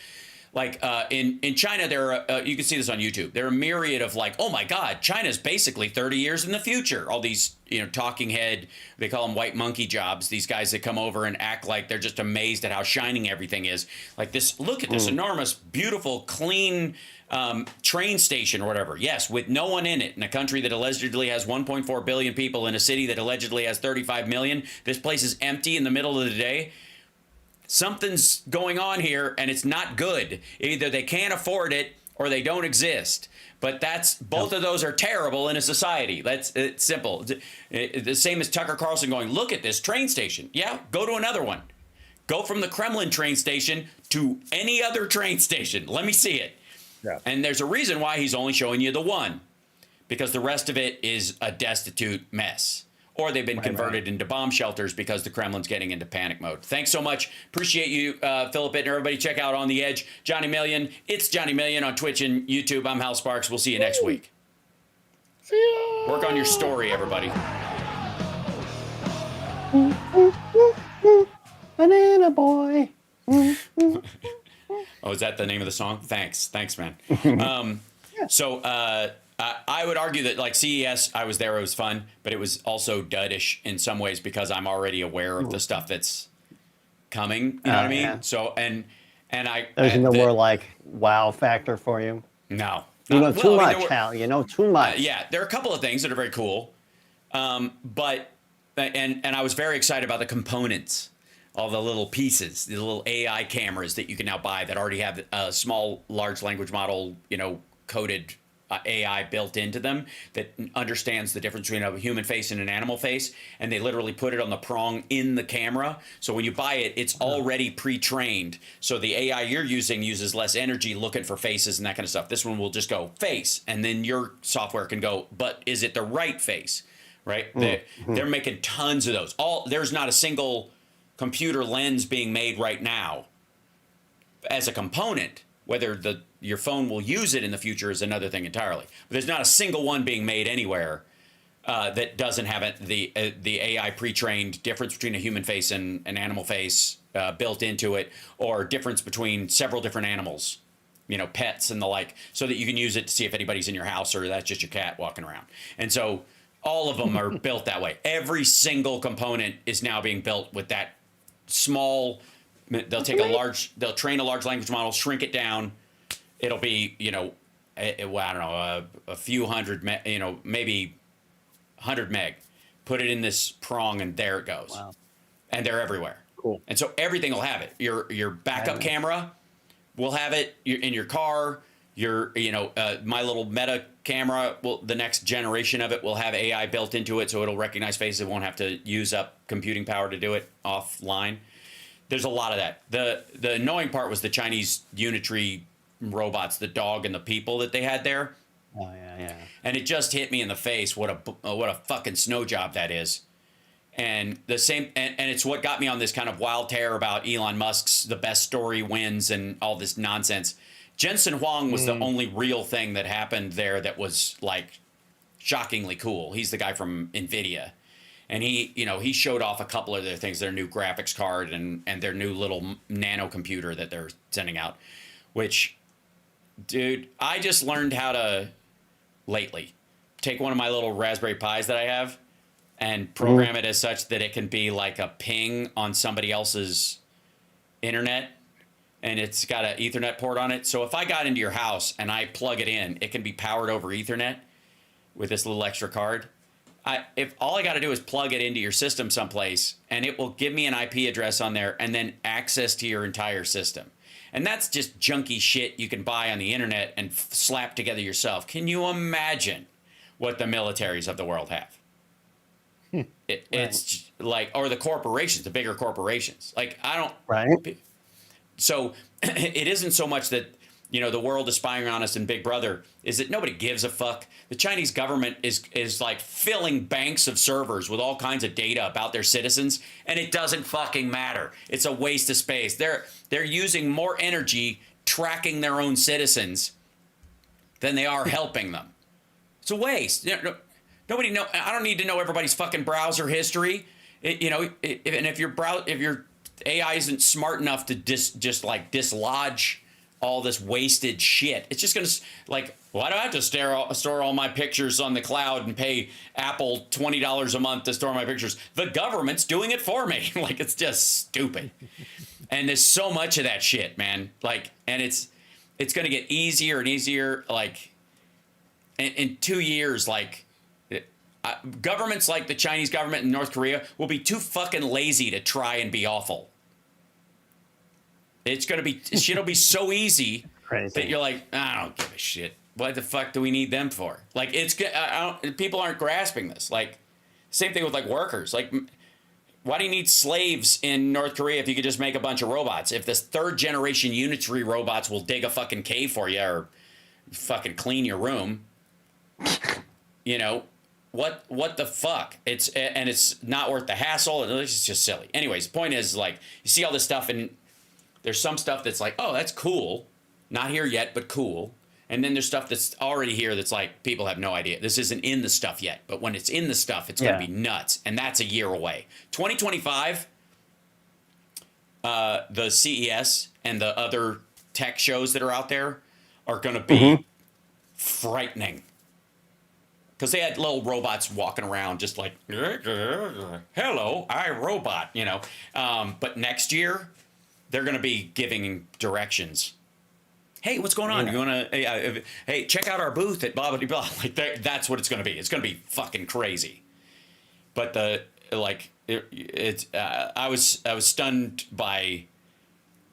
like in China, there are, you can see this on YouTube. There are a myriad of like, oh my God, China's basically 30 years in the future. All these, talking head, they call them white monkey jobs. These guys that come over and act like they're just amazed at how shining everything is. Like this, look at this enormous, beautiful, clean train station or whatever. Yes, with no one in it, in a country that allegedly has 1.4 billion people, in a city that allegedly has 35 million. This place is empty in the middle of the day. Something's going on here, and it's not good. Either they can't afford it or they don't exist. But both of those are terrible in a society. It's simple. The same as Tucker Carlson going, look at this train station. Yeah, go to another one. Go from the Kremlin train station to any other train station. Let me see it. Yeah. And there's a reason why he's only showing you the one, because the rest of it is a destitute mess. Or they've been converted into bomb shelters because the Kremlin's getting into panic mode. Thanks so much. Appreciate you, Philip, and everybody. Check out On the Edge. Johnny Million. It's Johnny Million on Twitch and YouTube. I'm Hal Sparks. We'll see you next week. See ya. Work on your story, everybody. Banana boy. Oh, is that the name of the song? Thanks, man. So I would argue that like CES, I was there, it was fun, but it was also dudish in some ways because I'm already aware of the stuff that's coming. You know what I mean? Yeah. So and there's no more like wow factor for you. No, you know too much, Hal. You know too much. Yeah, there are a couple of things that are very cool, but I was very excited about the components. All the little pieces, the little AI cameras that you can now buy that already have a small large language model, coded AI built into them that understands the difference between a human face and an animal face. And they literally put it on the prong in the camera. So when you buy it, it's already pre-trained. So the AI you're using uses less energy looking for faces and that kind of stuff. This one will just go face. And then your software can go, but is it the right face? Right? They're making tons of those. There's not a single computer lens being made right now as a component. Whether your phone will use it in the future is another thing entirely. But there's not a single one being made anywhere that doesn't have the AI pre-trained difference between a human face and an animal face built into it, or difference between several different animals, pets and the like, so that you can use it to see if anybody's in your house or that's just your cat walking around. And so all of them are built that way. Every single component is now being built with that small. They'll train a large language model, shrink it down. It'll be, I don't know, a few hundred, maybe 100 meg. Put it in this prong, and there it goes. Wow. And they're everywhere. Cool. And so everything will have it. Your backup camera will have it in your car. My little Meta camera, the next generation of it will have AI built into it, so it'll recognize faces. It won't have to use up computing power to do it offline. There's a lot of that. The annoying part was the Chinese unitary robots, the dog and the people that they had there. Oh yeah. And it just hit me in the face what a fucking snow job that is. And the same and it's what got me on this kind of wild tear about Elon Musk's the best story wins and all this nonsense. Jensen Huang was the only real thing that happened there that was like shockingly cool. He's the guy from NVIDIA. And he showed off a couple of their things, their new graphics card and their new little nano computer that they're sending out, which, dude, I just learned how to lately take one of my little Raspberry Pis that I have and program it as such that it can be like a ping on somebody else's internet. And it's got an Ethernet port on it. So if I got into your house and I plug it in, it can be powered over Ethernet with this little extra card. If all I got to do is plug it into your system someplace, and it will give me an IP address on there and then access to your entire system. And that's just junky shit you can buy on the internet and slap together yourself. Can you imagine what the militaries of the world have? It's like, or the corporations, the bigger corporations. Like, I don't. Right. So it isn't so much that the world is spying on us and Big Brother, is that nobody gives a fuck. The Chinese government is like filling banks of servers with all kinds of data about their citizens, and it doesn't fucking matter. It's a waste of space. They're using more energy tracking their own citizens than they are helping them. It's a waste. Nobody know. I don't need to know everybody's fucking browser history. And if your AI isn't smart enough to just like dislodge all this wasted shit, it's just gonna like, why do I have to store all my pictures on the cloud and pay Apple $20 a month to store my pictures? The government's doing it for me. Like, it's just stupid. And there's so much of that shit, man. Like, and it's gonna get easier and easier. Like, in 2 years, like, governments like the Chinese government and North Korea will be too fucking lazy to try and be awful. Shit'll be so easy that you're like, I don't give a shit. What the fuck do we need them for? Like, people aren't grasping this. Like, same thing with like workers. Like, why do you need slaves in North Korea if you could just make a bunch of robots? If this 3rd generation unitary robots will dig a fucking cave for you or fucking clean your room, what the fuck? It's not worth the hassle. It's just silly. Anyways, the point is, like, you see all this stuff, and there's some stuff that's like, oh, that's cool. Not here yet, but cool. And then there's stuff that's already here that's like, people have no idea. This isn't in the stuff yet. But when it's in the stuff, it's going to be nuts. And that's a year away. 2025, the CES and the other tech shows that are out there are going to be frightening. Because they had little robots walking around just like, hello, I robot, But next year, they're going to be giving directions. Hey, what's going on? You want to? Hey, check out our booth at blah blah blah. Like that's what it's going to be. It's going to be fucking crazy. But I was stunned by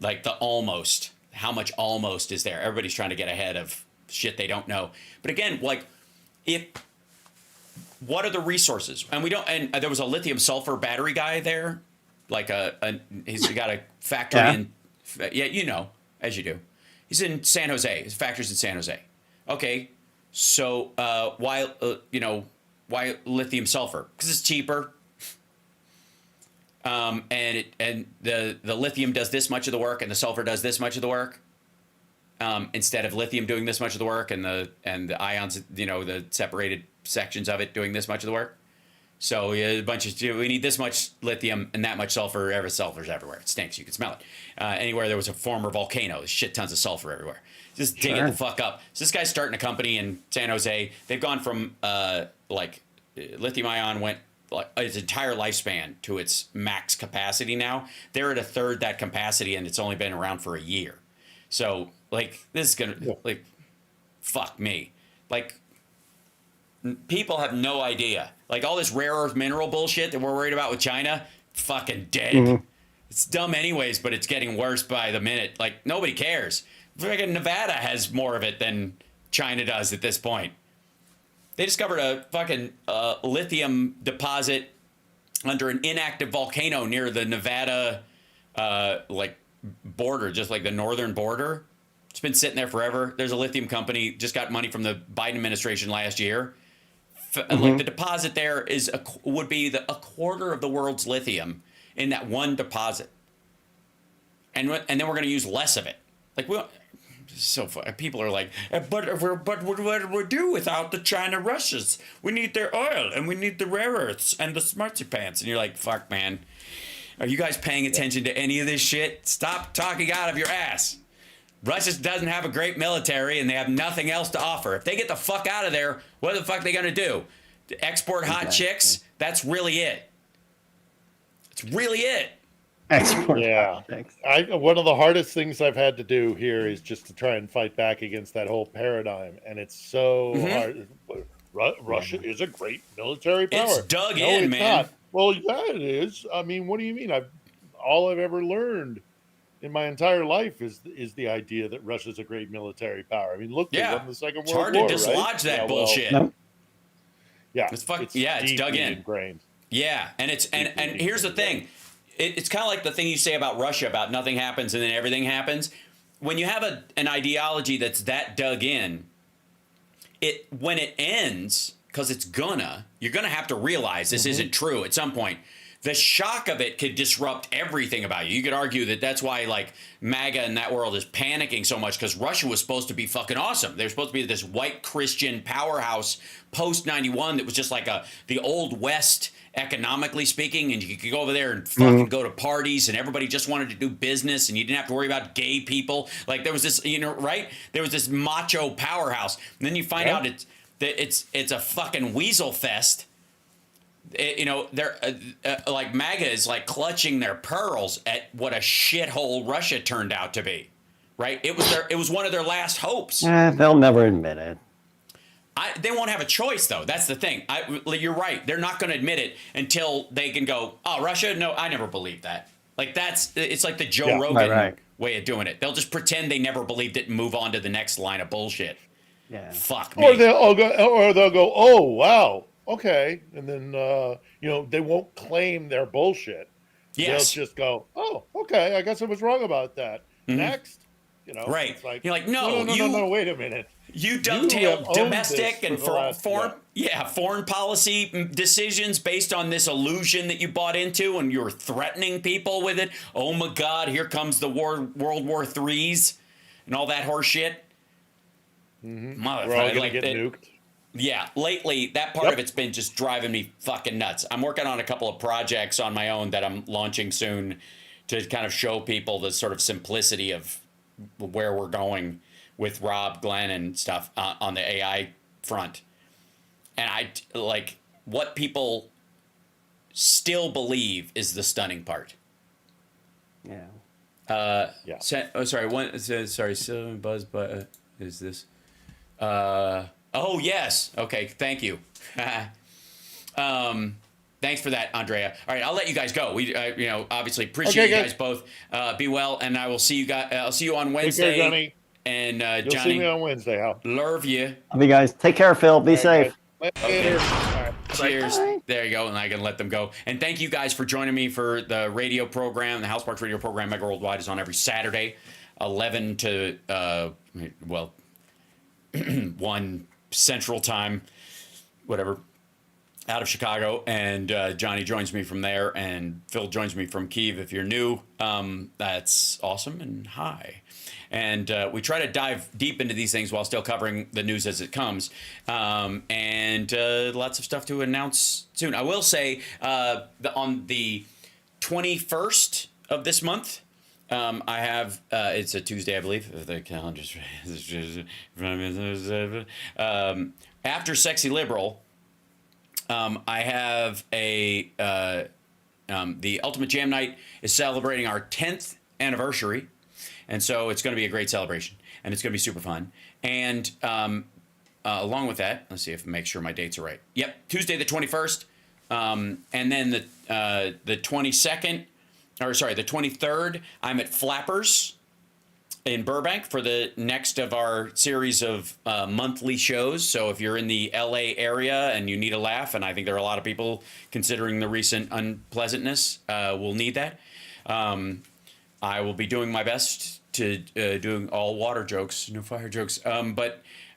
like the almost. How much almost is there? Everybody's trying to get ahead of shit they don't know. But again, like, what are the resources? And we don't. And there was a lithium sulfur battery guy there. Like he's got a factory in, as you do. He's in San Jose. His factory's in San Jose. Okay, so why lithium sulfur? Because it's cheaper. And the lithium does this much of the work, and the sulfur does this much of the work. Instead of lithium doing this much of the work, and the ions, the separated sections of it doing this much of the work. So we need this much lithium and that much sulfur. Sulfur's everywhere. It stinks. You can smell it. Anywhere there was a former volcano, there's shit tons of sulfur everywhere. Just dig it the fuck up. So this guy's starting a company in San Jose. They've gone from lithium ion went like its entire lifespan to its max capacity now. They're at 1/3 that capacity, and it's only been around for a year. So like this is gonna fuck me. Like, people have no idea. Like, all this rare earth mineral bullshit that we're worried about with China, fucking dead. It's dumb anyways, but it's getting worse by the minute. Like, nobody cares. Freaking Nevada has more of it than China does at this point. They discovered a fucking lithium deposit under an inactive volcano near the Nevada border, just like the northern border. It's been sitting there forever. There's a lithium company, just got money from the Biden administration last year. Like, the deposit there would be a quarter of the world's lithium in that one deposit, and then we're going to use less of it. Like, so fun. People are like, but what do we do without the China Russians? We need their oil, and we need the rare earths and the smarty pants. And you're like, fuck, man, are you guys paying attention to any of this shit? Stop talking out of your ass. Russia doesn't have a great military, and they have nothing else to offer. If they get the fuck out of there, what the fuck are they going to do? To export hot chicks? That's really it. It's really it. Export hot chicks. One of the hardest things I've had to do here is just to try and fight back against that whole paradigm, and it's so hard. Russia is a great military power. It's dug in, man. Not. Well, yeah, it is. I mean, what do you mean? All I've ever learned in my entire life is the idea that Russia's a great military power. I mean, look, they won the Second World War. It's hard to dislodge that bullshit. Yeah, it's dug in. Ingrained. Yeah, and here's the thing. It's kind of like the thing you say about Russia about nothing happens and then everything happens. when you have an ideology that's that dug in, when it ends, because you're gonna have to realize this isn't true at some point. The shock of it could disrupt everything about you. You could argue that that's why like MAGA in that world is panicking so much, because Russia was supposed to be fucking awesome. They're supposed to be this white Christian powerhouse post 91 that was just like the old West economically speaking, and you could go over there and fucking go to parties, and everybody just wanted to do business, and you didn't have to worry about gay people. Like there was this, right? There was this macho powerhouse, and then you find out it's a fucking weasel fest. They're like MAGA is like clutching their pearls at what a shithole Russia turned out to be, right? It was one of their last hopes. They'll never admit it. They won't have a choice, though. That's the thing. You're right. They're not going to admit it until they can go, oh, Russia? No, I never believed that. Like it's like the Joe Rogan way of doing it. They'll just pretend they never believed it and move on to the next line of bullshit. Yeah. Fuck me. Or they'll go, oh wow, okay, and then they won't claim their bullshit. Yes. They'll just go, oh, okay, I guess I was wrong about that. Next, right? It's like, you're like, no, wait a minute. You dovetail domestic and foreign policy decisions based on this illusion that you bought into, and you're threatening people with it. Oh my God, here comes the World War III's and all that horse shit. We're all gonna get nuked. Yeah, lately that part of it's been just driving me fucking nuts. I'm working on a couple of projects on my own that I'm launching soon to kind of show people the sort of simplicity of where we're going with Rob, Glenn, and stuff on the AI front. And I like what people still believe is the stunning part. Yeah. Sorry, Buzz, but is this? Oh yes. Okay. Thank you. Thanks for that, Andrea. All right, I'll let you guys go. We, obviously appreciate you guys both. Be well, and I will see you guys. I'll see you on Wednesday. Take care, Johnny. And You'll Johnny, see me on Wednesday, Hal. Love you. Love you guys. Take care, Phil. Be safe. Later. All right. Cheers. Bye. There you go, and I can let them go. And thank you guys for joining me for the radio program. The House Parks radio program, Mega Worldwide, is on every Saturday, 11 to 1 Central Time, whatever, out of Chicago. And Johnny joins me from there, and Phil joins me from Kyiv. If you're new, that's awesome, and hi. And we try to dive deep into these things while still covering the news as it comes. And lots of stuff to announce soon. I will say on the 21st of this month, I have, it's a Tuesday, I believe. The calendar's after Sexy Liberal, I have the Ultimate Jam Night is celebrating our 10th anniversary. And so it's going to be a great celebration, and it's going to be super fun. And along with that, let's see if I make sure my dates are right. Yep, Tuesday the 21st, and then the 22nd, or sorry, the 23rd, I'm at Flappers in Burbank for the next of our series of monthly shows. So if you're in the LA area and you need a laugh, and I think there are a lot of people considering the recent unpleasantness, will need that. I will be doing my best to doing all water jokes, no fire jokes. So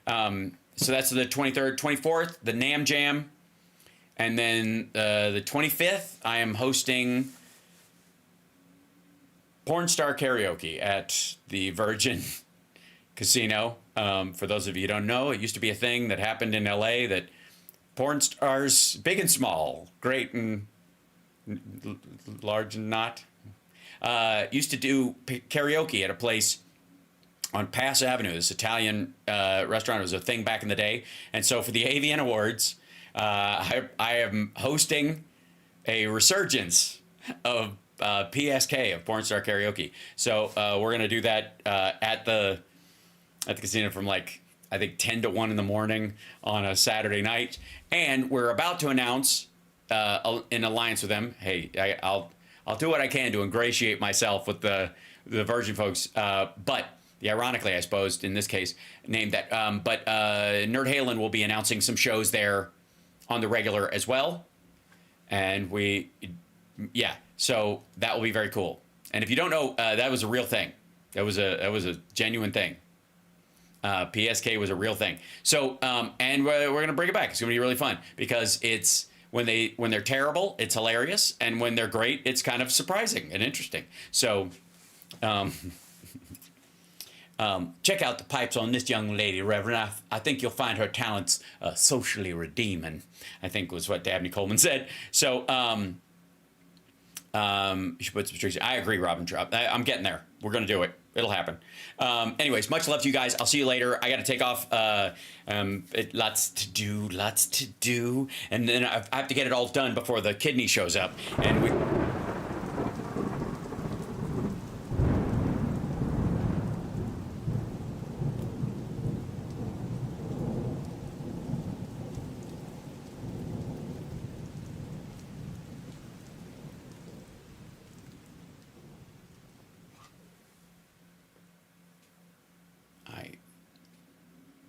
that's the 23rd, 24th, the NAM Jam. And then the 25th, I am hosting Porn Star Karaoke at the Virgin Casino. For those of you who don't know, it used to be a thing that happened in LA that porn stars, big and small, great and large and not, used to do karaoke at a place on Pass Avenue, this Italian restaurant. It was a thing back in the day. And so for the AVN Awards, I am hosting a resurgence of PSK, of Porn Star Karaoke. So we're going to do that at the casino from I think 10 to 1 in the morning on a Saturday night. And we're about to announce in alliance with them, hey, I'll do what I can to ingratiate myself with the Virgin folks, but ironically, I suppose, in this case, named that. But Nerd Halen will be announcing some shows there on the regular as well. And so that will be very cool. And if you don't know, that was a real thing. That was a genuine thing. PSK was a real thing. So, and we're gonna bring it back. It's gonna be really fun because it's when they're terrible, it's hilarious, and when they're great, it's kind of surprising and interesting. So, check out the pipes on this young lady, Reverend. I think you'll find her talents socially redeeming, I think was what Dabney Coleman said. So, you should put some strings. I agree, Robin Drop. I'm getting there. We're going to do it. It'll happen. Anyways, much love to you guys. I'll see you later. I got to take off. Lots to do. And then I have to get it all done before the kidney shows up. And we...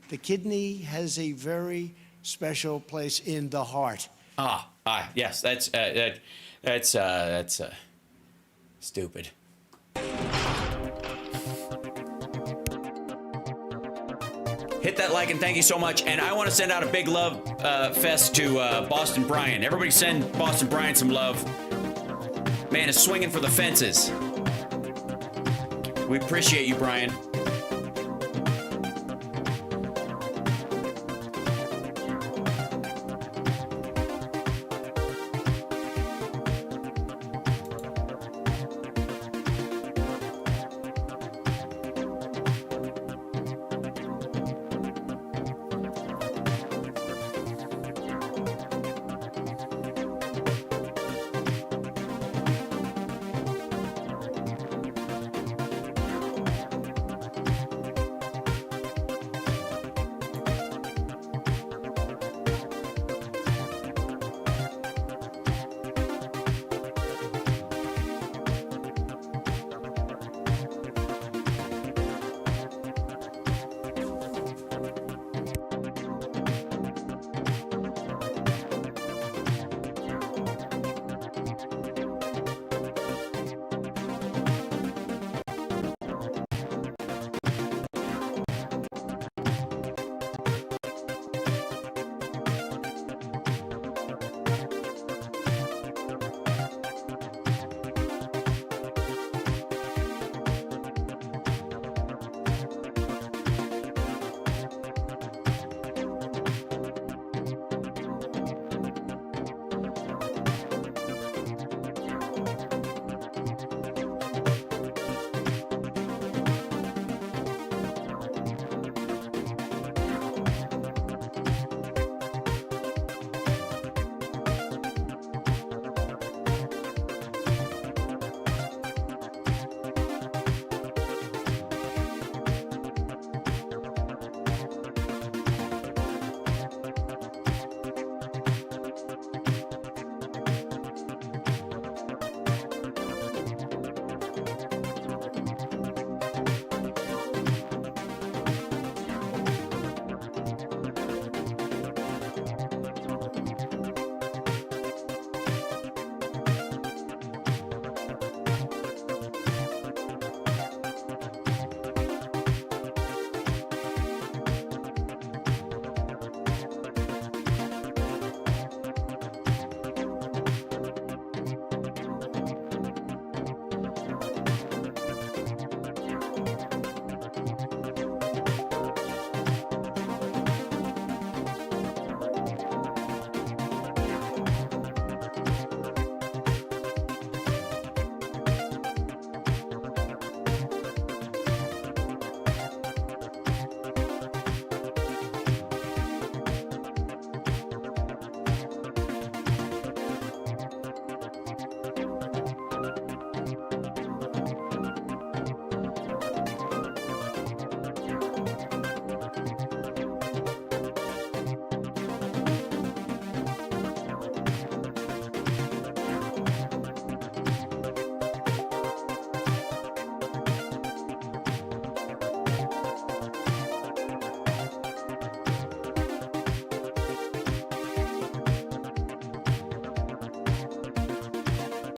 The kidney has a very special place in the heart. Yes, that's stupid. Hit that like and thank you so much. And I want to send out a big love fest to Boston Brian. Everybody send Boston Brian some love. Man is swinging for the fences. We appreciate you, Brian.